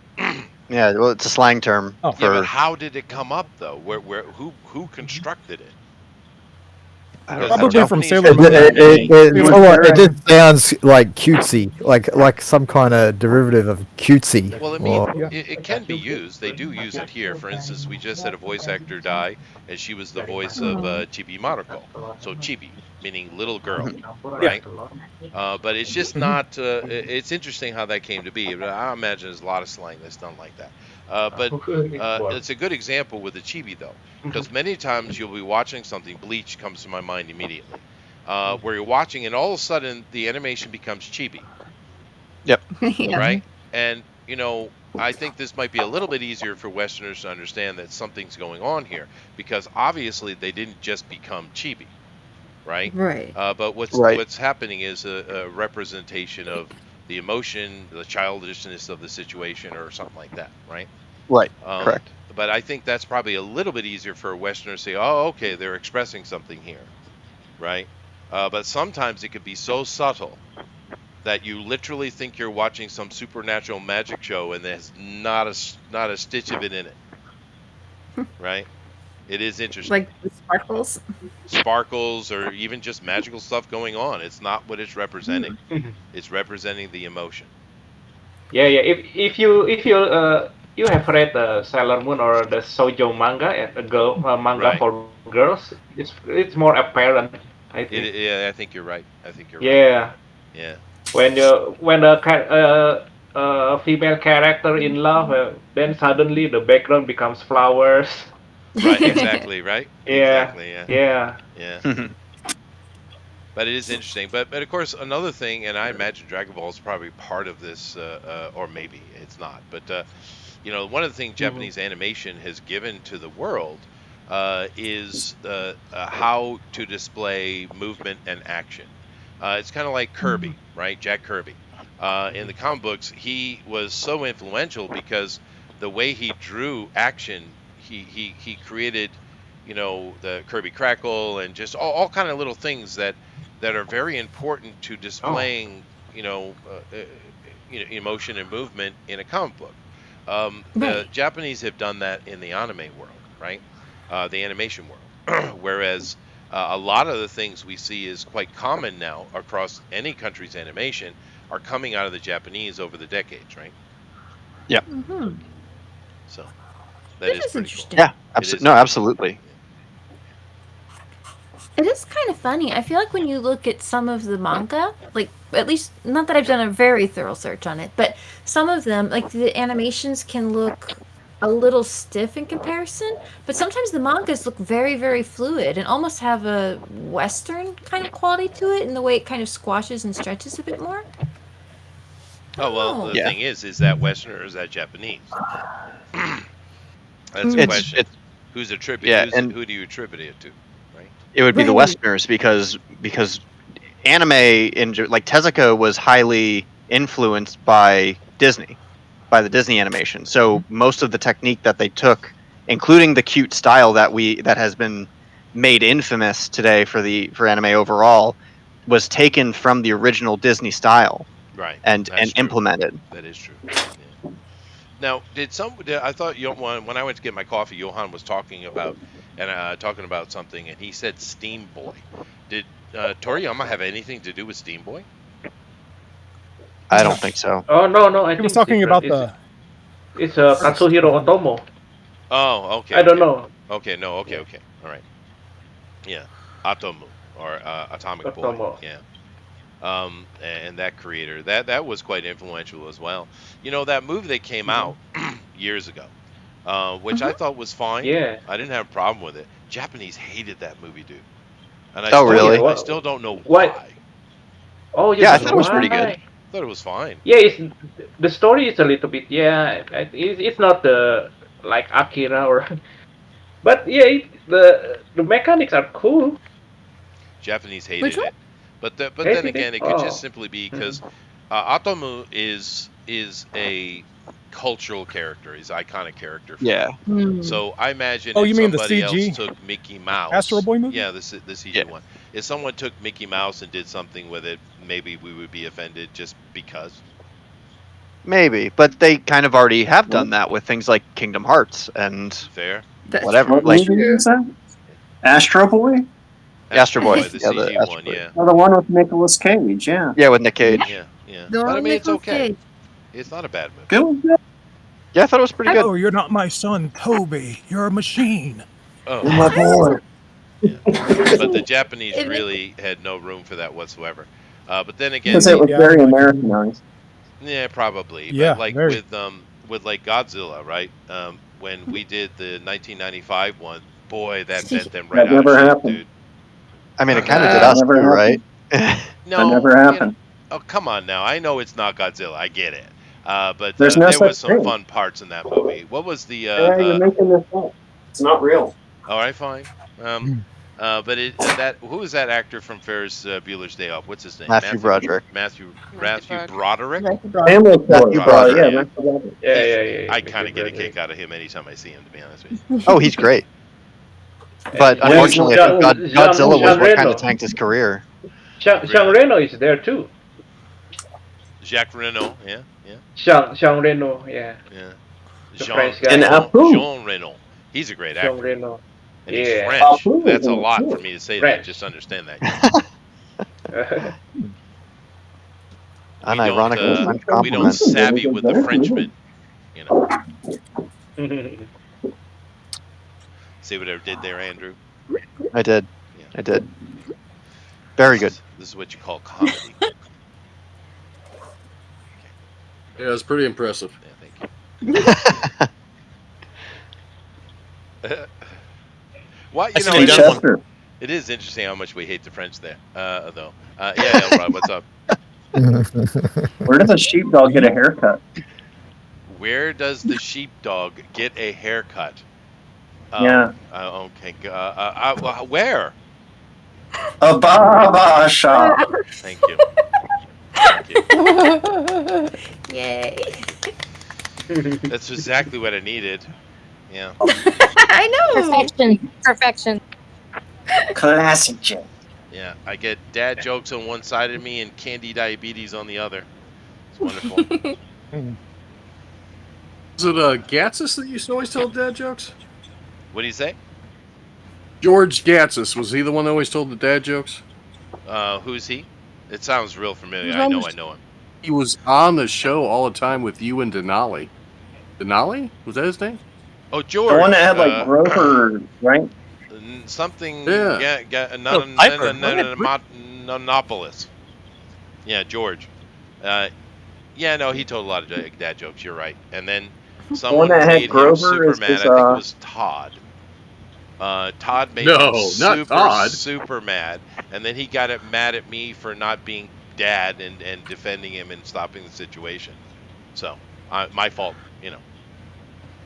Yeah, well, it's a slang term. Yeah, but how did it come up though? Who constructed it? Probably from Sailor Moon. It just sounds like cutesy, like some kind of derivative of cutesy. Well, I mean, it can be used. They do use it here. For instance, we just had a voice actor die, and she was the voice of Chibi Maruko. So Chibi, meaning little girl, right? But it's just not. It's interesting how that came to be. But I imagine there's a lot of slang that's done like that. But it's a good example with the chibi, though, because many times you'll be watching something. Bleach comes to my mind immediately, where you're watching and all of a sudden the animation becomes chibi. Yep. Right? And, I think this might be a little bit easier for Westerners to understand that something's going on here, because obviously they didn't just become chibi, right? Right. But what's happening is a representation of the emotion, the childishness of the situation, or something like that, right? Right. Correct. But I think that's probably a little bit easier for a Westerner to say, oh, okay, they're expressing something here, right? But sometimes it could be so subtle that you literally think you're watching some supernatural magic show and there's not a stitch of it in it, right? It is interesting. Like the sparkles? Sparkles or even just magical stuff going on. It's not what it's representing. It's representing the emotion. Yeah. If you have read Sailor Moon or the shoujo manga, manga for girls, it's more apparent. I think. I think you're right. Yeah. Yeah. When the female character in love, then suddenly the background becomes flowers. Right. Exactly. Right. Yeah. Exactly. Yeah. Yeah. But it is interesting. But of course, another thing, and I imagine Dragon Ball is probably part of this, or maybe it's not. But one of the things Japanese animation has given to the world is how to display movement and action. It's kind of like Kirby, right? Jack Kirby. In the comic books, he was so influential because the way he drew action, he created, the Kirby Crackle and just all kind of little things that are very important to displaying, emotion and movement in a comic book. The Japanese have done that in the anime world, right? The animation world, whereas a lot of the things we see is quite common now across any country's animation are coming out of the Japanese over the decades, right? Yeah. So, That It is is pretty cool. interesting. Yeah, It is no, pretty absolutely. It is kind of funny. I feel like when you look at some of the manga, like at least not that I've done a very thorough search on it, but some of them, like the animations can look a little stiff in comparison, but sometimes the mangas look very, very fluid and almost have a Western kind of quality to it in the way it kind of squashes and stretches a bit more. Oh well, Oh. the Yeah. thing is that Western or is that Japanese? That's Mm. the It's question. it's Who's attributed? yeah, and Who do you attribute it to? Right? it would be the Right. Westerners because anime like Tezuka was highly influenced by Disney, by the Disney animation. So most of the technique that they took, including the cute style that has been made infamous today for anime overall, was taken from the original Disney style Right. and That's true. implemented. That is true. Yeah. Now, I thought when I went to get my coffee, Johan was talking about something, and he said Steam Boy. Did Toriyama have anything to do with Steam Boy? I don't think so. Oh no, I He think was it's talking different. about It's Katsuhiro Otomo. Oh, okay. I don't know. Okay, no, okay, Yeah. okay, all right. Yeah, Atomu or Atomic Boy. Otomo. Yeah. And that creator that was quite influential as well. You know that movie that came out years ago, which I thought was fine. Yeah. I didn't have a problem with it. Japanese hated that movie, dude. And Oh, really? I still don't know Why? why. Oh, Yeah, I that's thought it was pretty good. why. I thought it was fine. Yeah, the story is a little bit. Yeah, it's not like Akira or. But yeah, the mechanics are cool. Japanese hated Which one? it, but then Hated again, it? it could just Oh. simply be because Atomu is a cultural character. He's an iconic character. For Yeah. me. So I imagine Oh, if you mean the somebody CG? else took Mickey Mouse, Astro Boy movie? Yeah, the CG Yeah. one. If someone took Mickey Mouse and did something with it, maybe we would be offended just because. Maybe, but they kind of already have done that with things like Kingdom Hearts and Fair. That's whatever. What Like movie is that? Astro Boy? Astro Boy, the yeah, the CG Astro one, Boy. yeah, Oh, the one with Nicolas Cage, yeah. Yeah, with Nick Cage. yeah. The But I one mean, it's Nicolas okay. Cage. It's not a bad movie. Good. Yeah, I thought it was pretty good. Oh, you're not my son, Toby. You're a machine. Oh, You're my boy. yeah. But the Japanese It- really had no room for that whatsoever. But then again, Because it was Yeah. very Americanized. yeah, probably. Yeah, But like very. with like Godzilla, right? When we did the 1995 one, boy, that bent them right That out of never shape, happened. dude. I mean, it kind of did That us never too, right? No, That never you know- happened. oh, come on now. I know it's not Godzilla. I get it. But There's no there such was some thing. fun parts in that movie. What was the? Yeah, you're making this up. It's not real. All right, fine. But who was that actor from Ferris Bueller's Day Off? What's his name? Matthew Broderick. Matthew Broderick. Broderick. Family Matthew Killer. Broderick. Yeah, Yeah. Matthew Broderick. Yeah. I kind of get a kick out of him anytime I see him, to be honest with you. Oh, he's great. But Yeah, unfortunately, I think Godzilla was what kind Reno. of tanked his career. Jean Reno is there too. Jacques Reno, yeah. Jean Reno, yeah. The French guy. And Apu. Jean Reno. He's a great Jean actor. Reno. And he's Yeah. French. Apu That's a is lot too. for me to say that. French. Just understand that. Unironically, French We don't compliment. savvy with the Frenchmen. You know. See what I did there, Andrew? I did. Yeah. I did. Very good. This is what you call comedy. Yeah, it's pretty impressive. Yeah, thank you. Why, you know, Hey, that's Chester. it is interesting how much we hate the French there, though. Yeah, Rod, what's up? Where does a sheepdog get a haircut? Where does the sheepdog get a haircut? Yeah. Okay. Where? A barber shop. Thank you. Thank you. Yay. That's exactly what I needed. Yeah. I know. Perfection. Classic Jim. Yeah. I get dad jokes on one side of me and candy diabetes on the other. It's wonderful. Is it Gatsis that used to always tell dad jokes? What do you say? George Gatsis, was he the one that always told the dad jokes? Who's he? It sounds real familiar. He's I know almost- him. He was on the show all the time with you and Denali. Denali? Was that his name? Oh, George. The one that had like Grover, right? Something. Yeah. Not Piper. Monopolis. Yeah, George. Yeah, no, he told a lot of dad jokes. You're right. And then The one someone that had made him Grover super is mad. I think it was Todd. Todd made him No, not Todd. super mad, and then he got mad at me for not being dad and defending him and stopping the situation. So, my fault, you know.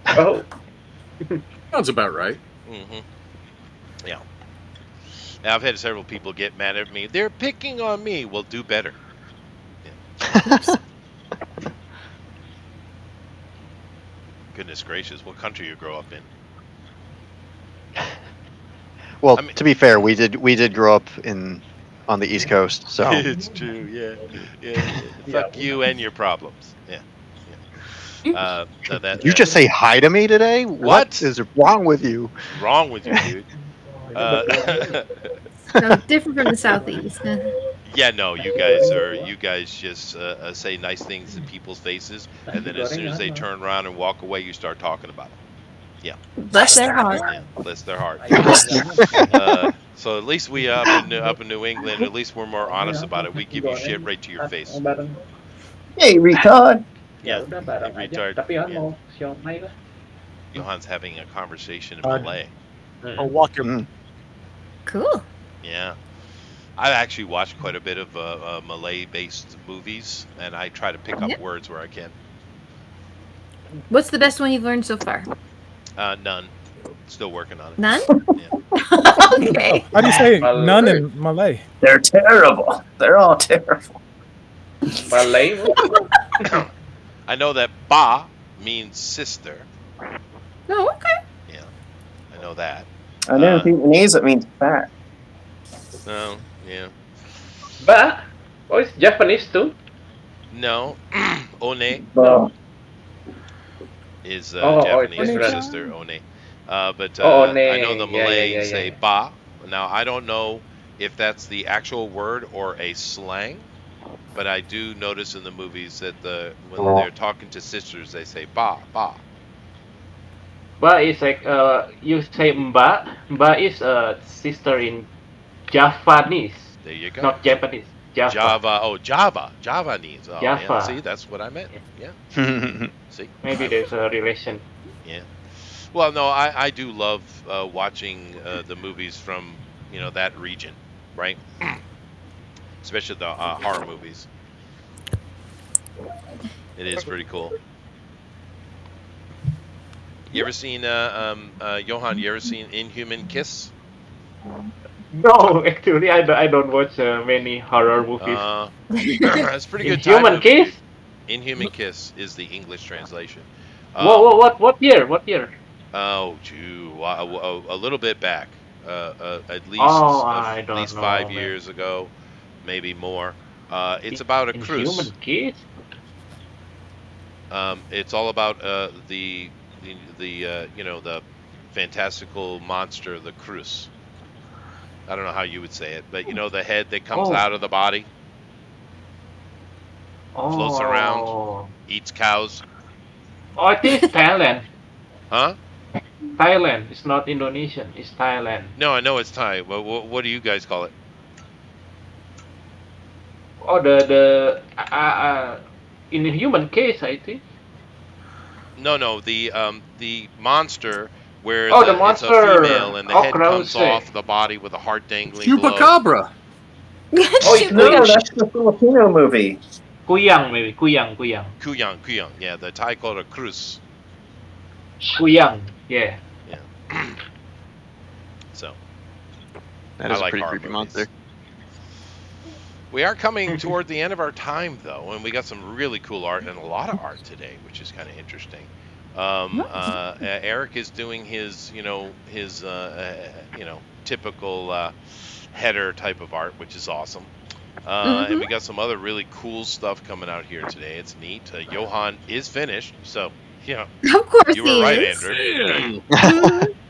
Oh, Sounds about right. hmm Yeah. Now, I've had several people get mad at me. They're picking on me. Well, do better. Goodness gracious, what country you grow up in? Well, I mean- to be fair, we did grow up on the East Coast, so It's true, yeah. Fuck you and your problems. Yeah. So you just say hi to me today? What is wrong with you? wrong with you, dude? So different from the southeast. Yeah, no, you guys just say nice things in people's faces, and then as soon as they turn around and walk away, you start talking about them. Yeah. Bless their heart. Yeah, bless their heart. So at least we up in New England, at least we're more honest about it. We give you shit right to your face. Hey, retard. Yeah, udah bareng aja. retard. Tapi Han Yeah. mau siomay lah. Johan's having a conversation in Malay. Or walk your. Cool. Yeah. I've actually watched quite a bit of Malay-based movies, and I try to pick up Yep. words where I can. What's the best one you've learned so far? None. Still working on it. None? Yeah. Okay. How do you say Malay. none in Malay? They're terrible. They're all terrible. Malay. I know that ba means sister. Oh, okay. Yeah, I know that. I know in Vietnamese it means fat. No, yeah. Ba? Oh, it's Japanese too? No. One Well, is Oh, Japanese it's for different. sister, one. But Oh, I know the yeah, Malay yeah, say yeah. ba. Now, I don't know if that's the actual word or a slang, but I do notice in the movies that when they're talking to sisters, they say ba, ba. Ba is like you say Mba. Mba is a sister in Javanese, There you go. not Japanese. Java. Java. Oh, Java. Javanese. Oh, yeah. Java. See, that's what I meant. Yeah. See? Maybe there's a relation. Yeah. Well, no, I do love watching the movies from, that region, right? Especially the horror movies. It is pretty cool. You ever seen, Johan, you ever seen Inhuman Kiss? No, actually, I don't watch many horror movies. That's a pretty good Inhuman title. Kiss? Inhuman Kiss is the English translation. What year? What year? Oh, gee, a little bit back. At least I at don't least know, 5 man. years ago, maybe more. It's about a cruise. Inhuman Kiss? It's all about the fantastical monster, the cruise. I don't know how you would say it, but the head that comes out of the body, floats around, eats cows. Oh, I think it's Thailand. Huh? Thailand. It's not Indonesian. It's Thailand. No, I know it's Thai. What do you guys call it? Oh, the in Human Case, I think. No, the monster where Oh, the it's a monster. female and the Oh, head comes gross. off the body with a heart dangling below. Chupacabra. Oh, it's no, that's the Filipino movie. Kuyang, maybe. Kuyang. Kuyang. Yeah, the Thai called a cruz. Kuyang, yeah. So that I is like a pretty horror creepy movies. monster. We are coming toward the end of our time, though, and we got some really cool art and a lot of art today, which is kind of interesting. Eric is doing his typical header type of art, which is awesome. And we got some other really cool stuff coming out here today. It's neat. Johan is finished, so Of course you were he right, is. Andrew.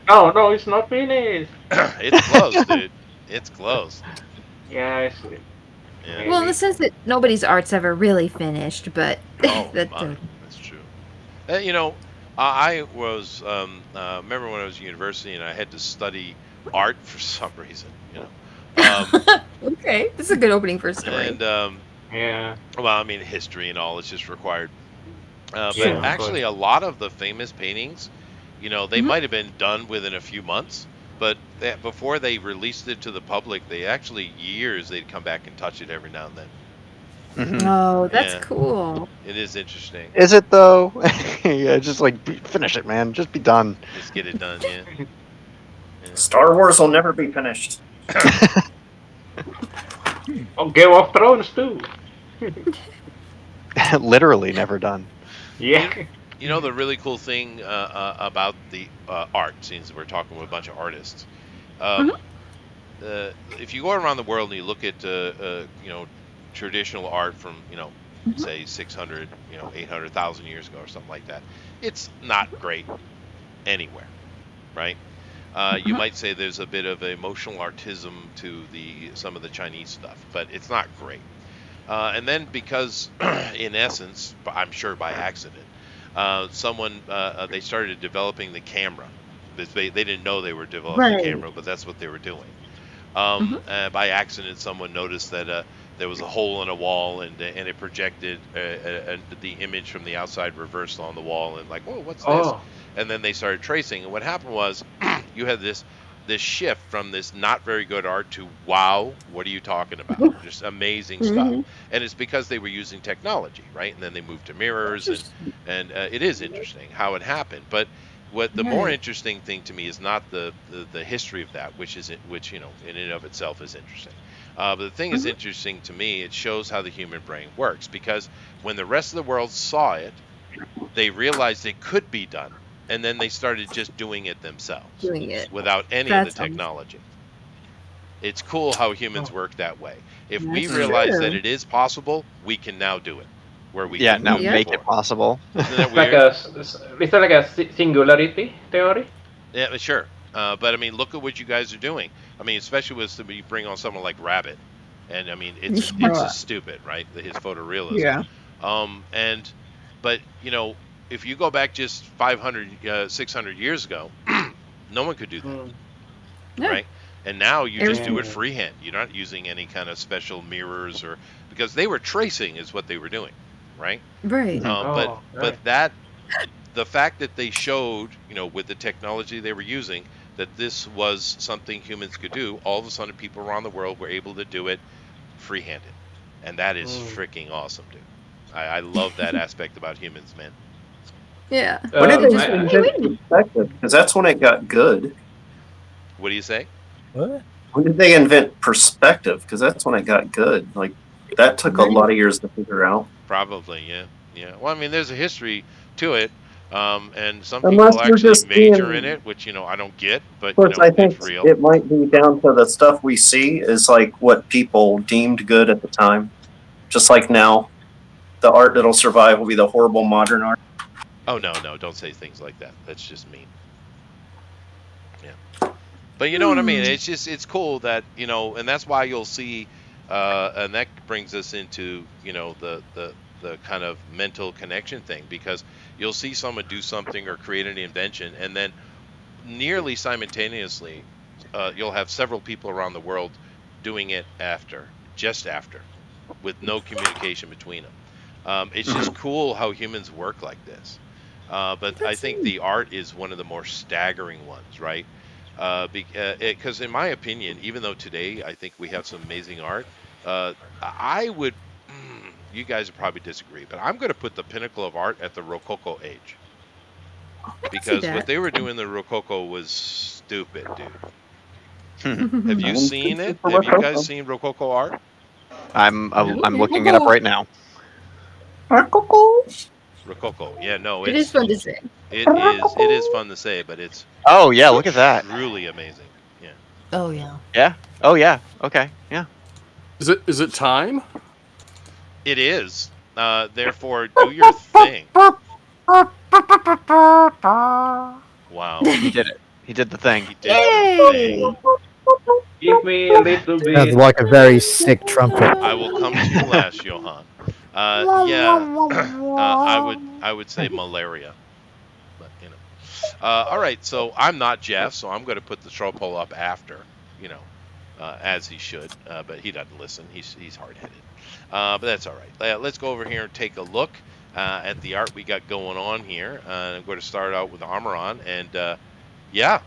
No, it's not finished. It's close, dude. It's close. Yes. Yeah. Well, in the sense that nobody's art's ever really finished, but Oh, that, my. That's true. I was remember when I was in university and I had to study art for some reason, Okay, this is a good opening for a story. and Yeah. well, I mean, history and all, it's just required. But Yeah, of actually, course. a lot of the famous paintings, they Mhm. might have been done within a few months, but before they released it to the public, they actually years they'd come back and touch it every now and then. Mhm. Oh, that's Yeah, cool. it is interesting. Is it though? Yeah, just like finish it, man. Just be done. Just get it done. Yeah. Star Wars will never be finished. Oh, Game of Thrones too. Literally never done. Yeah. The really cool thing about the art, since we're talking with a bunch of artists, um, if you go around the world and you look at traditional art from say 600 800,000 years ago or something like that, it's not great anywhere, right? You might say there's a bit of emotional artism to some of the Chinese stuff, but it's not great. And then because, in essence, I'm sure by accident, they started developing the camera. They didn't know they were developing the Right. camera, but that's what they were doing. By accident, someone noticed that there was a hole in a wall, and it projected the image from the outside reversed on the wall, and like, oh, what's this? Oh. And then they started tracing, and what happened was, you had this shift from this not very good art to wow, what are you talking about? Just amazing stuff. Mhm. And it's because they were using technology, right? And then they moved to mirrors, and it is interesting how it happened. But what the more Right. interesting thing to me is not the history of that, which in and of itself is interesting. But the thing is interesting to me. It shows how the human brain works, because when the rest of the world saw it, they realized it could be done, and then they started just doing it themselves Doing it. without any of the That's awesome. technology. It's cool how humans work that way. If we That's realize that true. it is possible, we can now do it where we Yeah, couldn't now do it make it before. possible. Isn't that It's like weird? is that like a singularity theory? Yeah, sure. But I mean, look at what you guys are doing. I mean, especially with you bring on someone like Rabbit, and I mean, it's Yeah. just stupid, right? His photorealism. Yeah. But if you go back just 500, 600 years ago, no one could do that, Yeah. right? And now you just do it Yeah. freehand. You're not using any kind of special mirrors, or because they were tracing is what they were doing, right? Right. Oh, But the fact that they showed, with the technology they were using, that this was something humans could do, all of a sudden people around the world were able to do it free-handed, and that is freaking awesome, dude. I love that aspect about humans, man. Yeah. When did they I- invent perspective? Because that's when it got good. What do you say? What? When did they invent perspective? Because that's when it got good. Like that took a lot of years to figure out. Probably, yeah. Well, I mean, there's a history to it, and some Unless people you're actually just major being- in it, which I don't get, but Of course, I think it's real. it might be down to the stuff we see is like what people deemed good at the time. Just like now, the art that'll survive will be the horrible modern art. Oh no, don't say things like that. That's just mean. Yeah. But you know what I mean? It's cool that, and that's why you'll see, and that brings us into, the kind of mental connection thing, because you'll see someone do something or create an invention, and then nearly simultaneously, you'll have several people around the world doing it just after, with no communication between them. It's just cool how humans work like this. But I think the art is one of the more staggering ones, right? Because in my opinion, even though today I think we have some amazing art, I would, you guys would probably disagree, but I'm going to put the pinnacle of art at the Rococo age. Because what they were doing in the Rococo was stupid, dude. Have you seen it? Have you guys seen Rococo art? I'm looking it up right now. Rococo. Yeah, no, It is fun to say. It is fun to say, but it's Oh yeah, look at that. truly amazing. Yeah. Oh yeah. Yeah. Oh yeah. Okay. Yeah. Is it time? It is. Therefore, do your thing. Wow. He did it. He did the thing. He did the thing. Give me a little bit. Sounds like a very sick trumpet. I will come to you last, Johan. Yeah. I would say malaria. But All right, so I'm not Jeff, so I'm going to put the straw poll up after, as he should. But he doesn't listen. He's hard-headed. But that's all right. Let's go over here and take a look at the art we got going on here. I'm going to start out with Amaran, and yeah,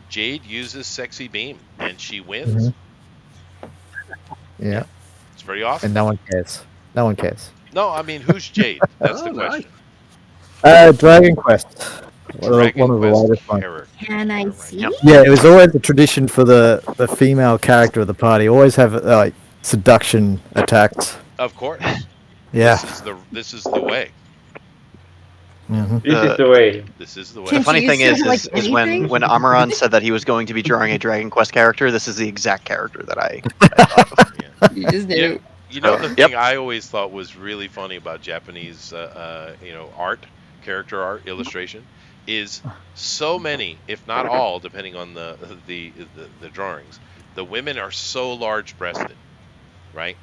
Jade uses Sexy Beam, and she wins. Yeah. It's pretty awesome. And no one cares. No one cares. No, I mean, who's Jade? That's the nice. question. Dragon Quest. Dragon One of the Quest latest ones. character. Can I see? Yeah, it was always a tradition for the female character of the party. Always have like seduction attacks. Of course. Yeah. This is the way. This is the way. This is the way. The funny thing is anything? when Amaran said that he was going to be drawing a Dragon Quest character, this is the exact character that I thought of. You just did it. You know, the thing I always thought was really funny about Japanese, art, character art, illustration, is so many, if not all, depending on the drawings, the women are so large-breasted, right?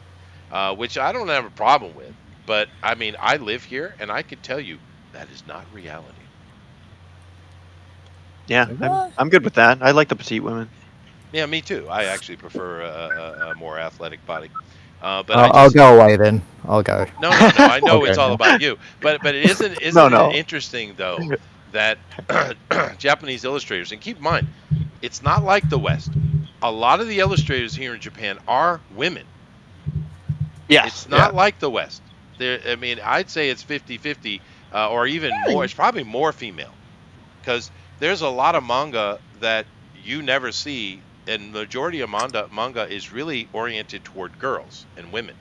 Which I don't have a problem with, but I mean, I live here, and I can tell you that is not reality. Yeah, I'm good with that. I like the petite women. Yeah, me too. I actually prefer a more athletic body. But I'll go away then. I'll go. No. I know Okay. it's all about you, but it isn't it interesting though that Japanese illustrators, and keep in mind, it's not like the West. A lot of the illustrators here in Japan are women. Yes. It's not like the West. I mean, I'd say it's 50-50, or even more. It's probably more female, because there's a lot of manga that you never see. And the majority of manga is really oriented toward girls and women.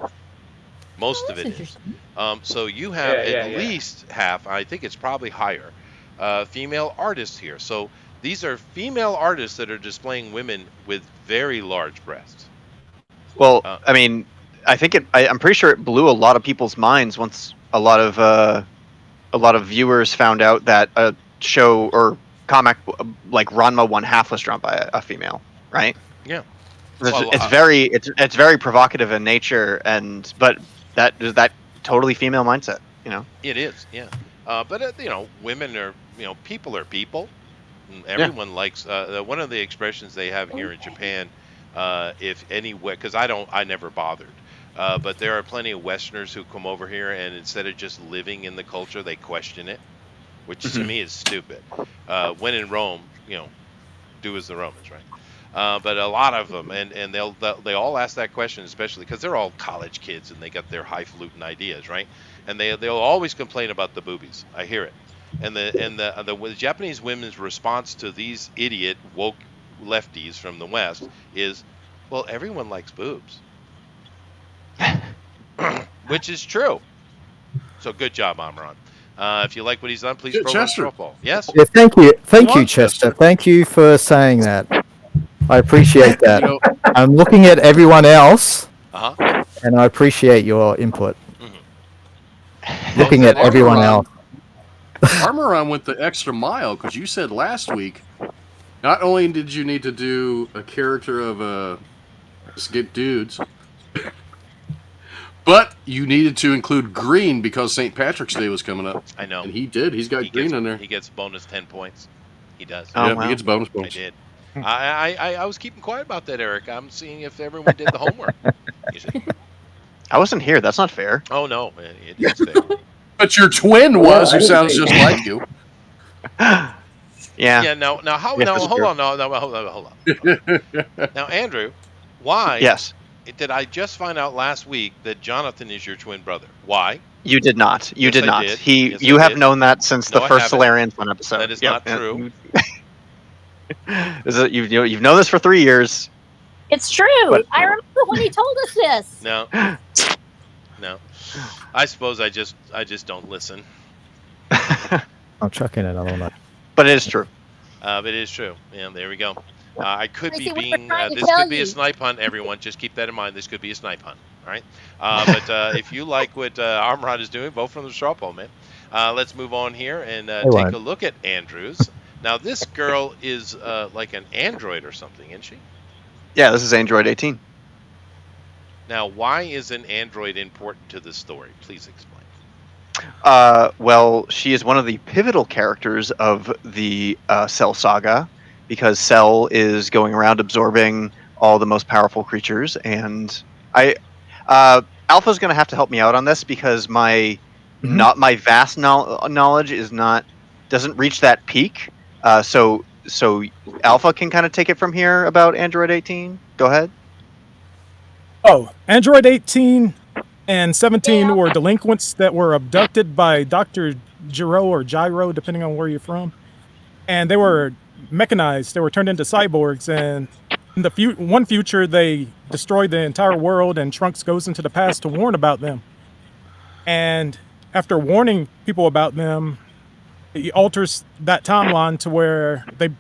Most of it is. So you have at least half, I think it's probably higher, female artists here. So these are female artists that are displaying women with very large breasts. Well, I mean, I think I'm pretty sure it blew a lot of people's minds once a lot of viewers found out that a show or comic like Ranma 1/2 was drawn by a female. Right. Yeah. It's very provocative in nature, but that totally female mindset. It is. Yeah. But women are people are people. Everyone likes one of the expressions they have here in Japan. If anywhere, because I never bothered. But there are plenty of Westerners who come over here, and instead of just living in the culture, they question it, which to me is stupid. When in Rome, do as the Romans, right? But a lot of them, and they all ask that question, especially because they're all college kids and they got their highfalutin ideas, right? And they'll always complain about the boobies. I hear it. And the Japanese women's response to these idiot woke lefties from the West is, well, everyone likes boobs, which is true. So good job, Amaran. If you like what he's done, please throw him a softball. Yes. Yeah, thank you, Chester. Thank you for saying that. I appreciate that. I'm looking at everyone else, and I appreciate your input. Looking at everyone else. Armoron went the extra mile, because you said last week, not only did you need to do a character of Skit Dudes, but you needed to include green because St. Patrick's Day was coming up. I know. And he did. He's got green in there. He gets bonus 10 points. He does. Oh, wow. He gets bonus points. I did. I was keeping quiet about that, Eric. I'm seeing if everyone did the homework. I wasn't here. That's not fair. Oh, no. It is fair. But your twin was, who sounds just like you. Yeah. Yeah. Now, hold on. Hold on. Now, Andrew, why? Yes. Did I just find out last week that Jonathan is your twin brother? Why? You did not. You Yes, did I not. did. You have known that since the I first haven't. Solarian Sun episode. That is not true. You've known this for 3 years. It's true. I remember when he told us this. No. I suppose I just don't listen. I'll chuck in another one. But it is true. But it is true. Yeah, there we go. I could be Tracy, we were being. trying to This tell could be you. a snipe hunt. Everyone, just keep that in mind. This could be a snipe hunt. All right. But if you like what Armrod is doing, vote from the straw poll, man. Let's move on here and take a look at Andrews. Now, this girl is like an android or something, isn't she? Yeah, this is Android 18. Now, why is an android important to the story? Please explain. Well, she is one of the pivotal characters of the Cell saga, because Cell is going around absorbing all the most powerful creatures, and Alpha's going to have to help me out on this because my not my vast knowledge doesn't reach that peak. So Alpha can kind of take it from here about Android 18. Go ahead. Oh, Android 18 and 17 were delinquents that were abducted by Dr. Giro or Gyro, depending on where you're from. And they were mechanized. They were turned into cyborgs. And in the one future, they destroyed the entire world, and Trunks goes into the past to warn about them. And after warning people about them, he alters that timeline to where they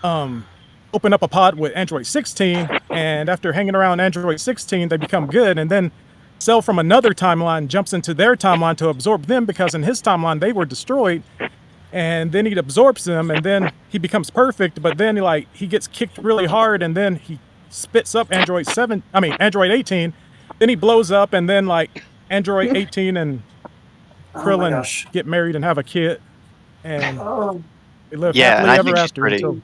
open up a pod with Android 16, and after hanging around Android 16, they become good, and then Cell from another timeline jumps into their timeline to absorb them, because in his timeline they were destroyed, and then he absorbs them, and then he becomes perfect, but then he gets kicked really hard, and then he spits up Android 18, then he blows up, and then Android 18 and Krillin get married and have a kid, and they live happily ever after until...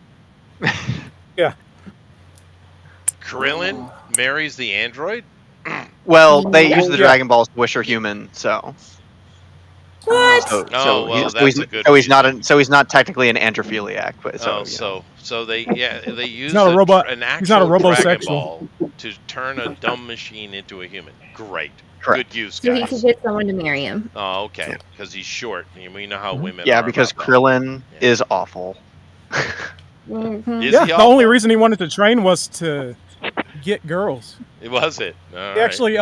Yeah. Krillin marries the android? Well, they use the Dragon Balls to wish her human, so. What? So he's not technically an androphiliac, but so they use not a robot. an He's not a actual Dragon robosexual. Ball to turn a dumb machine into a human. Great. Correct. Good use, So he guys. could get someone to marry him. Oh, okay. Because he's short. We know how women Yeah, are because about that. Krillin is awful. Mhm. Is Yeah, he the awful? only reason he wanted to train was to get girls. Was it? All He right. actually,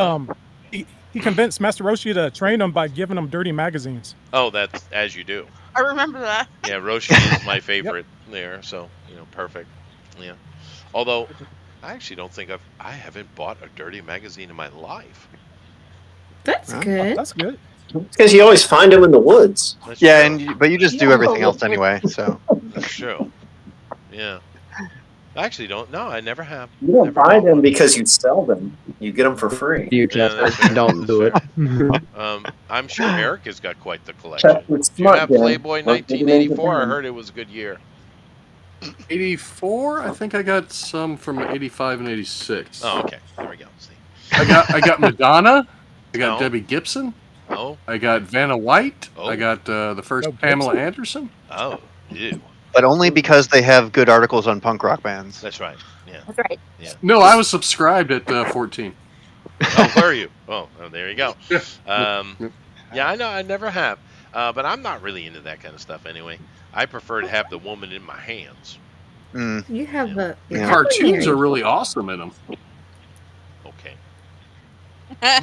he convinced Master Roshi to train him by giving him dirty magazines. Oh, that's as you do. I remember that. Yeah, Roshi is my favorite there, so perfect. Yeah. Although, I actually don't think I haven't bought a dirty magazine in my life. That's good. That's good. Because you always find them in the woods. That's Yeah, true. but you just do everything else anyway, so. That's true. Yeah. I actually don't. No, I never have. You don't Never buy have. them because you sell them. You get them for free. You Yeah, just that's fair. don't do it. I'm sure Eric has got quite the collection. Check with Do you Smart have Dan. Playboy Don't give it 1984? I anything. heard it was a good year. 84. I think I got some from 85 and 86. Oh, okay. There we go. See. I got Madonna. I got No. Debbie Gibson. Oh, I got Vanna White. Oh. I got the first Oh, Pamela Gibson. Anderson. oh, ew. But only because they have good articles on punk rock bands. That's right. Yeah. That's right. No, I was subscribed at 14. Oh, were you? Oh, there you go. Yeah, I know. I never have. But I'm not really into that kind of stuff anyway. I prefer to have the woman in my hands. Mm. You have Yeah. you're happily Cartoons married. are really awesome in them. Okay. Yeah.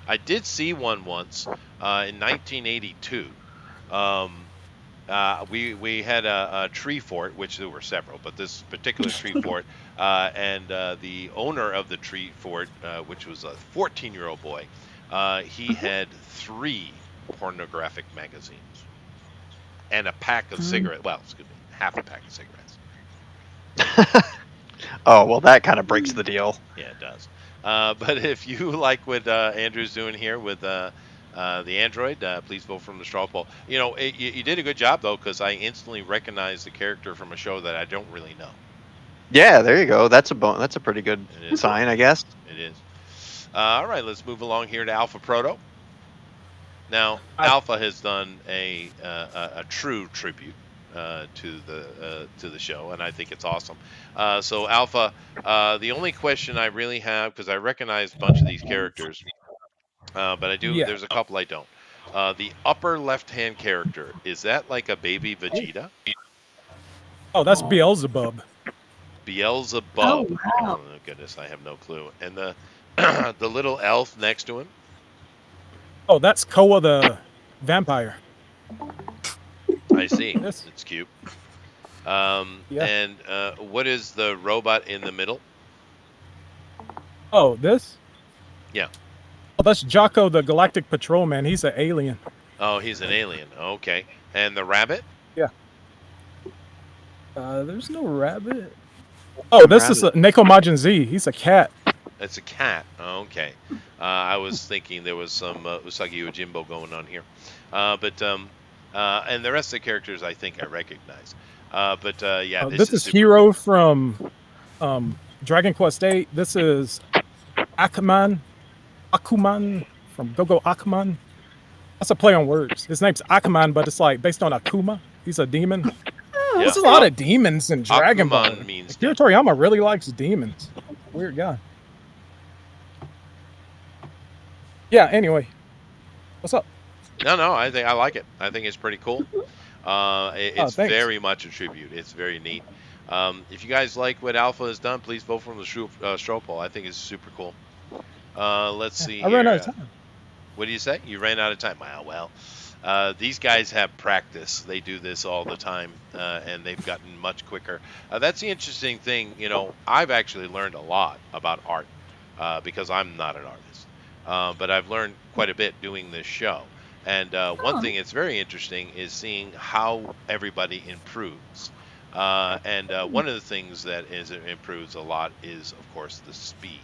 I did see one once in 1982. We had a tree fort, which there were several, but this particular tree fort, and the owner of the tree fort, which was a 14-year-old boy, he had 3 pornographic magazines and a pack of cigarettes. Well, excuse me, half a pack of cigarettes. Oh, well, that kind of breaks the deal. Yeah, it does. But if you like what Andrew's doing here with the Android, please vote from the straw poll. You did a good job, though, because I instantly recognized the character from a show that I don't really know. Yeah, there you go. That's a pretty good It is. sign, I guess. It is. All right, let's move along here to Alpha Proto. Now, Alpha has done a true tribute to the show, and I think it's awesome. So, Alpha, the only question I really have, because I recognize a bunch of these characters, but I do. Yeah. There's a couple I don't. The upper left-hand character, is that like a baby Vegeta? Oh, that's Beelzebub. Beelzebub. Oh, wow. Oh goodness, I have no clue. And the the little elf next to him. Oh, that's Koa the vampire. I see. Yes. It's cute. Yeah. And what is the robot in the middle? Oh, this? Yeah. Oh, that's Jocko the Galactic Patrolman. He's an alien. Oh, he's an alien. Okay. And the rabbit? There's no rabbit. Oh, this is Neko Majin Z. He's a cat. It's a cat. Oh, okay. I was thinking there was some Usagi Yojimbo going on here. And the rest of the characters I think I recognize. Yeah, this This is is super Hero cool. from Dragon Quest VIII. This is Akuman from Go Akuman. That's a play on words. His name's Akuman, but it's like based on Akuma. He's a demon. Oh, Yeah. There's a lot of demons in Dragon Ball. Akuman means Akira Toriyama really likes demons. Weird guy. Yeah. Anyway, what's up? No, I think I like it. I think it's pretty cool. It's thanks. very much a tribute. It's very neat. If you guys like what Alpha has done, please vote for him the straw poll. I think it's super cool. Let's see. I ran out of time. What do you say? You ran out of time. Well, these guys have practice. They do this all the time, and they've gotten much quicker. That's the interesting thing. You know, I've actually learned a lot about art because I'm not an artist, but I've learned quite a bit doing this show. And one thing that's very interesting is seeing how everybody improves. One of the things that improves a lot is, of course, the speed.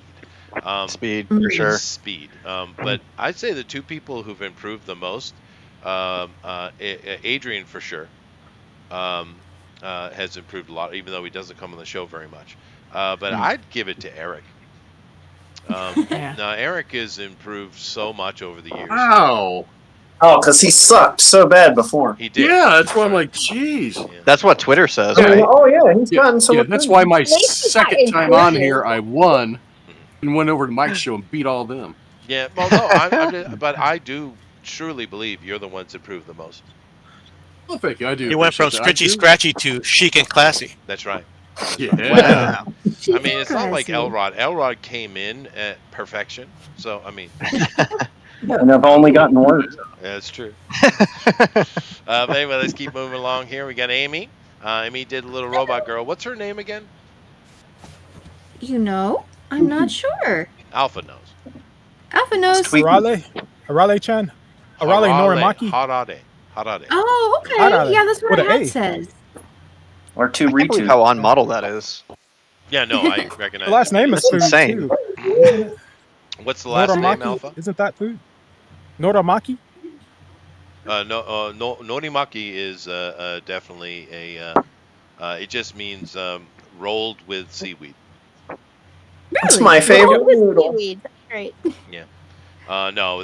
Speed, for sure. Speed. But I'd say the two people who've improved the most, Adrian for sure, has improved a lot, even though he doesn't come on the show very much. But I'd give it to Eric. Now, Eric has improved so much over the years. Wow. Oh, because he sucked so bad before. He did. Yeah, that's why I'm like, jeez. Yeah. That's what Twitter says, I mean, right? oh yeah, he's gotten so Yeah, much. that's better. why my Maybe second not time on improving. here, I won and went over to Mike's show and beat all them. Yeah, well, no, but I do truly believe you're the ones that improved the most. Well, thank you. I do. You went from appreciate that. I scritchy do. scratchy to chic and classy. That's right. Yeah. Wow. I mean, it's not like Elrod. Elrod came in at perfection. So, I mean, And they've only gotten worse. that's true. But anyway, let's keep moving along here. We got Amy. Amy did a little robot girl. What's her name again? You know, I'm not sure. Alpha knows. Alpha knows. Arale-chan? Arale Norimaki? Harade. Oh, okay. Harade. Yeah, that's what With my an A. hat says. Or two I can't believe retweets. how on model that is. Yeah, no, I recognize. The last name is That's food insane. too. What's the last name, Norimaki? Alpha? Isn't that food? Norimaki? Norimaki is definitely a. It just means rolled with seaweed. That's Really? my favorite Rolled with noodle. seaweed. That's great. No,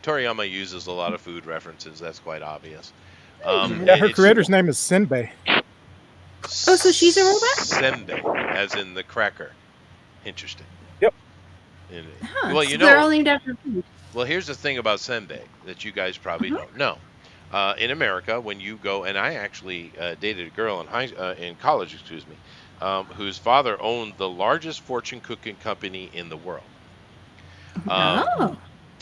Toriyama uses a lot of food references. That's quite obvious. Yeah, her it's- creator's name is Senbei. Oh, so she's a robot? Senbei, as in the cracker. Interesting. Yep. Huh, Well, so you they're all know. named after food. Well, here's the thing about senbei that you guys probably don't know. In America, when you go, and I actually dated a girl in college, whose father owned the largest fortune cooking company in the world. Oh.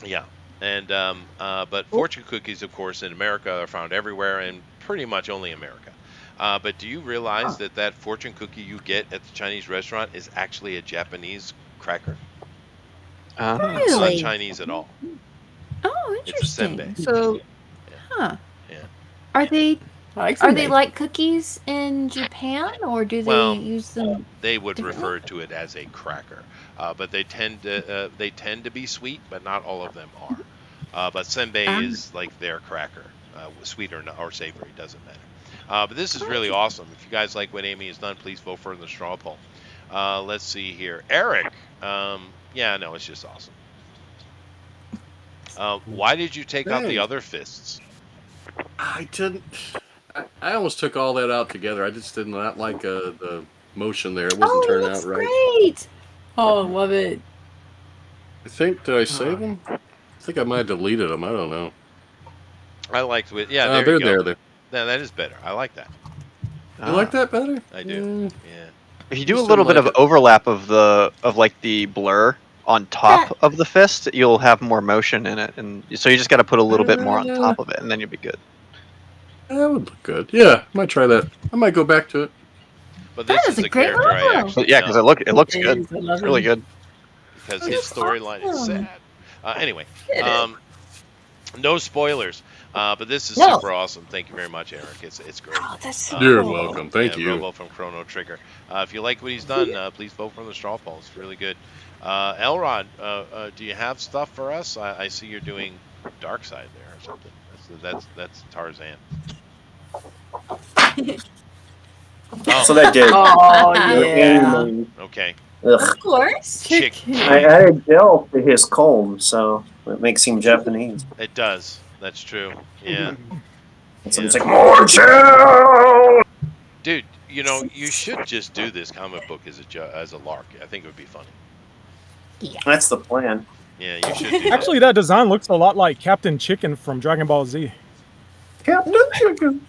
Yeah, and but fortune cookies, of course, in America are found everywhere, and pretty much only America. But do you realize that fortune cookie you get at the Chinese restaurant is actually a Japanese cracker? It's not Really? Chinese at all. Oh, It's a interesting. senbei. So, huh. Yeah. Are they I like are they senbei. like cookies in Japan, or do they Well, use them? They would Different refer to it as a cracker, but they tend to be sweet, but not all of them are. But senbei is like their cracker, sweet or savory, doesn't matter. But this is really awesome. If you guys like what Amy has done, please vote for her in the straw poll. Let's see here, Eric. Yeah, no, it's just awesome. Why did you take out the other fists? I didn't. I almost took all that out together. I just did not like the motion there. It wasn't Oh, it turning looks out right. great. Oh, love it. I think, did I save them? I think I might have deleted them. I don't know. I liked it. Yeah, they're there you go. there. Yeah, that is better. I like that. You like that better? I do. Yeah. If you do a Just little don't bit like of overlap of the blur on top of the fist, you'll have more motion in it, and so you just got to put a little bit more on top of it, and then you'll be good. That would look good. Yeah, I might try that. I might go back to it. But That this is is a a great character I logo. actually Yeah, because know, it looks It good. is, I love It's really it. good. because Oh, his that's storyline is awesome. sad. Anyway, It is. no spoilers. But this is No. super awesome. Thank you very much, Eric. It's great. Oh, that's so You're cool. welcome. Thank you. Robo from Chrono Trigger. If you like what he's done, please vote for the straw poll. It's really good. Elrod, do you have stuff for us? I see you're doing Dark Side there or something. That's Tarzan. So that did. Oh The yeah. anime. Okay. Ugh. Of course. I added gel to his comb, so it makes him Japanese. It does. That's true. Yeah. So it's like more gel. Dude, you should just do this comic book as a lark. I think it would be funny. Yeah. That's the plan. Yeah, you should do that. Actually, that design looks a lot like Captain Chicken from Dragon Ball Z. Captain Chicken.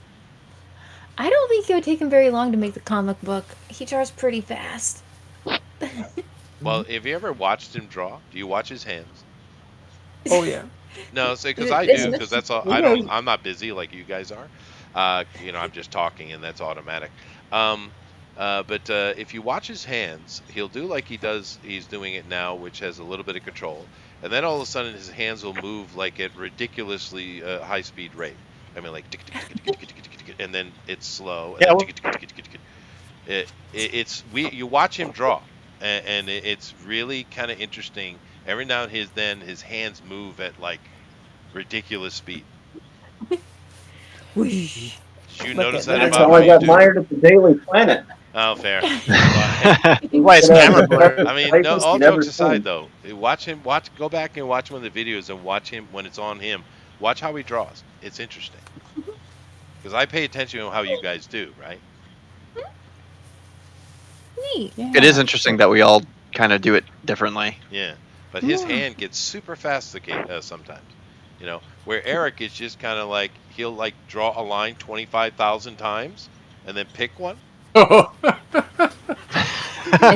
I don't think it would take him very long to make the comic book. He draws pretty fast. Well, have you ever watched him draw? Do you watch his hands? Oh yeah. No, because I do. Because that's all. I'm not busy like you guys are. I'm just talking, and that's automatic. But if you watch his hands, he'll do like he's doing it now, which has a little bit of control, and then all of a sudden his hands will move like at ridiculously high speed rate. I mean, like, and then it's slow. And you watch him draw, and it's really kind of interesting. Every now and then his hands move at like ridiculous speed. Did you notice that That's about how I got YouTube? mired at the Daily Planet. Oh, fair. Why his camera blurred. I mean, no, all jokes aside, though, go back and watch one of the videos and watch him when it's on him. Watch how he draws. It's interesting. Because I pay attention to how you guys do, right? Neat. Yeah. It is interesting that we all kind of do it differently. Yeah. But his hand gets super fast sometimes. Where Eric is just kind of like, he'll like draw a line 25,000 times and then pick one. And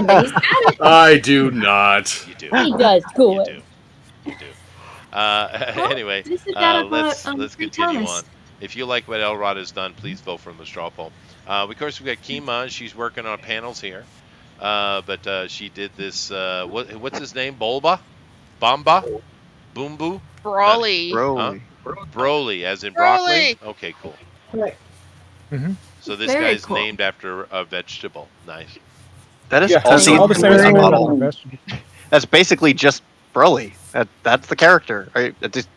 then he's at it. I do not. You do. He does. Cool. You do. You do. Anyway, this is that let's about, continue Thomas. on. If you like what Elrod has done, please vote for the straw poll. Of course, we've got Kima. She's working on panels here. But she did this, what's his name? Bomba? Boombu? Broly. Broly. Broly, as in broccoli? Broly. Okay, cool. Mm-hmm. So this Very guy's cool. named after a vegetable. Nice. That is Yeah, also all the same as a the model. vegetable. That's basically just Broly. That's the character. Does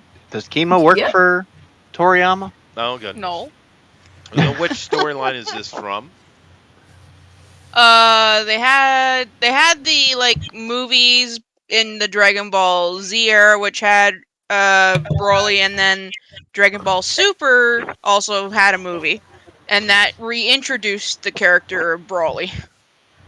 Kima work Yeah. for Toriyama? Oh, good. No. So which storyline is this from? They had the like movies in the Dragon Ball Z era, which had Broly, and then Dragon Ball Super also had a movie, and that reintroduced the character of Broly.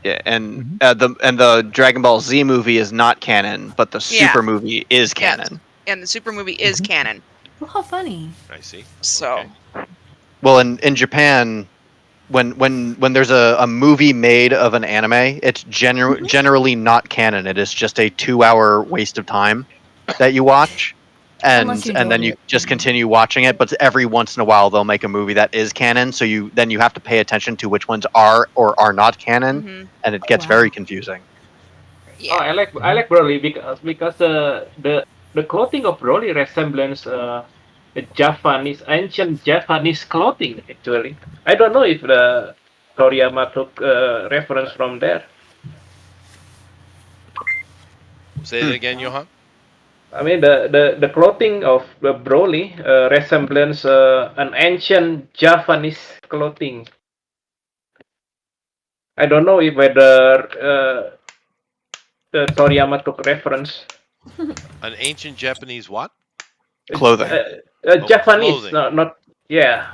Yeah, and the Dragon Ball Z movie is not canon, but the Yeah. Super movie is canon. And the Super movie is canon. Oh, how funny. I see. So Okay. Well, in Japan, when there's a movie made of an anime, it's generally not canon. It is just a 2-hour waste of time that you watch, and Unless you then enjoy you it. just continue watching it. But every once in a while, they'll make a movie that is canon, so you have to pay attention to which ones are or are not canon, mhm. and it gets Wow. very confusing. Yeah. Oh, I like Broly because the clothing of Broly resembles the ancient Japanese clothing. Actually, I don't know if the Toriyama took reference from there. Say it again, Johan. I mean, the clothing of Broly resembles an ancient Japanese clothing. I don't know if whether Toriyama took reference. An ancient Japanese what? Clothing. Japanese, clothing. not yeah.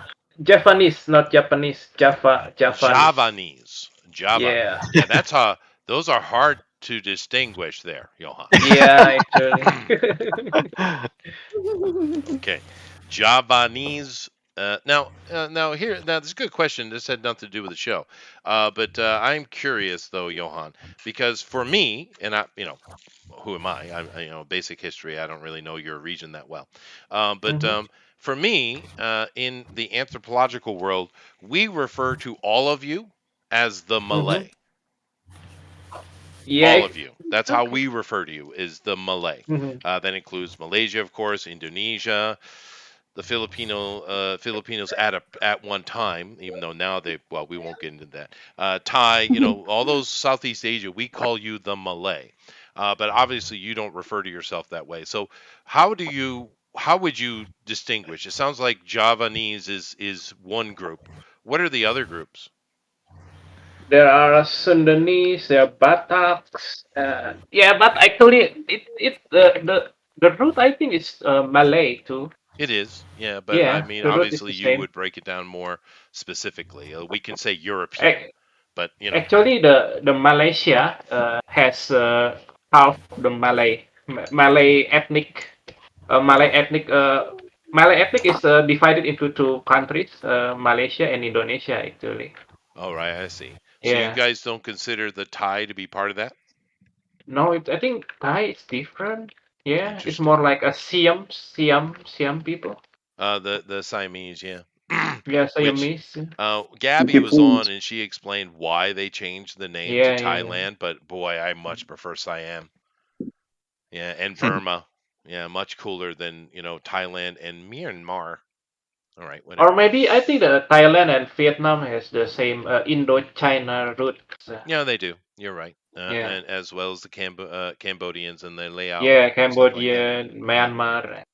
Japanese, not Japanese. Japanese. Javanese. Java. Yeah. Yeah, that's how. Those are hard to distinguish there, Johan. Yeah, actually. Okay, Javanese. Now, this is a good question. This had nothing to do with the show, but I'm curious though, Johan, because for me, and who am I? I'm, basic history. I don't really know your region that well, but for me, in the anthropological world, we refer to all of you as the Malay. Yeah. All of you. That's how we refer to you, is the Malay. Mhm. That includes Malaysia, of course, Indonesia, the Filipinos at one time, even though now we won't get into that. Thai, all those Southeast Asia, we call you the Malay, but obviously you don't refer to yourself that way. So how would you distinguish? It sounds like Javanese is one group. What are the other groups? There are Sundanese, there are Bataks. Yeah, but actually, the root I think is Malay too. It is, yeah, but I Yeah, mean, the root is obviously the you same. would break it down more specifically. We can say European, but Actually, the Malaysia has half the Malay ethnic. Malay ethnic is divided into two countries, Malaysia and Indonesia actually. all right, I see. So you Yeah. guys don't consider the Thai to be part of that? No, I think Thai is different. Yeah, it's Interesting. more like a Siam people. The Siamese, yeah. Yeah, Which Siamese. Gabby was on and she explained why they changed the name to Yeah. Thailand, but boy, I much prefer Siam. Yeah, and Burma. Yeah, much cooler than, Thailand and Myanmar. All right, whatever. Or maybe I think the Thailand and Vietnam has the same Indo-China roots. Yeah, they do. You're right. Yeah. And as well as the Cambodians and the Laos. Yeah, and stuff like that. Cambodia, Myanmar.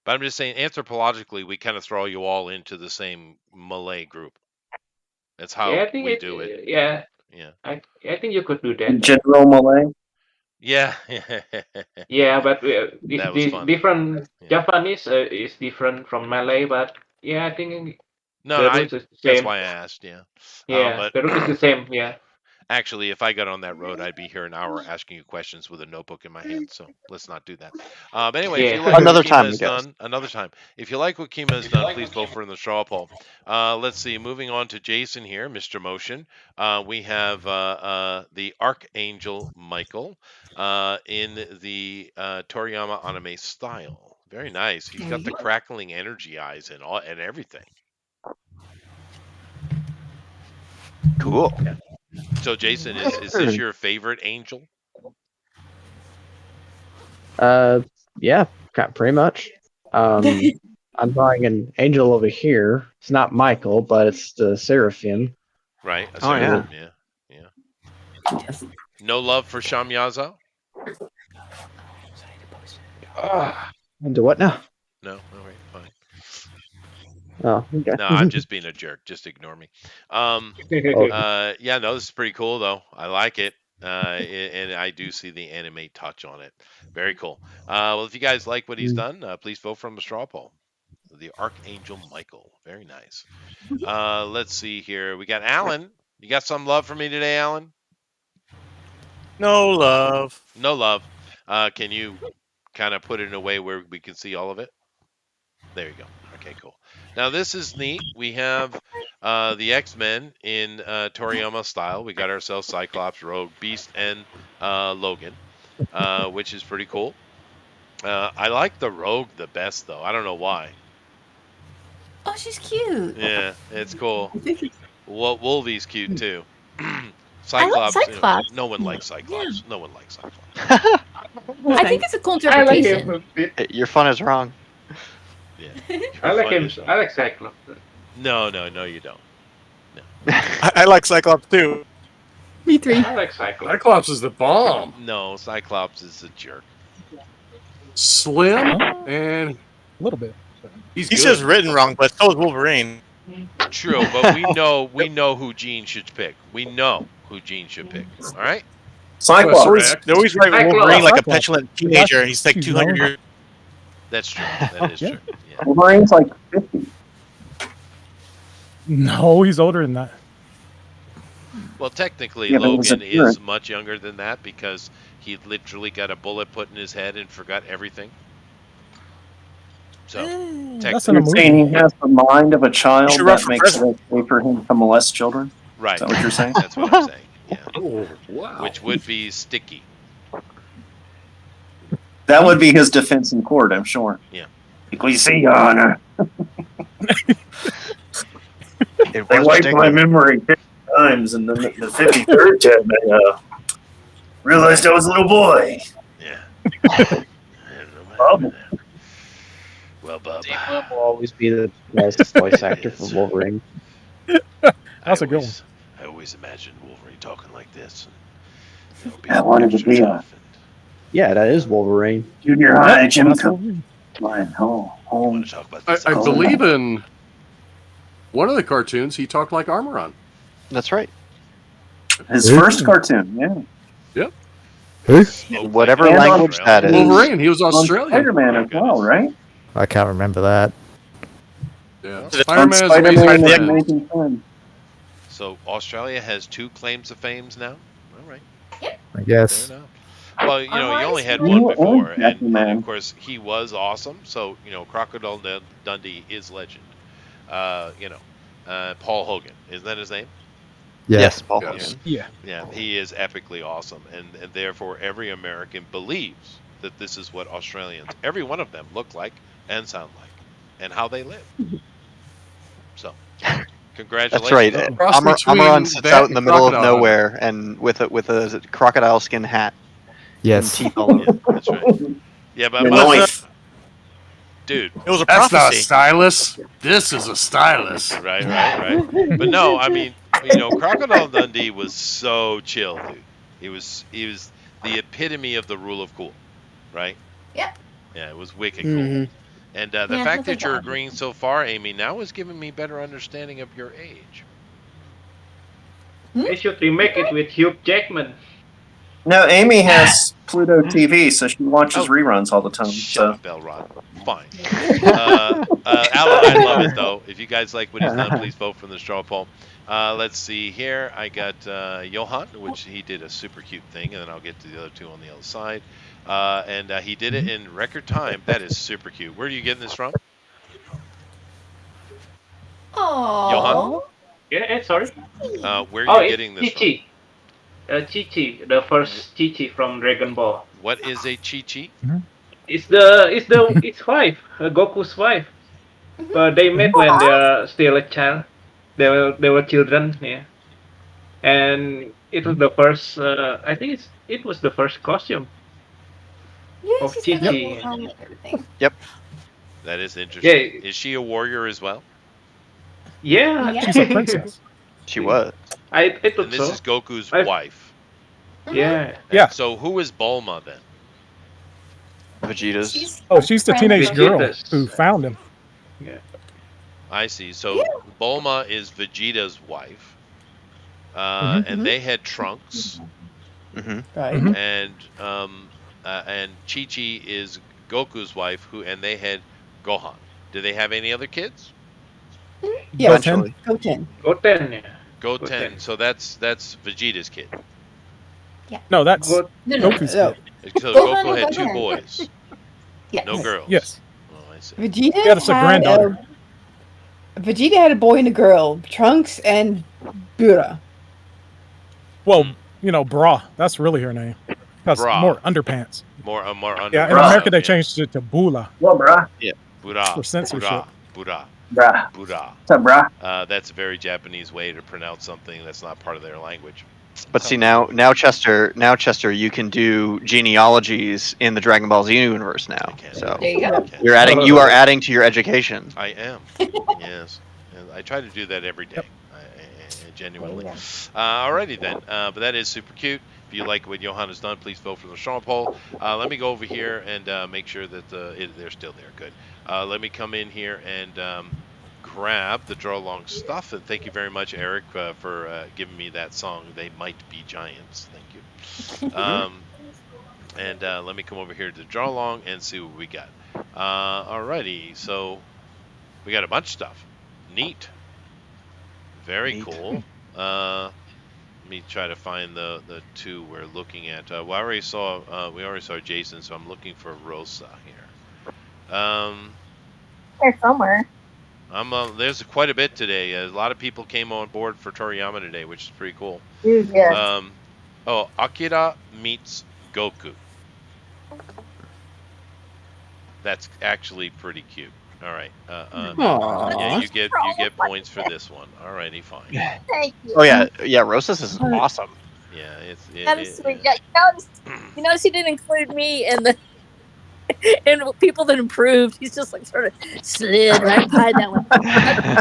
But I'm just saying, anthropologically, we kind of throw you all into the same Malay group. That's how Yeah, I think we do it. Yeah. Yeah. I think you could do that. General Malay. Yeah. Yeah, but That was fun. different. Japanese is different from Malay, but yeah, I think No, the roots is the that's same. why I asked. Yeah. Yeah, But the root is the same. Yeah. actually, if I got on that road, I'd be here an hour asking you questions with a notebook in my hand. So let's not do that. But anyway, if you like Another what Kima time, has you guys. done, another time. If you like what Kima has done, please vote for in the straw poll. Let's see. Moving on to Jason here, Mr. Motion. We have the Archangel Michael in the Toriyama anime style. Very nice. He's got the crackling energy eyes and everything. Cool. So, Jason, is this your favorite angel? Yeah, pretty much. I'm drawing an angel over here. It's not Michael, but it's the Seraphim. Right. Oh, yeah. Yeah. No love for Shamyaza? Into what now? No. All right. Fine. Oh, okay. No, I'm just being a jerk. Just ignore me. Yeah, no, this is pretty cool though. I like it. And I do see the anime touch on it. Very cool. Well, if you guys like what he's done, please vote from the straw poll. The Archangel Michael. Very nice. Let's see here. We got Alan. You got some love for me today, Alan? No love. No love. Can you kind of put it in a way where we can see all of it? There you go. Okay, cool. Now this is neat. We have the X-Men in Toriyama style. We got ourselves Cyclops, Rogue, Beast, and Logan, which is pretty cool. I like the Rogue the best, though. I don't know why. Oh, she's cute. Yeah, it's cool. Wolvie's cute, too. I like Cyclops. No one likes Cyclops. Yeah. No one likes Cyclops. I think it's a cool I like interpretation. him a bit. Your fun is wrong. Yeah. I like him. I like Cyclops. No, you don't. I like Cyclops too. Me three. I like Cyclops. Cyclops is the bomb. No, Cyclops is a jerk. Slim and A little bit. He's just written wrong, but so is Wolverine. True, but we know who Gene should pick. We know who Gene should pick. All right? Cyclops. They always write Cyclops. Wolverine like a Cyclops. petulant teenager, and he's like He's 200 known. years. That's true. That is Yeah. true. Yeah. Wolverine's like 50. No, he's older than that. Well, technically, Yeah, but it was Logan a is parent. much younger than that because he literally got a bullet put in his head and forgot everything. So, That's in a You're saying movie. he has the mind of a child should run that for makes it president. okay for him to molest children? right. Is that what you're saying? That's what I'm saying. Yeah. Oh, wow. Which would be sticky. That would be his defense in court, I'm sure. Yeah. We see, Your Honor. It They was wiped my ridiculous. memory 50 times, and then the 53rd time I realized I was a little boy. Yeah. I don't know what happened to that. Well, Bub. Steve Blum will always be the best voice actor for Wolverine. That's a good one. I always imagined Wolverine talking like this. I wanted to be a. Yeah, that is Wolverine. Junior high, Jim. That's Wolverine. Flying home. Talk about I believe in one of the cartoons he talked like Armoron. That's right. His first cartoon, yeah. Yep. Who? Whatever And language on- that is. Wolverine. He was On Australian. Spider-Man as well, right? I can't remember that. Yeah. On Spider-Man is Spider-Man Amazing and Friends. Amazing Friends. So Australia has 2 claims of fame now. All right. I guess. Fair enough. Well, you only had You one before, and and Man. of course he was awesome. So Crocodile Dundee is legend. Paul Hogan, isn't that his name? Yeah. Yes, Paul Yes. Hogan. Yeah. Yeah, he is epically awesome, and therefore every American believes that this is what Australians, every one of them, look like and sound like, and how they live. So, congratulations. That's right. Cross between Amaran sits that out in the and middle of Crocodile nowhere and with a crocodile skin hat and Yes. teeth all over. That's right. Yeah, but Benoist. dude, It was a That's not a prophecy. stylus. This is a stylus. right. But no, I mean, Crocodile Dundee was so chill, dude. He was the epitome of the rule of cool, right? Yep. Yeah, it was wicked cool. And the Yeah, fact that's that you're a lot. agreeing so far, Amy, now is giving me better understanding of your age. They should remake it with Hugh Jackman. No, Amy has Pluto TV, so she watches Oh. reruns all the time. Shut So up, Belrod. Fine. Alan, I love it, though. If you guys like what he's done, please vote for the straw poll. Let's see here. I got Johan, which he did a super cute thing, and then I'll get to the other 2 on the other side. And he did it in record time. That is super cute. Where are you getting this from? Oh. Yeah, sorry. Where are you it's getting this from? Chi-Chi. Chi-Chi, the first Chi-Chi from Dragon Ball. What is a Chi-Chi? It's wife, Goku's wife. They met when they are still a child. They were children, yeah. And it was the first. I think it was the first costume of Chi-Chi. That is interesting. Yeah. Is she a warrior as well? Yeah, She's a princess. She was. I thought And this so. is Goku's I- wife. Yeah. Yeah. So who is Bulma then? Vegeta's. Oh, she's the teenage girl Vegeta's. who found him. I see. So Bulma is Vegeta's wife, and they had Trunks, Mm-hmm. Right. and Chi-Chi is Goku's wife, and they had Gohan. Do they have any other kids? Yeah. Eventually. Goten. Goten, yeah. Goten. Goten. So that's Vegeta's kid. No, that's Go- No. Goku's No. kid. So Gohan Goku and had 2 Goten. boys, Yes. no girls. Yes. Oh, I see. Vegeta Yeah, that's a granddaughter. Vegeta had a boy and a girl, Trunks and Bura. Well, Bra. That's really her name. That's Bra. more underpants. More under. Yeah, in Bra. America they changed it to Bula. well, brah, Buddha. for censorship. Buddha. brah, Buddha. what's up, brah? That's a very Japanese way to pronounce something that's not part of their language. But see now Chester, you can do genealogies in the Dragon Ball Z universe now. can. So There you go. Okay. you are adding to your education. I am. Yes. And I try to do that every day. Genuinely. Alrighty then. But that is super cute. If you like what Johan has done, please vote for the straw poll. Let me go over here and make sure that they're still there. Good. Let me come in here and grab the draw along stuff. And thank you very much, Eric, for giving me that song. They Might Be Giants. Thank you. And let me come over here to draw along and see what we got. Alrighty. So we got a bunch of stuff. Neat. Very cool. Let me try to find the 2 we're looking at. We already saw Jason, so I'm looking for Rosa here. There somewhere. There's quite a bit today. A lot of people came on board for Toriyama today, which is pretty cool. Dude, yes. Akira meets Goku. That's actually pretty cute. All right. Yeah, you get points for this one. Alrighty, fine. Thank you. Oh yeah, Rosas is awesome. Yeah, That is sweet. Yeah, you notice he didn't include me in the And people that improved, he's just like sort of slid right by that one.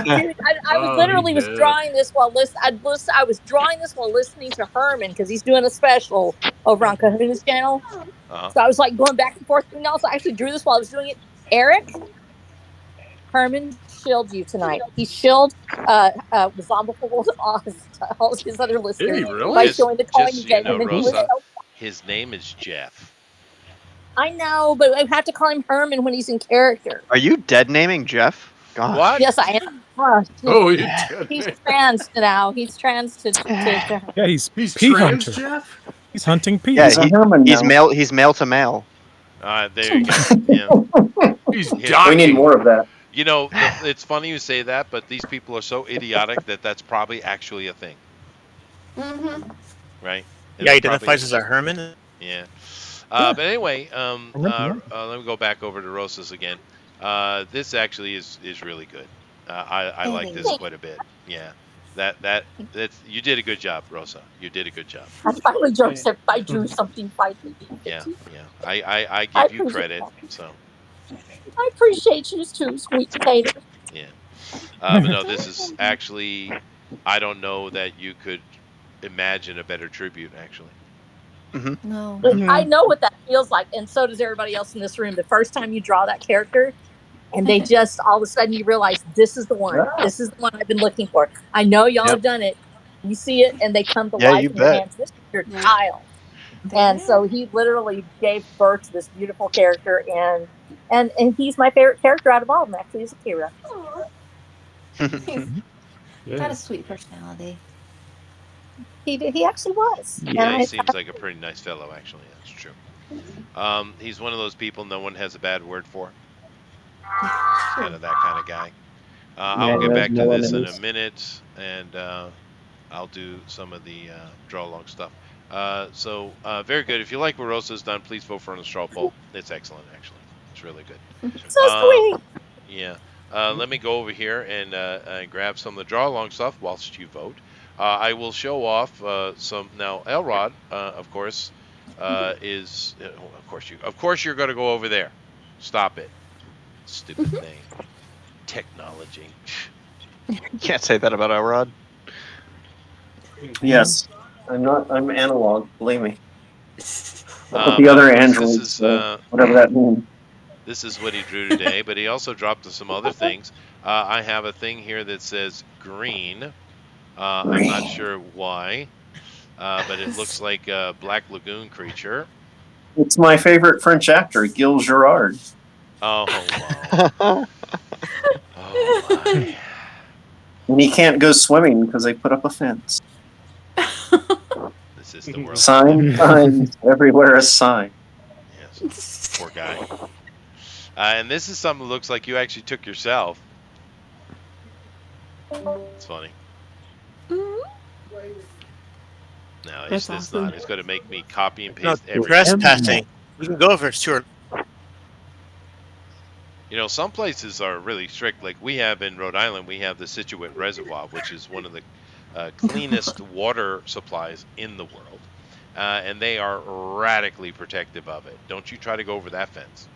Dude, I was literally was drawing this while I was drawing this while listening to Herman because he's doing a special over on Kahuna's channel. So I was like going back and forth. And also, I actually drew this while I was doing it. Eric, Herman shilled you tonight. He shilled Zombie all his other listeners by showing the calling Just so you event, know, and then he was Rosa, so. his name is Jeff. I know, but I have to call him Herman when he's in character. Are you dead naming Jeff? God. What? Yes, I am. Oh, he's trans now. He's trans to Yeah, he's He's pea trans, hunter. Jeff? He's hunting pea. Yeah, He's a Herman he's now. male. He's male to male. There you go. Yeah. He's Yeah. docking. We need more of that. You know, it's funny you say that, but these people are so idiotic that that's probably actually a thing, Mm-hmm. right? He identifies as a Herman. Yeah. But anyway, let me go back over to Rosa's again. This actually is really good. I like this quite a bit. Yeah. That's you did a good job, Rosa. You did a good job. I finally drew something finally. Yeah. I give you credit. So. I appreciate you too, sweet potato. Yeah. But no, this is actually. I don't know that you could imagine a better tribute. Actually. No. I know what that feels like, and so does everybody else in this room. The first time you draw that character, and they just all of a sudden you realize this is the one. This is the one I've been looking for. I know y'all have done it. You see it, and they come to life you in your bet. hands. This is your child. And so he literally gave birth to this beautiful character, and he's my favorite character out of all of them. Actually, is Akira. He's got a sweet personality. He actually was. Yeah, he seems like a pretty nice fellow. Actually, that's true. He's one of those people no one has a bad word for. Kind of that kind of guy. I'll get back to this in a minute, and I'll do some of the draw along stuff. So very good. If you like what Rosa's done, please vote for her on the straw poll. It's excellent, actually. It's really good. So sweet. Yeah. Let me go over here and grab some of the draw along stuff whilst you vote. I will show off some now. Elrod, of course, is of course you're going to go over there. Stop it, stupid thing. Technology. You can't say that about Elrod. Yes, I'm analog. Believe me. But the other androids, whatever that means. This is what he drew today, but he also dropped some other things. I have a thing here that says green. I'm not sure why, but it looks like a Black Lagoon creature. It's my favorite French actor, Gilles Girard. Oh, wow. Oh, my. And he can't go swimming because they put up a fence. This is the world. Signs everywhere, a sign. Yes, poor guy. And this is something that looks like you actually took yourself. It's funny. No, it's awesome. not. It's going to make me copy and No, paste everything. trespassing. You can go if it's too. You know, some places are really strict. Like we have in Rhode Island, we have the Situate Reservoir, which is one of the cleanest water supplies in the world. And they are radically protective of it. Don't you try to go over that fence.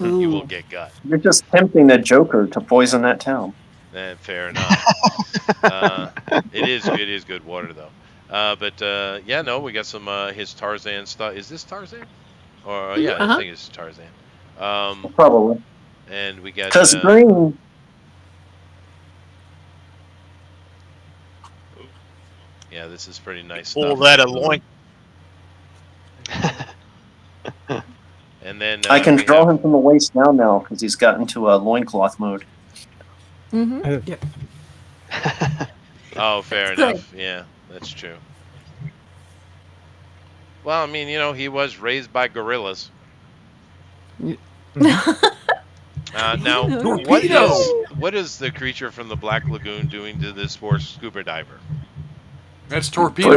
You will get got. You're just tempting the Joker to poison that town. Fair enough. It is good water though. But yeah, no, we got some his Tarzan stuff. Is this Tarzan? Or yeah, I think it's Tarzan. Probably. And we got because green. Yeah, this is pretty nice Pull stuff. that a loin. And then I can draw him from the waist down now because he's got into a loincloth mode. Mm-hmm. Yeah. Oh, fair enough. Yeah, that's true. Well, I mean, you know, he was raised by gorillas. Now, what is the creature from the Black Lagoon doing to this poor scuba diver? That's Torpedo.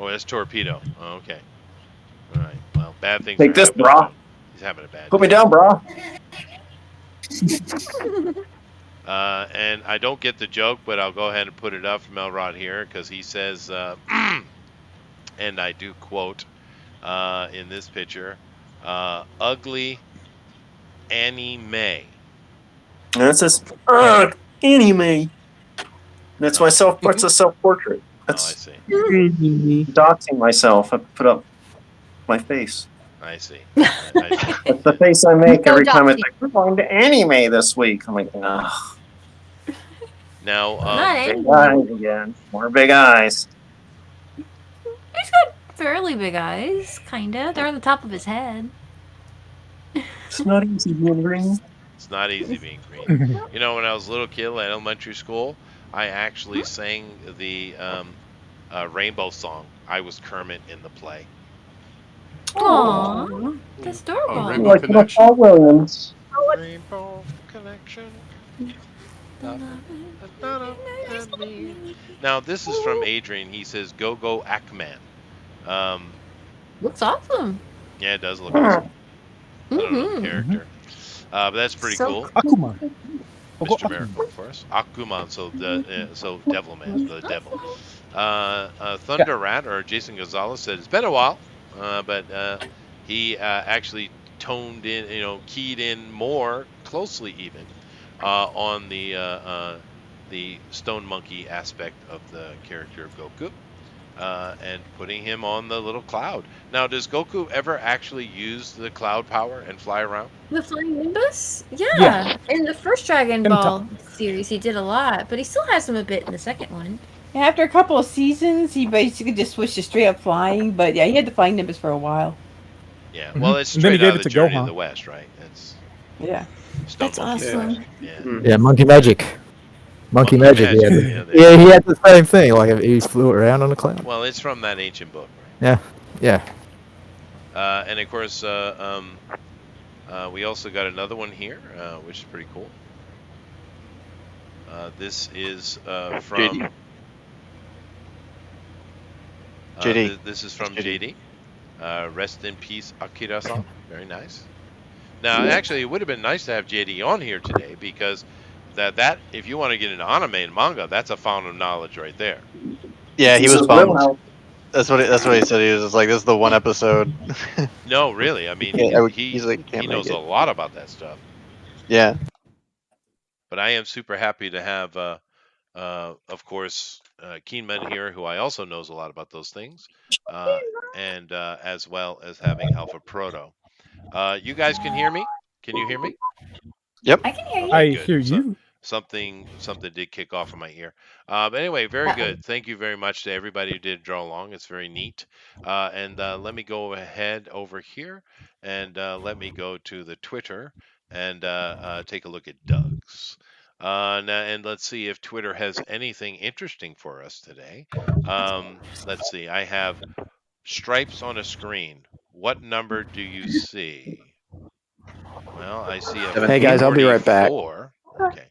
Oh, that's Torpedo. Oh, okay. All right. Well, bad things. Take this, brah. He's having a bad. Put me down, brah. And I don't get the joke, but I'll go ahead and put it up from Elrod here because he says, and I do quote in this picture, Ugly anime. And it says, anime. That's my it's a self-portrait. Oh, I That's see. doxing myself. I put up my face. I see. I see. That's the face I make No every time it's doxing. like, we're going to anime this week. I'm like, ugh. Now, Not Big anime. eyes again. More big eyes. He's got fairly big eyes, kinda. They're on the top of his head. It's not easy being green. it's not easy being green. You know, when I was a little kid at elementary school, I actually sang the Rainbow Song. I was Kermit in the play. Aww, that's adorable. Oh, I Rainbow like Connection. Paul Williams. Rainbow Connection. Now, this is from Adrian. He says, "Go Go Aquaman." Looks awesome. Yeah, it does look awesome. I don't know the character, but that's pretty So cool. Akuma. Mr. Miracle, of course. Akuman, so Devilman, the devil. Thunder Rat or Jason Gonzalez said it's been a while, but he actually toned in, keyed in more closely even on the Stone Monkey aspect of the character of Goku. And putting him on the little cloud. Now, does Goku ever actually use the cloud power and fly around? The Flying Nimbus? Yeah. Yeah. In the first Dragon In Ball series, he did a lot, but he still has them a bit in the second one. After a couple of seasons, he basically just switched to straight up flying. But yeah, he had the Flying Nimbus for a while. Yeah, well, it's And then he straight out gave of it the to Journey Gohan. of the West, right? It's Yeah. Stone That's Monkey awesome. West. Yeah. Yeah, Monkey Magic. Monkey Magic. Magic, Yeah, yeah, yeah, he had the same thing. Like he flew around on a cloud. Well, it's from that ancient book, right? Yeah. And of course, we also got another one here, which is pretty cool. This is from JD. This is from JD. Rest in peace, Akira-san. Very nice. Now, actually, it would have been nice to have JD on here today because that if you want to get into anime and manga, that's a fountain of knowledge right there. Yeah, he This was is bummed. real help. That's what he said. He was just like, "This is the one episode." No, really. I mean, Yeah, he like, can't knows make a it. lot about that stuff. Yeah. But I am super happy to have, of course, Keenman here, who I also knows a lot about those things, and as well as having Alpha Proto. You guys can hear me? Can you hear me? Yep. I can hear you. I Good. hear So- you. Something did kick off in my ear. But anyway, very good. Thank you very much to everybody who did draw along. It's very neat. And let me go ahead over here and let me go to the Twitter and take a look at Doug's. And let's see if Twitter has anything interesting for us today. Let's see. I have stripes on a screen. What number do you see? Well, I see a Hey, guys, I'll be right back. 44. Okay.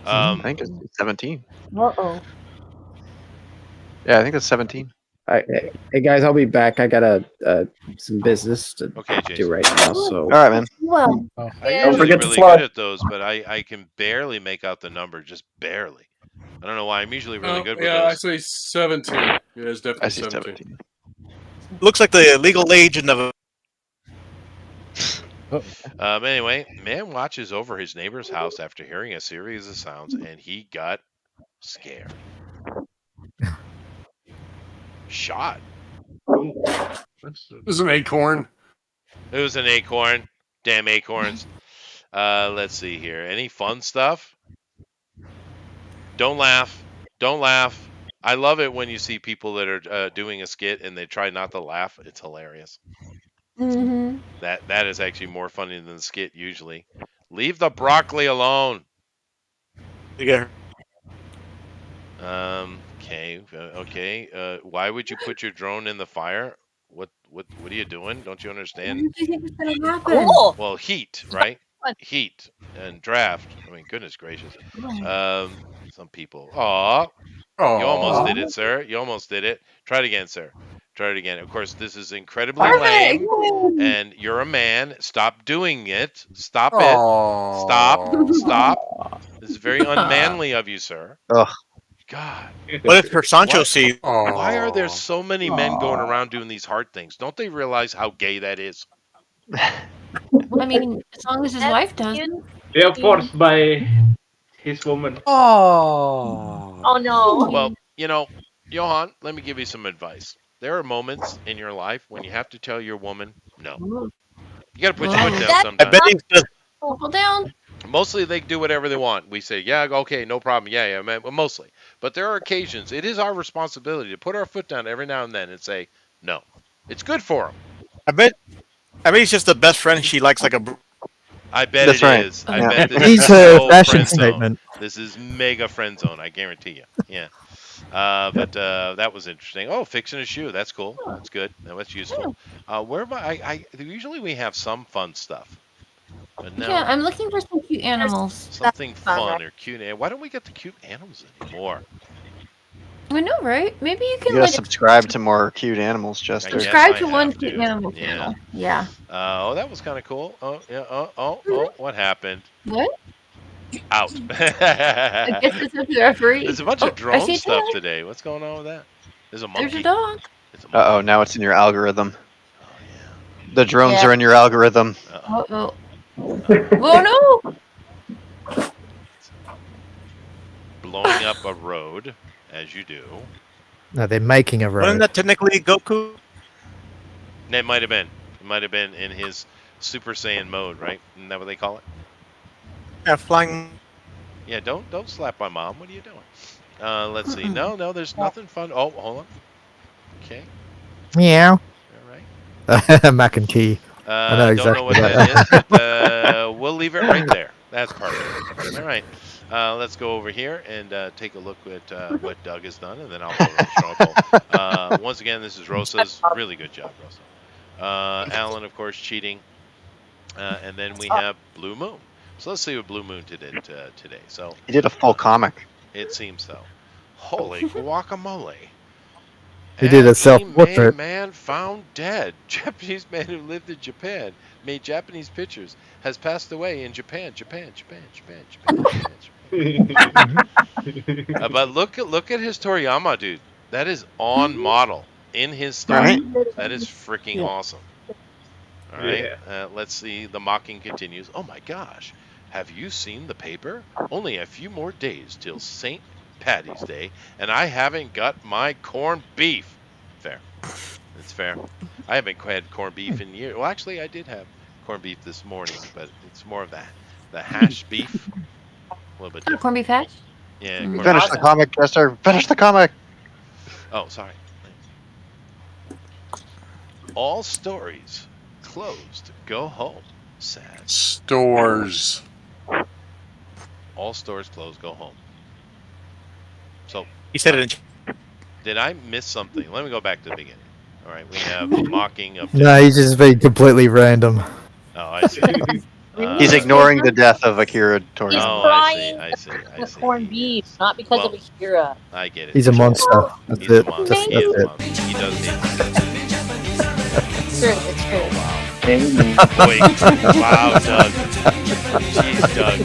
I think it's 17. Uh-oh. Yeah, I think it's 17. Hey guys, I'll be back. I got some business to Okay, do Jason. right now. So All right, man. Well, I Yeah. usually forget to really fly. good at those, but I can barely make out the number, just barely. I don't know why. I'm usually really good with Yeah, I those. say 17. Yeah, it's definitely I see 17. 17. Looks like the legal age in the. Anyway, man watches over his neighbor's house after hearing a series of sounds, and he got scared. Shot. This is an acorn. It was an acorn. Damn acorns. Let's see here. Any fun stuff? Don't laugh. Don't laugh. I love it when you see people that are doing a skit and they try not to laugh. It's hilarious. mm-hmm. That is actually more funny than the skit usually. Leave the broccoli alone. Yeah. Okay. Why would you put your drone in the fire? What are you doing? Don't you understand? What do you think is going to happen? Cool. Well, heat, right? Heat and draft. I mean, goodness gracious. Some people. Aw. You almost did it, sir. You almost did it. Try it again, sir. Try it again. Of course, this is incredibly lame. And you're a man. Stop doing it. Stop it. Stop. This is very unmanly of you, sir. Ugh. God. What if her Sancho sees? Why are there so many men going around doing these hard things? Don't they realize how gay that is? I mean, as long as his wife doesn't. Yeah, forced by his woman. Oh no. Well, Johan, let me give you some advice. There are moments in your life when you have to tell your woman no. You got to put your foot down I sometimes. bet he's just Couple down. Mostly they do whatever they want. We say, yeah, okay, no problem. Yeah, man, well, mostly. But there are occasions, it is our responsibility to put our foot down every now and then and say, no. It's good for them. I bet he's just the best friend she likes, like a. I bet That's it right. is. I Yeah. bet this He's is her so fashion friend zone. statement. This is mega friend zone, I guarantee you. Yeah. But that was interesting. Oh, fixing a shoe. That's cool. That's good. That's useful. Where am I usually we have some fun stuff. But Yeah, now I'm looking for some cute animals. something fun, fun right? or cute. Why don't we get the cute animals anymore? I know, right? Maybe you You can gotta like subscribe to more cute animals, I Jester. guess subscribe I to one have cute to. animal Yeah. channel. Yeah. Oh, that was kind of cool. Oh, yeah. Oh, what happened? What? Out. I guess it's up to the referee. There's a bunch Oh, of I drone see a stuff tail. today. What's going on with that? There's a There's a monkey. dog. It's a monkey. Uh oh, now it's in your algorithm. Oh yeah. The drones Yeah. are in your algorithm. Oh. Oh no! Blowing up a road, as you do. No, they're making a Wasn't road. that technically Goku? It might have been. It might have been in his Super Saiyan mode, right? Isn't that what they call it? Yeah, flying. Yeah. Don't slap my mom. What are you doing? Let's see. No. There's nothing fun. Oh, hold on. Okay. Meow. All right. Mac and Key. I know Don't know exactly what that is, but we'll leave it right there. That's perfect. All right. Let's go over here and take a look at what Doug has done, and then I'll go to the struggle. Once again, this is Rosa's. Really good job, Rosa. Alan, of course, cheating. And then we have Blue Moon. So let's see what Blue Moon did today. So He did a full comic. it seems so. Holy guacamole. He did a self-portrait. Anime man found dead. Japanese man who lived in Japan, made Japanese pictures, has passed away in Japan. But look at his Toriyama, dude. That is on model in his style. Right. That is freaking awesome. All right. Let's see. The mocking continues. Oh my gosh. Have you seen the paper? Only a few more days till St. Patty's Day, and I haven't got my corned beef. Fair. It's fair. I haven't had corned beef in years. Well, actually, I did have corned beef this morning, but it's more of the hash beef. A little bit different. Corned beef hash. Yeah. Mm. corned Finish beef. the comic, Jester. Finish the comic. Oh, sorry. All stories closed. Go home. Sad. Stores. All stores closed. Go home. So He said it in. did I miss something? Let me go back to the beginning. All right, we have mocking of. No, he's just being completely random. Oh, I see. He's ignoring the death of Akira Toriyama. He's Oh, crying I see. for corned beef, not because of Akira. I get it. He's a monster. That's He's a it. monster. That's He is a it. monster. He does hate. It's true. It's true. Oh wow. Amen. Boy, wow, Doug. Jeez, Doug.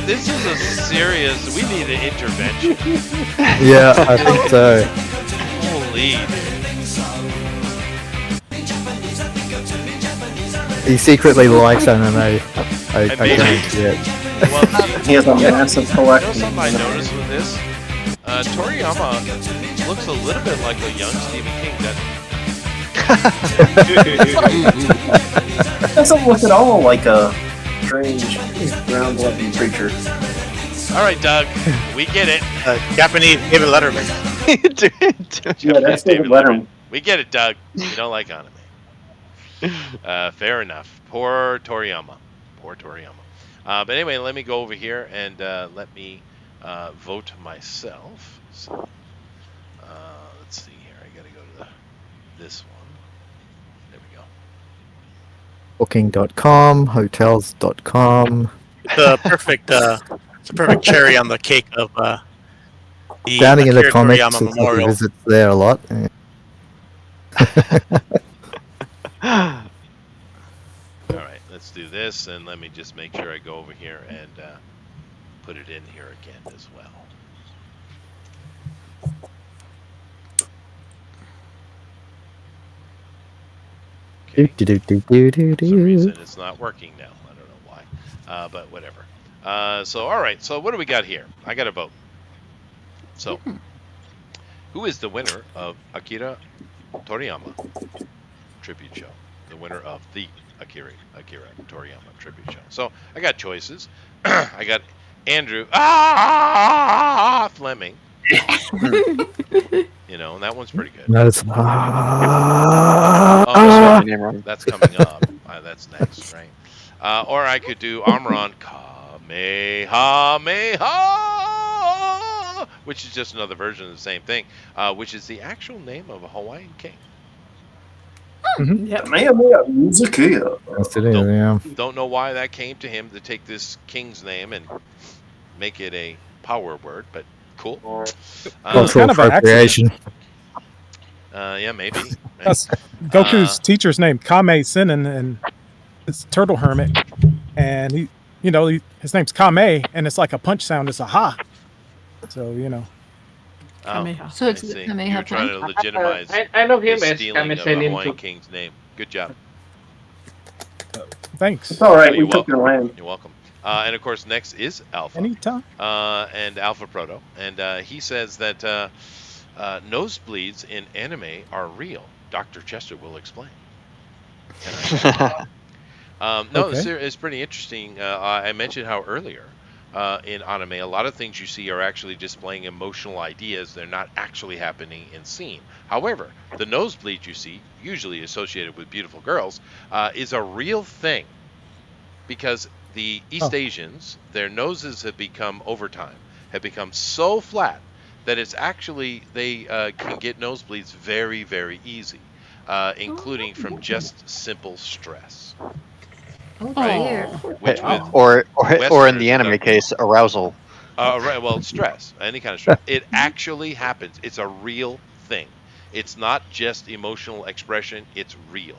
This is a serious. We need an intervention. Yeah, I think so. Holy. He secretly likes anime. I maybe. guarantee it. Well, He has a massive you know collection. something I noticed with this? Toriyama looks a little bit like a young Stephen King. Doesn't look at all like a strange ground-loving creature. All right, Doug, we get it. Japanese David Letterman. Yeah, that's David Letterman. We get it, Doug. You don't like anime. Fair enough. Poor Toriyama. But anyway, let me go over here and let me vote myself. So let's see here. I gotta go to this one. There we go. Booking.com, hotels.com. The perfect, it's a perfect cherry on the cake of the Down in the Akira comments, Toriyama it's like he Memorial. visits there a lot. All right, let's do this, and let me just make sure I go over here and put it in here again as well. Do, do, do, do, do, do, For some reason, do. it's not working now. I don't know why, but whatever. So, all right. So, what do we got here? I got a vote. So, who is the winner of Akira Toriyama tribute show? The winner of the Akira Toriyama tribute show. So, I got choices. I got Andrew Fleming. And that one's pretty good. No, it's Oh, that's coming up. That's next, right? Or I could do Amron Kamehameha, which is just another version of the same thing, which is the actual name of a Hawaiian king. Yep. Yes, it is, yeah. Don't know why that came to him to take this king's name and make it a power word, but cool. Cultural kind of an appropriation. Yeah, maybe. That's Goku's teacher's name, Kame Sennin, and it's Turtle Hermit. And his name's Kame, and it's like a punch sound. It's a ha. So Kameha. So it's I see. Kameha You're trying to punch? legitimize I know him the as stealing of a Kame-Sennin Hawaiian too. king's name. Good job. Thanks. It's all right. You're We took your welcome. land. You're welcome. And of course, next is Alpha. Anytime. And Alpha Proto. And he says that nosebleeds in anime are real. Dr. Chester will explain. No, Okay. it's pretty interesting. I mentioned how earlier in anime, a lot of things you see are actually displaying emotional ideas. They're not actually happening in scene. However, the nosebleed you see, usually associated with beautiful girls, is a real thing. Because the East Asians, their noses have become, over time, have become so flat that it's actually, they can get nosebleeds very, very easy, including from just simple stress. Oh Right. dear. Which with Or in Westerners, the anime case, arousal. right, well, stress, any kind of stress. It actually happens. It's a real thing. It's not just emotional expression, it's real.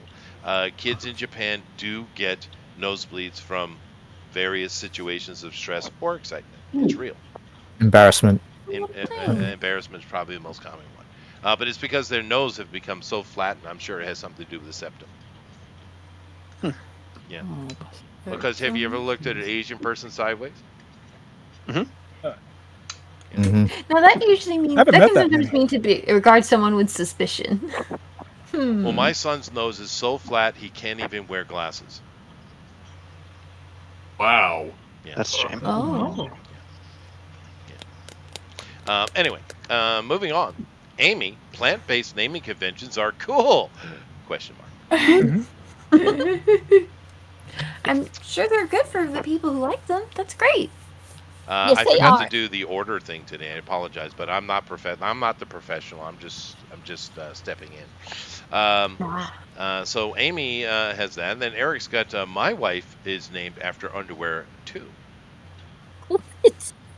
Kids in Japan do get nosebleeds from various situations of stress or excitement. It's real. Embarrassment. Embarrassment is probably the most common one. But it's because their nose have become so flat, and I'm sure it has something to do with the septum. Yeah. Because have you ever looked at an Asian person sideways? Mm-hmm. Now that usually means I haven't that met can that sometimes many. mean to regard someone with suspicion. Well, my son's nose is so flat he can't even wear glasses. Wow. Yeah. That's a shame. Oh. Anyway, moving on. Amy, plant-based naming conventions are cool. Question mark. I'm sure they're good for the people who like them. That's great. Yes, I they forgot are. to do the order thing today. I apologize, but I'm not I'm not the professional. I'm just stepping in. So Amy has that, and then Eric's got my wife is named after underwear too.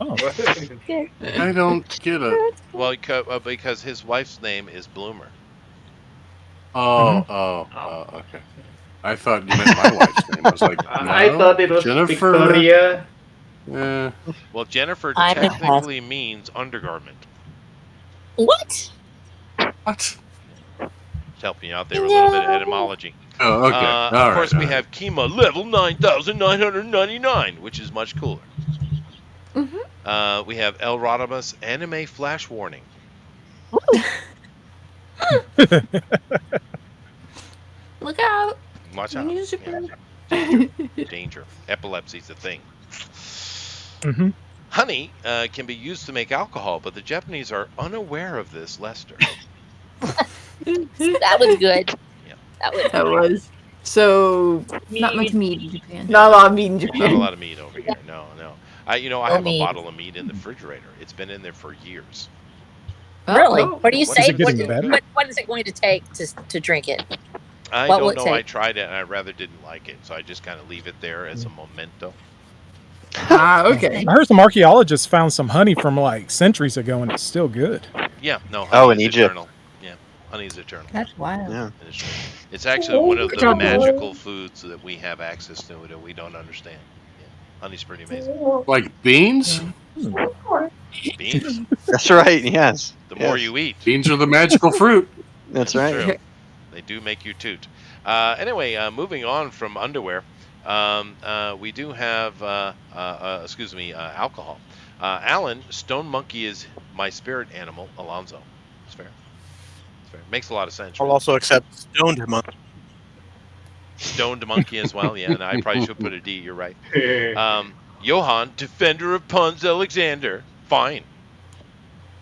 Oh. I don't get it. Well, because his wife's name is Bloomer. Okay. I thought you meant my wife's name. I was like, no, I thought it was Jennifer. Victoria. Well, Jennifer I'm technically means undergarment. What? What? Just helping you out there with a little bit of etymology. Oh, okay. Of course, we have Kima level 9,999, which is much cooler. We have El Rodimus anime flash warning. Look out. Watch out. Use your Yeah. Danger. Epilepsy's a thing. Honey can be used to make alcohol, but the Japanese are unaware of this, Lester. That was good. Yeah. That was. So, Not much meat in Japan. not a lot of meat in Not a Japan. lot of meat over here. No. I have a meat. bottle of meat in the refrigerator. It's been in there for years. Really? Oh. What do you What say? is it getting better? What is it going to take to drink it? I What will don't it know. I take? tried it and I rather didn't like it, so I just kind of leave it there as a memento. Okay. I heard some archaeologists found some honey from like centuries ago, and it's still good. Yeah, no. Oh, Honey in is Egypt. Eternal. Yeah, honey is eternal. That's wild. Yeah. It's actually one of Good the job, boy. magical foods that we have access to that we don't understand. Yeah. Honey's pretty amazing. Like beans? Beans. That's right. Yes. The more Yes. you eat. Beans are the magical fruit. That's True. right. They do make you toot. Anyway, moving on from underwear, we do have, alcohol. Alan, Stone Monkey is my spirit animal. Alonzo. It's fair. It's fair. Makes a lot of sense, I'll really. also accept Stoned Monk. Stoned Monkey as well. Yeah, and I probably should put a D. You're right. Johan, Defender of Puns Alexander. Fine.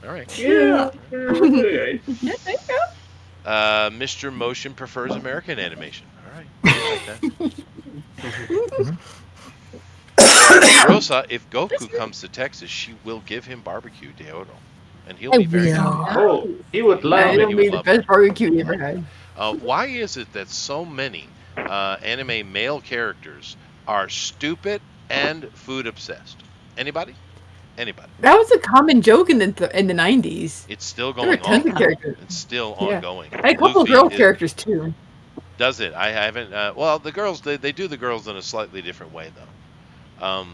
All right. Yeah. Mr. Motion prefers American animation. All right. I like that. Rosa, if Goku comes to Texas, she will give him barbecue deodoro, and he'll be very happy. Oh, he would love Yeah, it. It'll be the best barbecue you ever had. Why is it that so many anime male characters are stupid and food obsessed? Anybody? Anybody? That was a common joke in the 90s. It's still There were going tons on. of characters. It's still Yeah. ongoing. And a couple Luffy girl is- characters too. Does it? I haven't. Well, the girls they do the girls in a slightly different way though,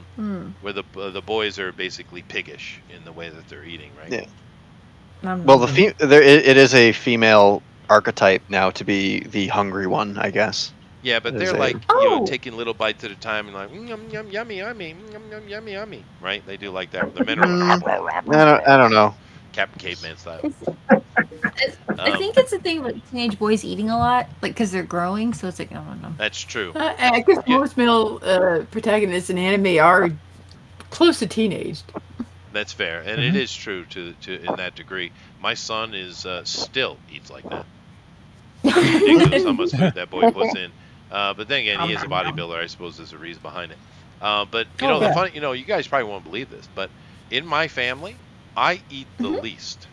where the boys are basically piggish in the way that they're eating, right? Yeah. Well, it is a female archetype now to be the hungry one, I guess. Yeah, but There's they're a- like taking little bites at a time and like yum yum yummy yummy yum yum yummy yummy, right? They do like that. The men are I don't know. Captain Caveman style. I think it's a thing with teenage boys eating a lot, like because they're growing. So it's like I don't know. That's true. I guess most male protagonists in anime are close to teenaged. That's fair, and it is true to in that degree. My son is still eats like that. Ridiculous how much food that boy puts in. But then again, he is a bodybuilder. I suppose there's a reason behind it. But the funny, you guys probably won't believe this, but in my family, I eat the least.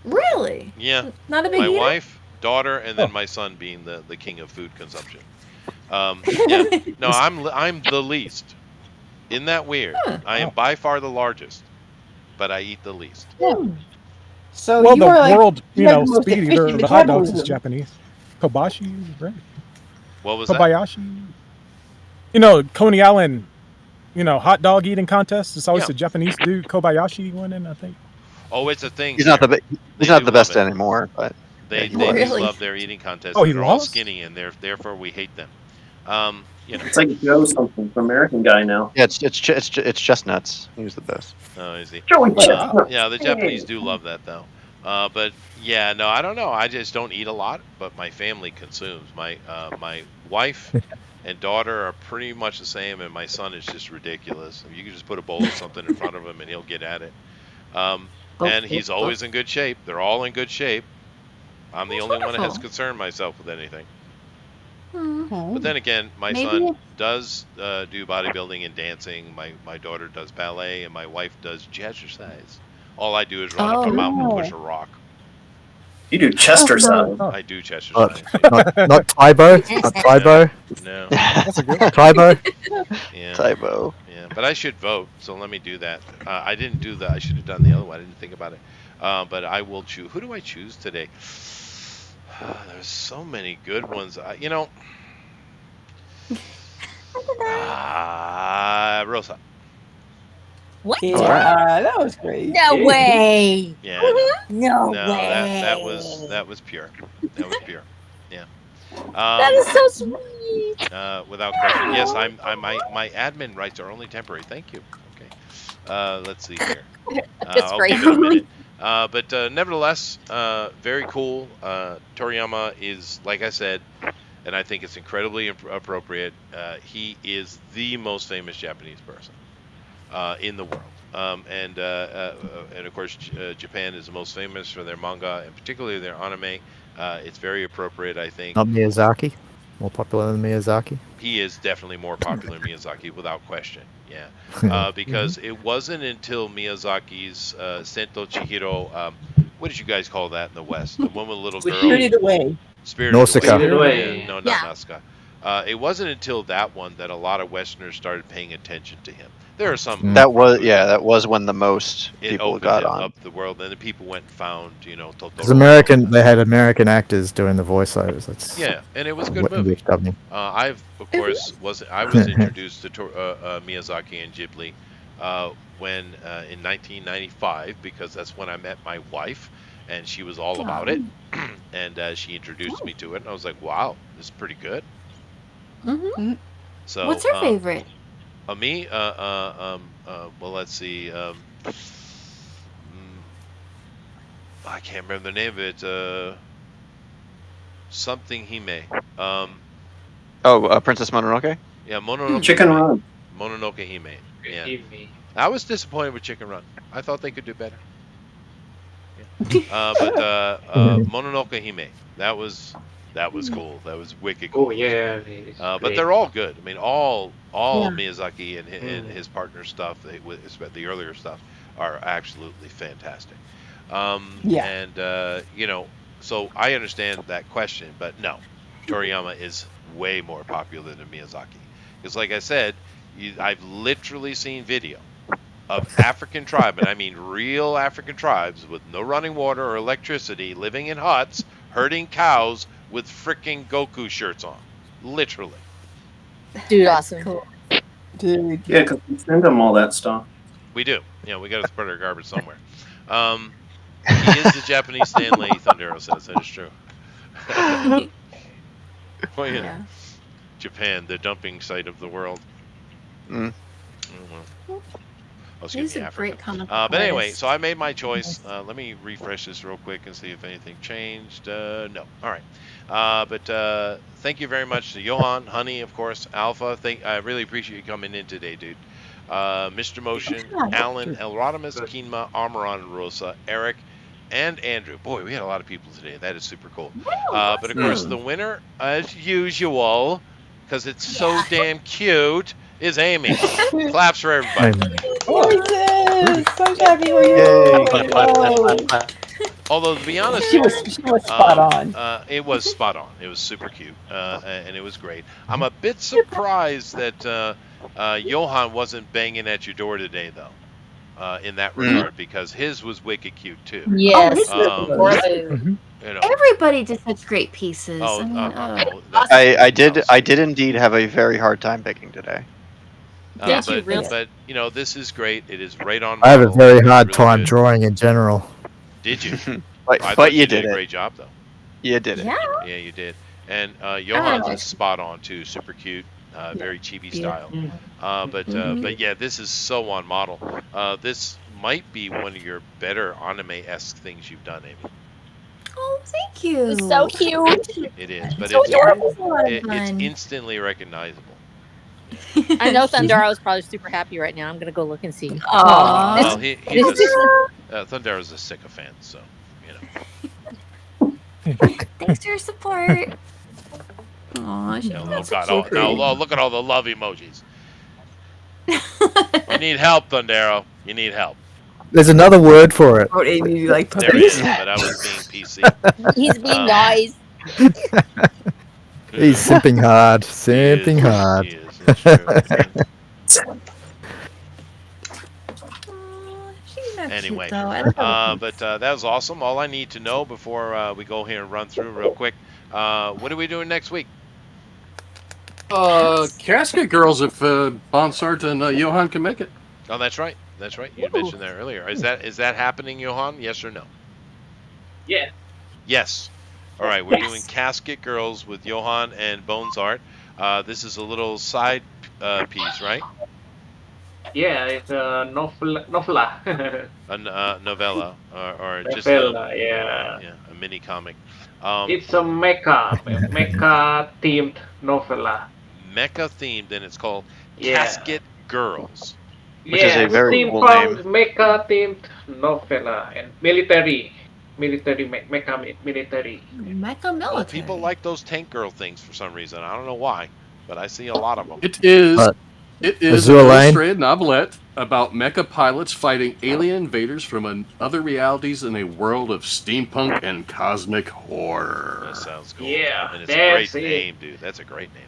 Really? Yeah. Not a big My eater? wife, daughter, and then my son being the king of food consumption. Yeah. No, I'm the least. Isn't that weird? I am by far the largest, but I eat the least. So Well, you the are like world, you have the most speed eater of efficient the hot dogs is metabolism. Japanese. Kobashi, right? What was that? Kobayashi. Coney Island, hot dog eating contest. It's always Yeah. the Japanese dude, Kobayashi winning, I think. Oh, it's a thing. He's not there. he's not do the best love it. anymore, but They he do was. love their eating contests. Oh, he They're all lost? skinny, and therefore we hate them. It's like Joe something, American guy now. Yeah, it's chestnuts. He was the best. Oh, is he? Joey Chestnut. Yeah, the Japanese do love that though. But yeah, no, I don't know. I just don't eat a lot, but my family consumes. My wife and daughter are pretty much the same, and my son is just ridiculous. You can just put a bowl of something in front of him, and he'll get at it. And he's always in good shape. They're all in good shape. I'm the only one that has wonderful. concerned myself with anything. Hmm. But then again, my Maybe son it's- does do bodybuilding and dancing. My daughter does ballet, and my wife does jazzercise. All I do is run up a mountain and push a rock. You do Chester side. I do jazzercise. Not Tybo. Not Tybo. No. That's a good one. Tybo. Yeah. Tybo. Yeah. But I should vote, so let me do that. I didn't do that. I should have done the other one. I didn't think about it. But I will choose. Who do I choose today? There's so many good ones. Rosa. What? Yeah, that was great. No way. Yeah. No, No, way. that was pure. That was pure. Yeah. That is so sweet. Without question. Yes, my admin rights are only temporary. Thank you. Okay. Let's see here. That's Oh, I'll great. give it a minute. But nevertheless, very cool. Toriyama is, like I said, and I think it's incredibly appropriate. He is the most famous Japanese person in the world. And of course, Japan is the most famous for their manga, and particularly their anime. It's very appropriate, I think. Not Miyazaki. More popular than Miyazaki. He is definitely more popular than Miyazaki, without question. Yeah, because it wasn't until Miyazaki's Sento Chihiro, what did you guys call that in the West? The one with the little girl. Spirited Away. Spirited Nausicaa. Away. Spirited Away. Yeah, no, not Yeah. Nausicaa. It wasn't until that one that a lot of Westerners started paying attention to him. There are some That was when the most it people opened got it on. up the world, and then people went and found, Totoro. Because they had American actors doing the voiceovers. That's Yeah, and it was a good movie. English dubbing. Of course, was introduced to Miyazaki and Ghibli when in 1995, because that's when I met my wife, and she was all about it. and she introduced me to it, and I was like, wow, this is pretty good. Mm-hmm. So What's her favorite? me, well, let's see. I can't remember the name of it. Something Hime. Princess Mononoke. Yeah, Mononoke Chicken Hime. Run. Mononoke Hime. Yeah. Hime. I was disappointed with Chicken Run. I thought they could do better. Yeah. But Mononoke Hime. That was cool. That was wicked cool. Oh yeah. But they're all good. I mean, all Yeah. Miyazaki and his partner stuff, the earlier stuff, are absolutely fantastic. Yeah. And so I understand that question, but no, Toriyama is way more popular than Miyazaki. Because, like I said, I've literally seen video of African tribe, and I mean real African tribes with no running water or electricity, living in huts, herding cows with freaking Goku shirts on. Literally. Dude, awesome. Cool. Dude. Yeah, because we send them all that stuff. We do. We got to spread our garbage somewhere. He is the Japanese Stan Lee, Thundero says. That is true. Well, Yeah. Japan, the dumping site of the world. Mm. Oh, He's excuse me, a Africa. great comic But anyway, artist. so I made my choice. Let me refresh this real quick and see if anything changed. No. All right. But thank you very much to Johan, Honey, of course, Alpha. I really appreciate you coming in today, dude. Mr. Motion, Alan, Elrodimus, Kinma, Armoron, Rosa, Eric, and Andrew. Boy, we had a lot of people today. That is super cool. But of course, the winner, as usual, because it's so damn cute, is Amy. Claps for everybody. Gorgeous! So happy for you. Oh. Although, to be honest, She was spot on. It was spot on. It was super cute, and it was great. I'm a bit surprised that Johan wasn't banging at your door today, though, in that regard, because his was wicked cute too. Yes. Everybody did such great pieces. Oh, I mean, I did indeed have a very hard time picking today. Did you really? But this is great. It is right on. I have a model. very It's hard really time good. drawing in general. Did you? But I thought you did did a it. great job, though. You did it. Yeah. Yeah, you did. And Johan's is spot on too. Super cute, very chibi style. But yeah, this is so on model. This might be one of your better anime-esque things you've done, Amy. Oh, thank you. It's so cute. It is, but So it's adorable. it's instantly recognizable. I know Thundero is probably super happy right now. I'm gonna go look and see. Aww. Well, Thundero's a sycophant, so Thanks for your support. Aw, she oh that's God! so Oh, no, look at all the love emojis. You need help, Thundero. You need help. There's another word for it. Oh, Amy, you like There it puppies? is, but I was being PC. He's being nice. He's simping hard. He Simping is, hard. he is, that's true. She's not Anyway, cute, though. I love her. but that was awesome. All I need to know before we go here and run through real quick, what are we doing next week? Casket Girls, if Bonsart and Johan can make it. Oh, that's right. That's right. You mentioned that earlier. Is that happening, Johan? Yes or no? Yeah. Yes. All right. We're doing Casket Girls with Johan and Bones Art. This is a little side piece, right? Yeah, it's a novella. A novella or just Novella, yeah. a mini comic. It's a mecha themed novella. Mecha themed, and it's called Yeah. Casket Girls. Which is a very cool steampunk name. mecha themed novella and military mecha military. Mecha Well, military. people like those tank girl things for some reason. I don't know why, but I see a lot of them. It is an Azure Lane. illustrated novelette about mecha pilots fighting alien invaders from other realities in a world of steampunk and cosmic horror. That sounds cool. Yeah, And it's a great that's it. name, dude. That's a great name.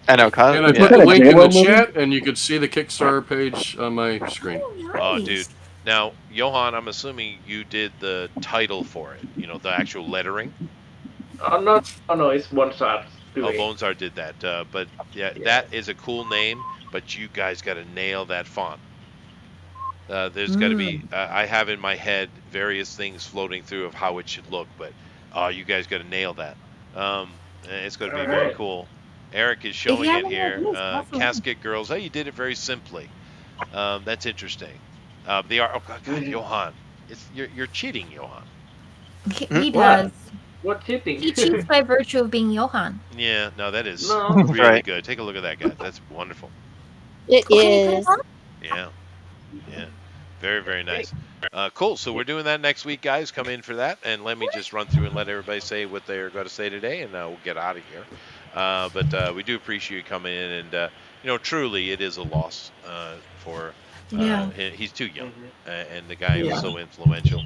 I know. And I put the link in the chat, and you could see the Kickstarter page on my screen. Oh, dude. Now, Johan, I'm assuming you did the title for it. You know, the actual lettering. No, it's Bonsart. Oh, Bonesart did that. But yeah, that is a cool name. But you guys got to nail that font. There's got to be. I have in my head various things floating through of how it should look, but Oh, you guys got to nail that. It's going to be very cool. Eric is showing it haven't here. had this, awesome. Casket Girls. Oh, you did it very simply. That's interesting. The art. Oh God, Johan, you're cheating, Johan. He does. What cheating? He cheats by virtue of being Johan. Yeah, no, that is No. really Right. good. Take a look at that, guy. That's wonderful. It Can you put is. it on? Yeah, yeah, very, very nice. Cool. So we're doing that next week, guys. Come in for that, and let me just run through and let everybody say what they're going to say today, and we'll get out of here. But we do appreciate you coming in, and truly, it is a loss for. Yeah. He's too young, and the guy was so influential.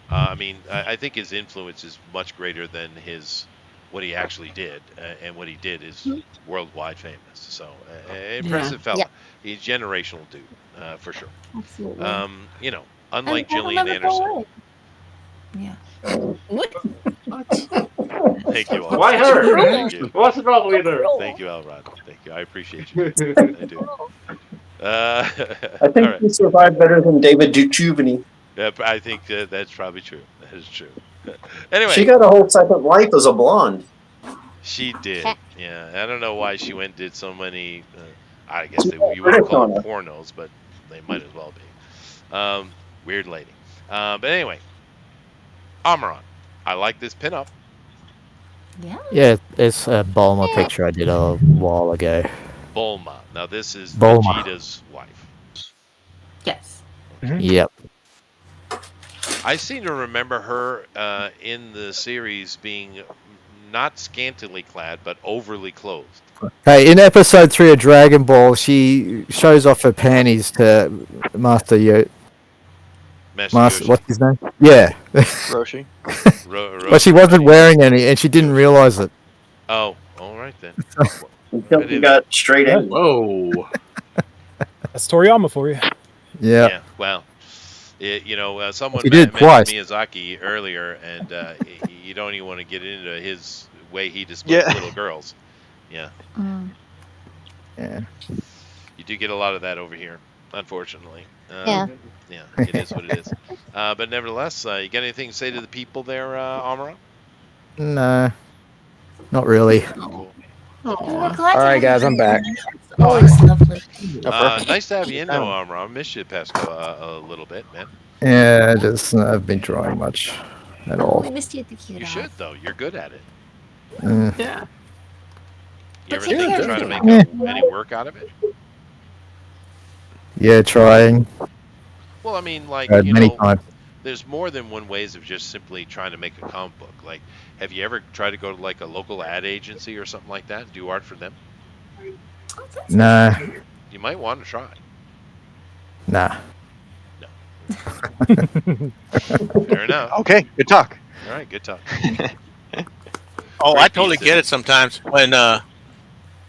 I think his influence is much greater than what he actually did, and what he did is worldwide famous. So impressive fella. Yeah. He's generational dude, for sure. Absolutely. Unlike That'll Gillian never go Anderson. away. Yeah. Thank you, all. Why her? Thank you. What's wrong with her? Thank you, Alrod. Thank you. I appreciate you. I do. I All think right. he survived better than David Duchovny. Yeah, I think that's probably true. That is true. Anyway, She got a whole second life as a blonde. she did. Yeah, I don't know why she went and did so many. I guess you wouldn't call them pornos, but they might as well be. Weird lady. But anyway, Amaran. I like this pinup. Yeah. Yeah, it's a Bulma picture I did a while ago. Bulma. Now this is Bulma. Vegeta's wife. Yes. Yep. I seem to remember her in the series being not scantily clad, but overly clothed. Hey, in episode 3 of Dragon Ball, she shows off her panties to Master Yoshi. what's his name? Yeah. Roshi. But she wasn't wearing any, and she didn't realize it. Oh, all right then. Until he got straight in. Whoa. That's Toriyama for you. Yeah. Yeah. Well, someone He did mentioned twice. Miyazaki earlier, and you don't even want to get into his way he displays Yeah. little girls. Yeah. Yeah. You do get a lot of that over here, unfortunately. Yeah. Yeah, it is what it is. But nevertheless, you got anything to say to the people there, Amara? No. Not really. Cool. We're glad All to right, have guys, you I'm back. It's always lovely. Nice to have you in, though, Amara. I missed you the past a little bit, man. Yeah, I've been drawing much at We all. missed you at the cute You should, though. You're good at it. Yeah. You ever But think of yeah, trying to make yeah. any work out of it? Yeah, trying. Well, I mean, like, Many times. there's more than one ways of just simply trying to make a comic book. Like, have you ever tried to go to, like, a local ad agency or something like that and do art for them? Nah. You might want to try. Nah. Fair enough. Okay, good talk. All right, good talk. Oh, I totally get it sometimes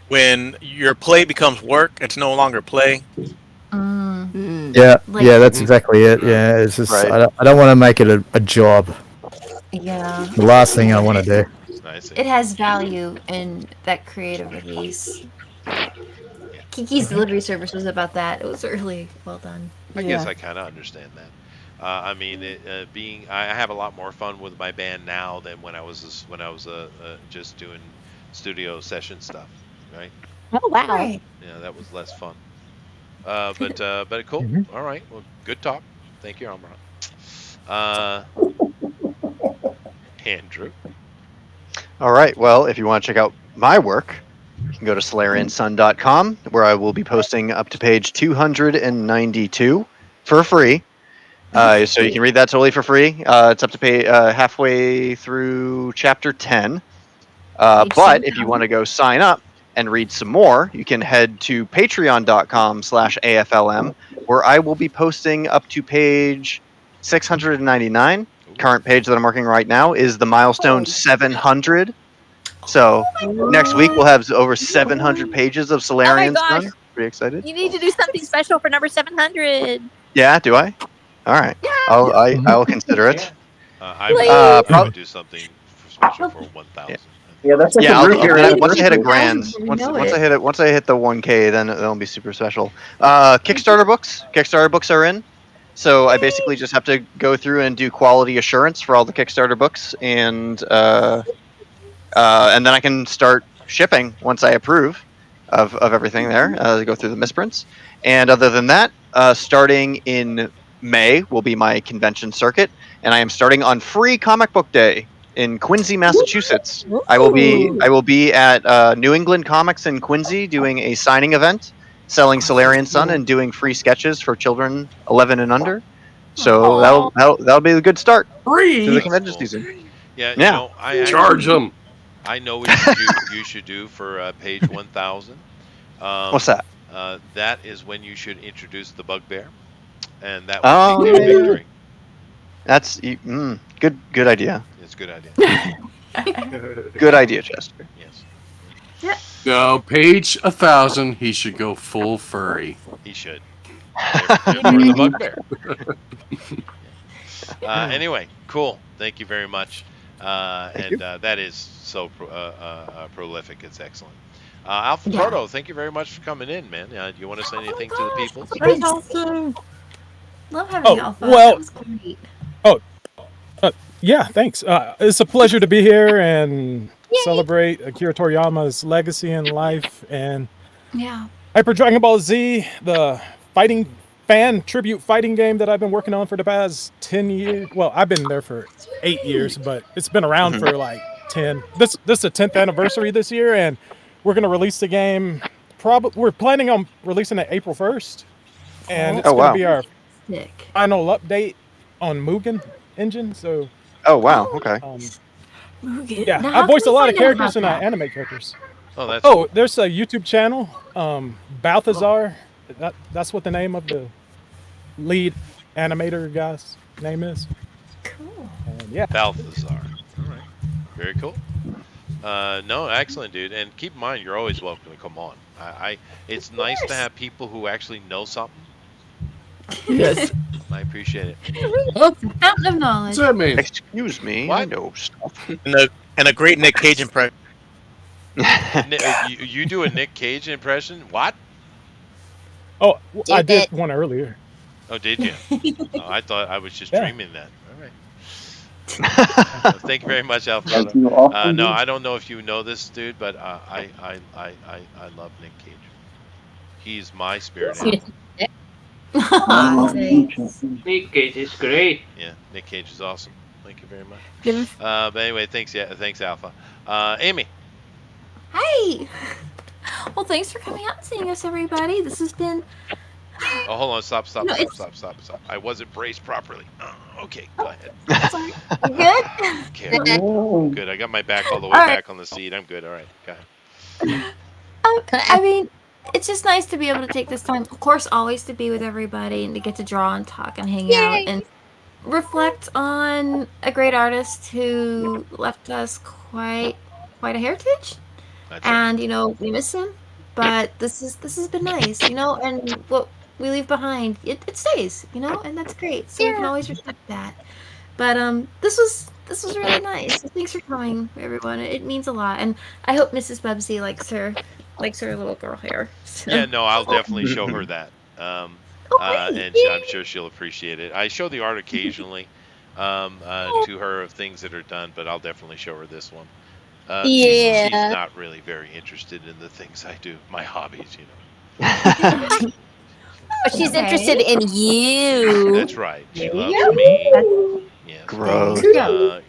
when your play becomes work, it's no longer play. Yeah, Like- yeah, that's exactly it. Yeah, it's just Right. I don't want to make it a job. Yeah. The last thing I want to do. I see. It has value in that creative release. Kiki's delivery service was about that. It was really well done. I guess I kind of understand that. I mean, I have a lot more fun with my band now than when I was just doing studio session stuff, right? Oh wow. Right. Yeah, that was less fun. But cool. All right. Well, good talk. Thank you, Amara. Andrew. All right. Well, if you want to check out my work, you can go to SlayerandSon.com, where I will be posting up to page 292 for free. So you can read that totally for free. It's up to halfway through chapter 10. But if you want to go sign up and read some more, you can head to patreon.com/AFLM, where I will be posting up to page 699. Current page that I'm working right now is the milestone 700. So next week we'll have over 700 pages of Solarians gosh. done. Pretty excited. You need to do something special for number 700. Yeah, do I? All right. I'll consider it. I would probably do something special for 1,000. Yeah, that's like Yeah, a root beer once I hit a grand, We once know I hit it, once I hit the 1K, then it'll be super special. Kickstarter books are in. So I basically just have to go through and do quality assurance for all the Kickstarter books, and then I can start shipping once I approve of everything there. Go through the misprints, and other than that, starting in May will be my convention circuit, and I am starting on Free Comic Book Day in Quincy, Massachusetts. I will be at New England Comics in Quincy doing a signing event, selling Solarian Sun and doing free sketches for children 11 and under. So that'll be a good start to the Free. convention season. Yeah, you Yeah. know, I Charge them. I know what you should do for page 1000. What's that? That is when you should introduce the bugbear, and that Oh, would be your yeah. victory. That's good idea. It's a good idea. Good idea, Chester. Yes. No, page 1000. He should go full furry. He should. Therefore, the bugbear. Anyway, cool. Thank you very much. That is so prolific. It's excellent. Alpha Proto, thank you very much for coming in, man. Do you want to say anything to the people? Thanks. Love having you, Alpha. well- That was great. Yeah, thanks. It's a pleasure to be here and celebrate Akira Toriyama's legacy in life and Yeah. Hyper Dragon Ball Z, the fighting fan tribute fighting game that I've been working on for the past 10 years. Well, I've been there for 8 years, but it's been around for like 10. This is the 10th anniversary this year, and we're going to release the game. We're planning on releasing it April 1st, and it's going to be our Sick. final update on Mugen engine. So, Oh wow, okay. yeah, Now, I how voiced can a we lot of find out characters about and that? anime characters. Oh, that's Oh, there's a YouTube channel, Balthazar. That's what the name of the lead animator guy's name is. Cool. And yeah. Balthazar. All right. Very cool. No, excellent, dude. And keep in mind, you're always welcome to come on. It's nice to have people who actually know something. Yes. I appreciate it. Fountain of knowledge. What's that mean? Excuse me. I know stuff. And a great Nick Cage impression. You do a Nick Cage impression? What? Oh, I did one earlier. Oh, did you? Oh, I thought I was just Yeah. dreaming that. All right. Thank you very much, Alfredo. No, I don't know if you know this dude, but I love Nick Cage. He's my spirit animal. Nick Cage is great. Yeah, Nick Cage is awesome. Thank you very much. Give But anyway, thanks. Yeah, thanks, Alpha. Amy. Hey! Well, thanks for coming out and seeing us, everybody. This has been. Oh, hold on. Stop. No, I wasn't braced properly. Okay, go ahead. Sorry. You good? Okay, good. I got my back all the way All right. back on the seat. I'm good. All right, go ahead. I mean, it's just nice to be able to take this time, of course, always to be with everybody and to get to draw and talk and hang out and reflect on a great artist who left us quite a heritage. That's right. And we miss him, but this has been nice, and what we leave behind, it stays, and that's great. So we can always respect that. But this was really nice. So thanks for coming, everyone. It means a lot, and I hope Mrs. Bubsy likes her little girl hair. So. Yeah, no, I'll definitely show her that. And I'm sure she'll appreciate it. I show the art occasionally to her of things that are done, but I'll definitely show her this one. She's not really very interested in the things I do, my hobbies, But she's interested in you. That's right. She loves me. Yeah. Gross.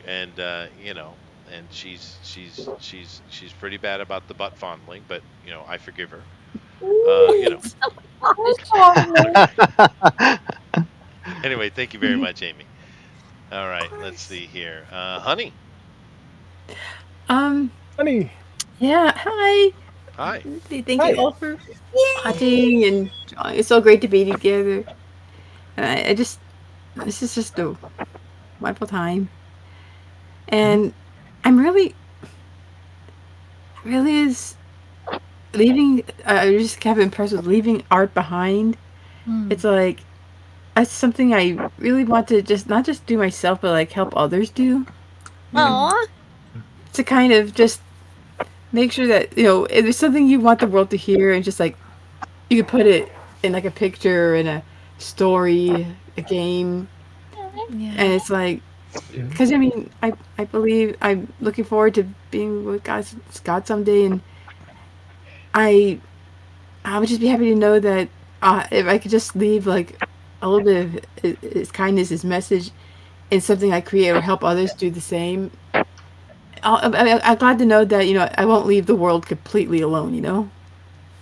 And and she's pretty bad about the butt fondling, but I forgive her. Anyway, thank you very much, Amy. All right, let's see here. Honey. Honey. Yeah, hi. Hi. Thank you all for watching, and it's so great to be together. This is just a wonderful time, and I'm really is leaving. I just kind of impressed with leaving art behind. It's like that's something I really want to not just do myself, but like help others do. Aww. To kind of just make sure that if there's something you want the world to hear, and just like you could put it in like a picture, in a story, a game, Yeah. and it's like, because I mean, I believe I'm looking forward to being with God someday, and I I would just be happy to know that if I could just leave like a little bit of his kindness, his message, in something I create or help others do the same. I'm glad to know that I won't leave the world completely alone.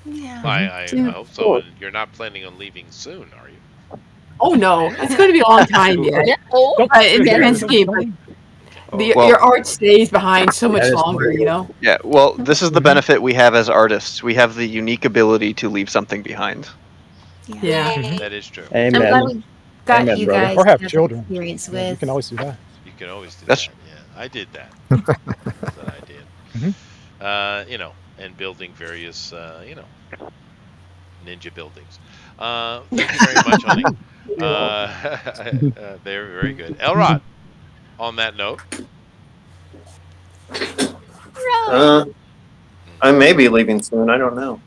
Yeah. I Yeah. hope so. And you're not planning on leaving soon, are you? Oh no, it's going to be a long time yet. Oh, But in the yeah. grand scheme, like, Well- your art stays behind so much That is longer. Yeah, well, this is the benefit we have as artists. We have the unique ability to leave something behind. Yeah. That is true. I'm glad Amen. we got Amen, you brother. guys Or to have have children. experience Yeah, you with. can always do that. You can always do That's- that. Yeah, I did that. That's what I did. Mhm. And building various, ninja buildings. Thank you very much, honey. They're very good. Elrod, on that note. I may be leaving soon. I don't know.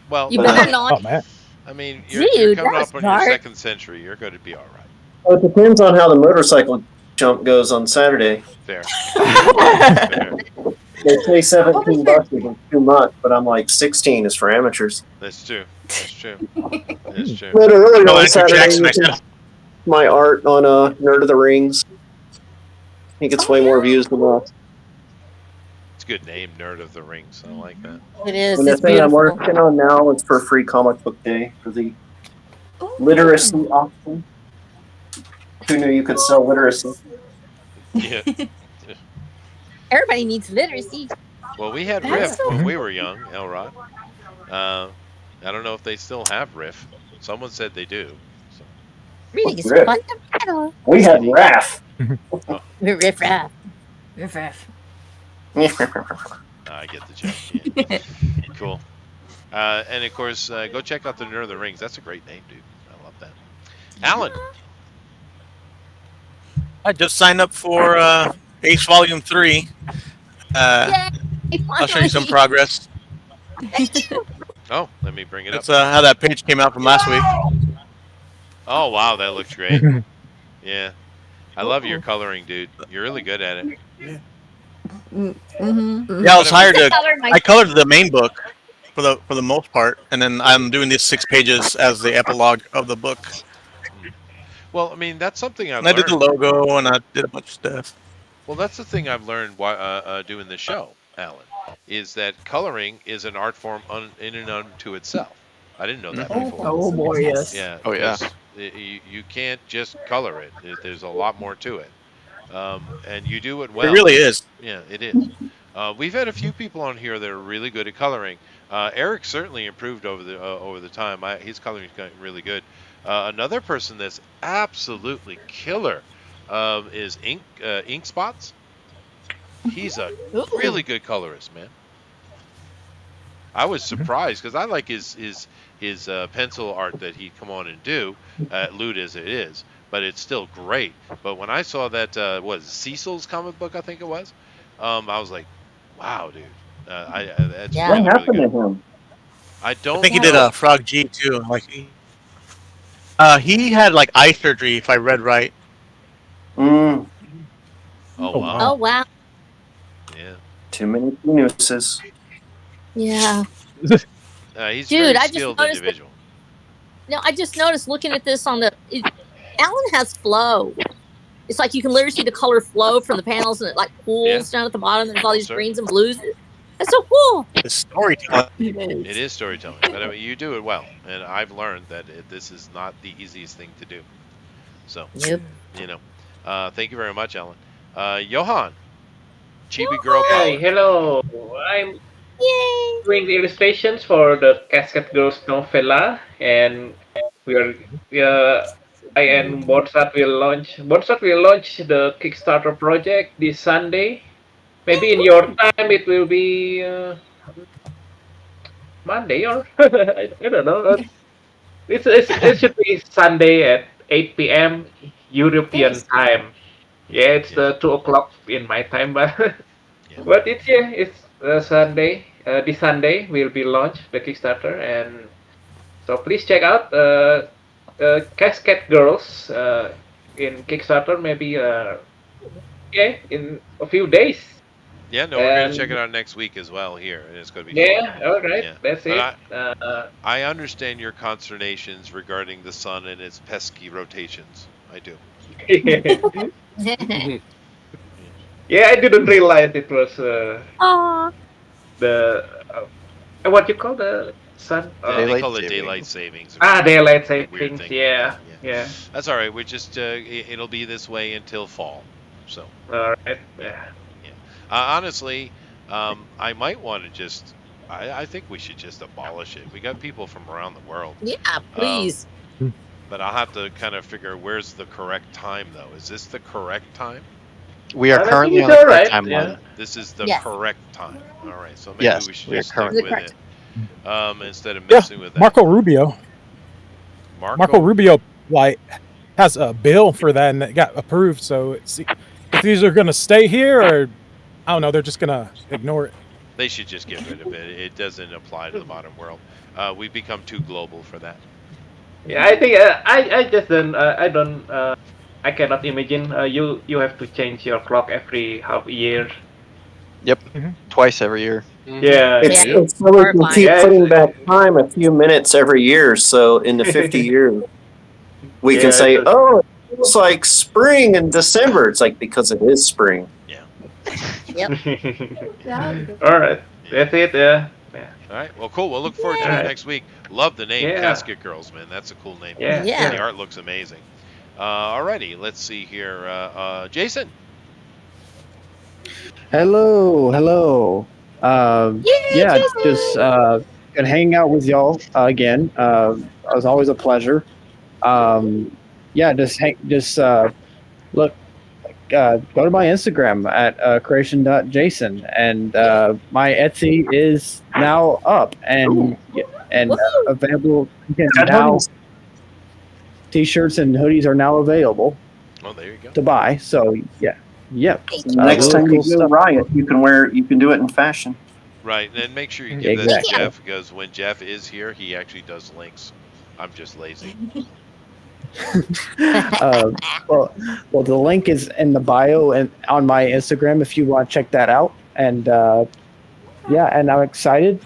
Well, You better not. Oh man. I mean, you're Dude, coming that was up on your dark. second century. You're going to be all right. Well, it depends on how the motorcycle jump goes on Saturday. Fair. Fair. They say $17 is too much, but I'm like 16 is for amateurs. That's true. That's true. That's true. Literally No, on Andrew Saturday, Jackson, I you can said. my art on Nerd of the Rings. He gets way more views than us. It's a good name, Nerd of the Rings. I like that. It is. And the It's thing I'm beautiful. working on now is for Free Comic Book Day for the literacy auction. Who knew you could sell literacy? Yeah. Everybody needs literacy. Well, we had That's Riff so when we were young, Elrod. I don't know if they still have Riff. Someone said they do. So. Reading is Riff? fundamental. We had RAF. Riff raff. Riff raff. I get the joke. Yeah. Cool. And of course, go check out the Nerd of the Rings. That's a great name, dude. I love that. Alan. I just signed up for Ace Volume 3. I'll show you some progress. Oh, let me bring it up. That's how that page came out from last week. Oh, wow, that looks great. Yeah. I love your coloring, dude. You're really good at it. Mm-hmm. Yeah, I was hired to. Colored my- I colored the main book for the most part, and then I'm doing these 6 pages as the epilogue of the book. Well, I mean, that's something I've And I did the learned. logo, and I did a bunch of stuff. Well, that's the thing I've learned while doing the show, Alan, is that coloring is an art form in and unto itself. I didn't know that before. Oh boy, yes. Yeah. Oh, yeah. because you can't just color it. There's a lot more to it. And you do it well. It really is. Yeah, it is. We've had a few people on here that are really good at coloring. Eric certainly improved over the time. His coloring is gotten really good. Another person that's absolutely killer is Ink Spots. He's a really good colorist, man. I was surprised because I like his pencil art that he'd come on and do, lewd as it is, but it's still great. But when I saw that was Cecil's comic book, I think it was, I was like, wow, dude. That's Yeah. What really, happened really to good. him? I don't I think he know. did a Frog G too. Like, he had like eye surgery, if I read right. Mm, Oh Oh wow. wow. Yeah. too many penises. Yeah. He's a Dude, very I just skilled noticed that- individual. No, I just noticed looking at this on Alan has flow. It's like you can literally see the color flow from the panels, and it like pools down at the bottom. There's all these Sure. greens and blues. That's so cool. It's storytelling. It is storytelling, but I mean, you do it well, and I've learned that this is not the easiest thing to do. So, Yep. Thank you very much, Ellen. Johan, Chibi Girl Hey, Power. hello. I'm Yay. doing the illustrations for the Casket Girls novella, and we are. I and Borsat will launch. Borsat will launch the Kickstarter project this Sunday. Maybe in your time it will be Monday or I don't know. It should be Sunday at 8 p.m. European Nice. time. Yeah, it's Yeah. 2 o'clock in my time, but Yeah. but it's Sunday. This Sunday will be launched the Kickstarter, and so please check out Cascade Girls in Kickstarter maybe in a few days. Yeah, no, we're going to check And it out next week as well here, and it's going to be yeah, fun. all right, Yeah, that's but it. I understand your consternations regarding the sun and its pesky rotations. I do. Yeah, I didn't realize it was Aw. the what you call the sun. They call it daylight savings. Daylight Weird savings. thing. Yeah. That's all right. We just it'll be this way until fall. So. All right. Yeah. Honestly, I might want to just. I think we should just abolish it. We got people from around the world. Yeah, please. But I'll have to kind of figure where's the correct time, though. Is this the correct time? We are I currently think on it's the all correct right, timeline. yeah. This is the Yes. correct time. All right, so maybe Yes, we should we are just stick currently with correct. it instead of Yeah, messing with that. Marco Rubio. Marco Rubio like has a bill for that, and it got approved. So it's either going to stay here, or I don't know. They're just going to ignore it. They should just get rid of it. It doesn't apply to the modern world. We've become too global for that. Yeah, I think I just don't I cannot imagine you have to change your clock every half year. Yep, twice every year. Yeah, It's so we can keep putting back time a few minutes every year. So in the 50 years, we can say, "Oh, it feels like spring in December." It's like because it is spring. Yeah. Yep. All right, that's it. Yeah. All right. Well, cool. We'll look forward to it next week. Love the name Yeah. Casket Girls, man. That's a cool name. Yeah. Yeah. The art looks amazing. Alrighty. Let's see here. Jason. Hello. Yeah, Jason! just been hanging out with y'all again. It was always a pleasure. Yeah, look. Go to my Instagram at creation.jason, and my Etsy is now up and available now. T-shirts and hoodies are now available. Oh, there you go. To buy. So yeah. Next time you do Riot, you can do it in fashion. Right, and make sure you give that to Exactly. Jeff, because when Jeff is here, he actually does links. I'm just lazy. Well, the link is in the bio and on my Instagram if you want to check that out. And and I'm excited.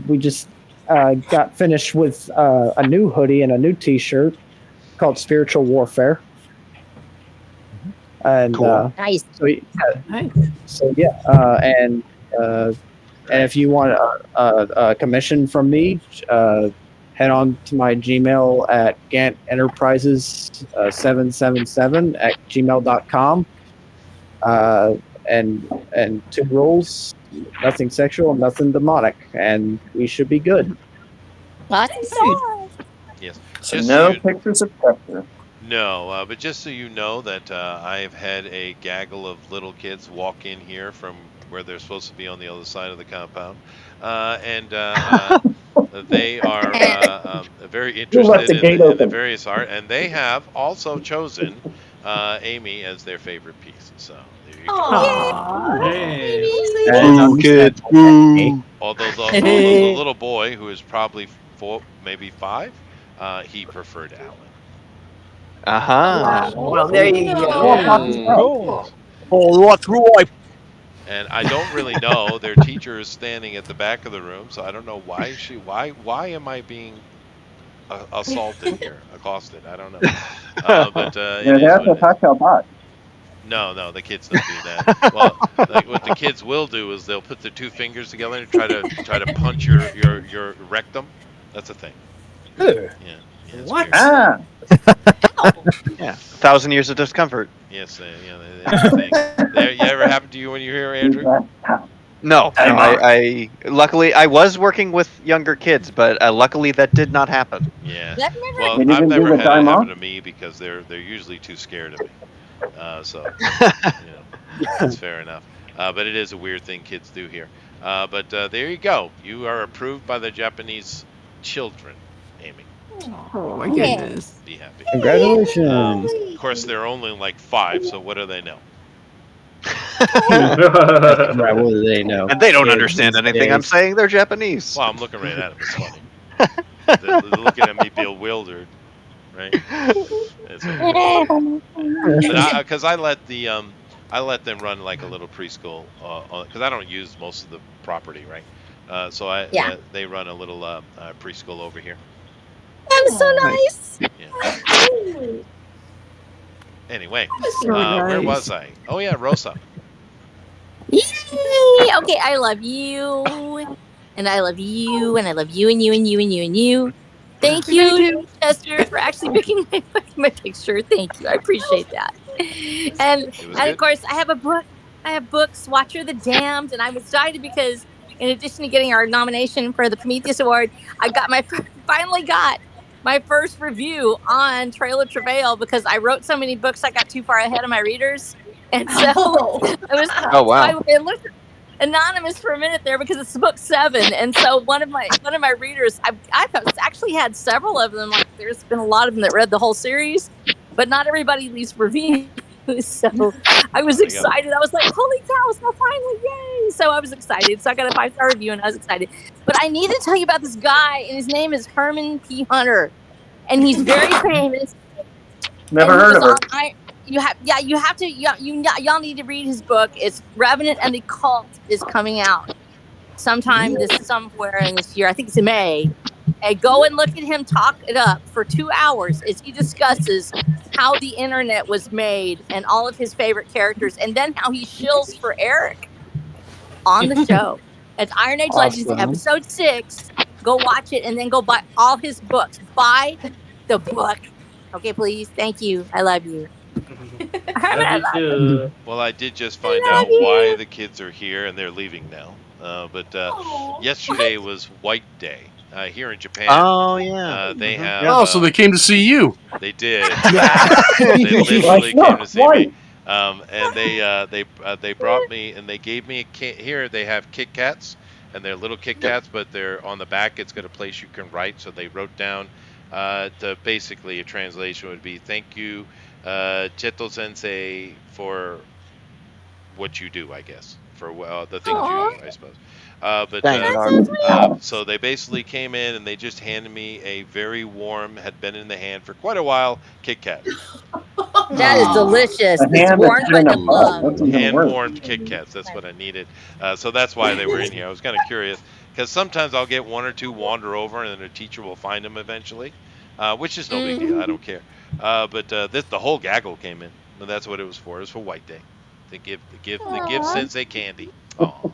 We just got finished with a new hoodie and a new T-shirt called Spiritual Warfare. And Nice. And if you want a commission from me, head on to my Gmail at gantenterprises777@gmail.com. And 2 rules: nothing sexual, nothing demonic, and we should be good. Awesome. Yes. So Just no so you- pictures of Pepper. No, but just so you know that I've had a gaggle of little kids walk in here from where they're supposed to be on the other side of the compound, and they are very left interested the gate in the open? various art, and they have also chosen Amy as their favorite piece. So there you go. Boo, kids, boo. Although the little boy, who is probably 4, maybe 5, he preferred Alan. Well, there you go. Oh, that's right. And I don't really know. Their teacher is standing at the back of the room, so I don't know why am I being assaulted here, accosted? I don't know. But it is that's what a cocktail bot. No, the kids don't do that. Well, like, what the kids will do is they'll put their 2 fingers together and try to punch your rectum. That's a thing. Yeah. It's What? weird. Yeah, 1,000 years of discomfort. Yes, that's a thing. You ever happened to you when you were here, Andrew? No, I luckily I was working with younger kids, but luckily that did not happen. Yeah. That never Well, They didn't I've do never the had it time happen off? to me because they're usually too scared of me. That's fair enough. But it is a weird thing kids do here. But there you go. You are approved by the Japanese children, Amy. Oh my goodness. Be happy. Congratulations. Of course, they're only like 5, so what do they know? Right, what do they know? And they don't Kids understand these anything days. I'm saying. They're Japanese. Well, I'm looking right at them. It's funny. They're looking at me bewildered. right? Because I let them run like a little preschool, because I don't use most of the property, right? So Yeah. they run a little preschool over here. That was so nice. Yeah. Anyway, where was I? Oh yeah, Rosa. Yay! Okay, I love you, and I love you, and I love you, and you, and you, and you, and you. Thank We love you, you. Chester, for actually picking my picture. Thank you, I appreciate that. And It was and of good. course, I have a book. I have books, Watcher of the Damned, and I'm excited because in addition to getting our nomination for the Prometheus Award, I got finally got my first review on Trail of Travail because I wrote so many books I got too far ahead of my readers, and so Oh. it was. Oh wow. It looked anonymous for a minute there because it's book 7, and so one of my readers, I've actually had several of them. Like there's been a lot of them that read the whole series, but not everybody leaves reviews. So I was excited. I was like, "Holy cow! It's not finally yay!" So I was excited. So I got a 5-star review, and I was excited. But I need to tell you about this guy, and his name is Herman P. Hunter, and he's very famous. Never And he heard was of her. on you have to y'all need to read his book. It's Revenant and the Cult is coming out sometime somewhere in this year. I think it's in May. And go and look at him talk it up for 2 hours as he discusses how the internet was made and all of his favorite characters, and then how he shills for Eric on the show. It's Iron Age Legends Awesome. episode 6. Go watch it and then go buy all his books. Buy the book. Okay, please. Thank you. I love you. Love you too. Well, I did just find out why the kids are here, and they're leaving now. But yesterday was White Day here in Japan. Oh yeah. They have. Oh, so they came to see you. They did. They literally came to see me. And they brought me, and they gave me here. They have Kit Kats, and they're little Kit Kats, but they're on the back. It's got a place you can write. So they wrote down. Basically, a translation would be "Thank you, Cheto Sensei, for what you do." I guess for the things you do, I suppose. So they basically came in and they just handed me a very warm, had been in the hand for quite a while, Kit Kat. That is delicious. A It's hand warmed that's by in the a mug. love. That's even Hand worse. warmed Kit Kats. That's what I needed. So that's why they were in here. I was kind of curious because sometimes I'll get one or two wander over, and then a teacher will find them eventually, which is no big deal. I don't care. But the whole gaggle came in, and that's what it was for. It was for White Day. To give Sensei candy. Oh.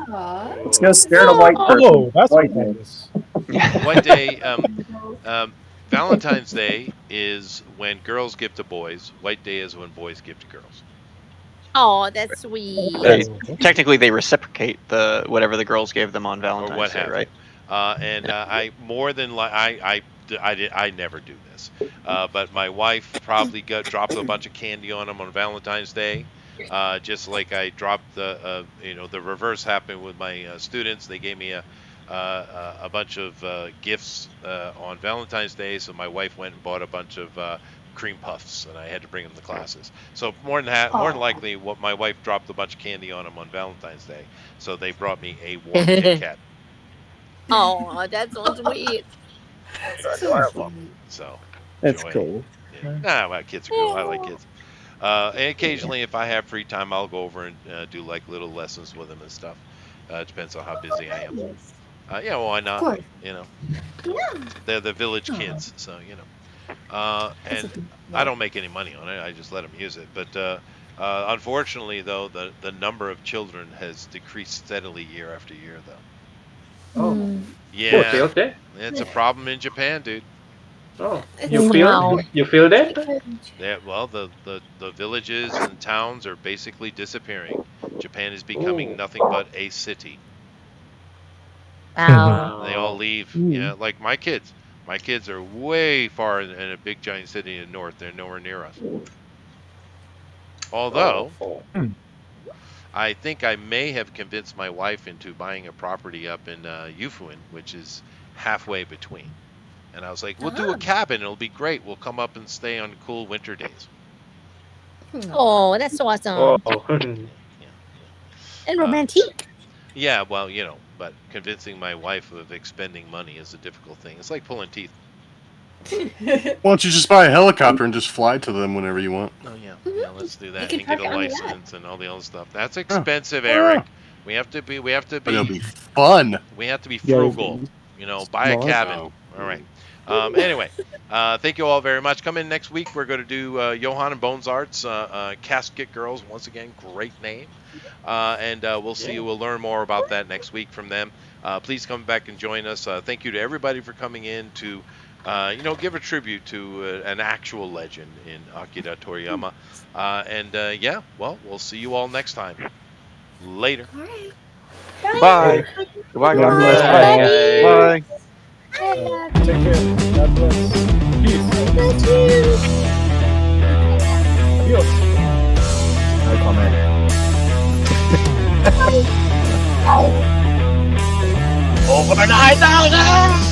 Let's go stare at a white person. Oh, that's White what day. that is. White Day. Valentine's Day is when girls give to boys. White Day is when boys give to girls. Oh, that's sweet. Technically, they reciprocate whatever the girls gave them on Or Valentine's what Day, have right? you. I more than I never do this, but my wife probably dropped a bunch of candy on them on Valentine's Day, just like I dropped the reverse happened with my students. They gave me a bunch of gifts on Valentine's Day, so my wife went and bought a bunch of cream puffs, and I had to bring them to classes. So more than likely, what my wife dropped a bunch of candy on them on Valentine's Day, so they brought me a warm Kit Kat. Oh, that's so sweet. That's adorable. So That's enjoy it. cool. Yeah. Nah, my kids are cool. I like kids. And occasionally, if I have free time, I'll go over and do like little lessons with them and stuff. It depends on how busy I am. Yeah, why not? You know, they're the village kids, so you know. And I don't make any money on it. I just let them use it. But unfortunately, though, the number of children has decreased steadily year after year, though. Oh. Yeah, Okay. it's a problem in Japan, dude. Oh, you feel that? Yeah, well, the villages and towns are basically disappearing. Japan is becoming nothing but a city. Wow. They all leave. Yeah, like my kids. My kids are way far in a big giant city in the north. They're nowhere near us. Although, I think I may have convinced my wife into buying a property up in Yufuin, which is halfway between. And I was like, we'll do a cabin. It'll be great. We'll come up and stay on cool winter days. Oh, that's so awesome. Oh. And romantic. Yeah, well, you know, but convincing my wife of expending money is a difficult thing. It's like pulling teeth. Why don't you just buy a helicopter and just fly to them whenever you want? Oh yeah, let's do that can and get a park on the yacht. license and all the other stuff. That's expensive, Eric. We have to be. But it'll be fun. We have to be Yeah, frugal. Buy a Nice. cabin. Oh. All right. Anyway, thank you all very much. Come in next week. We're going to do Johan and Bones Arts, Casket Girls. Once again, great name. And we'll see. We'll learn more about that next week from them. Please come back and join us. Thank you to everybody for coming in to, give a tribute to an actual legend in Akira Toriyama. We'll see you all next time. Later. All right. Bye. Goodbye, God Bye. bless. Bye. Take care. God bless. Peace. Adios. No comment. Over 9,000!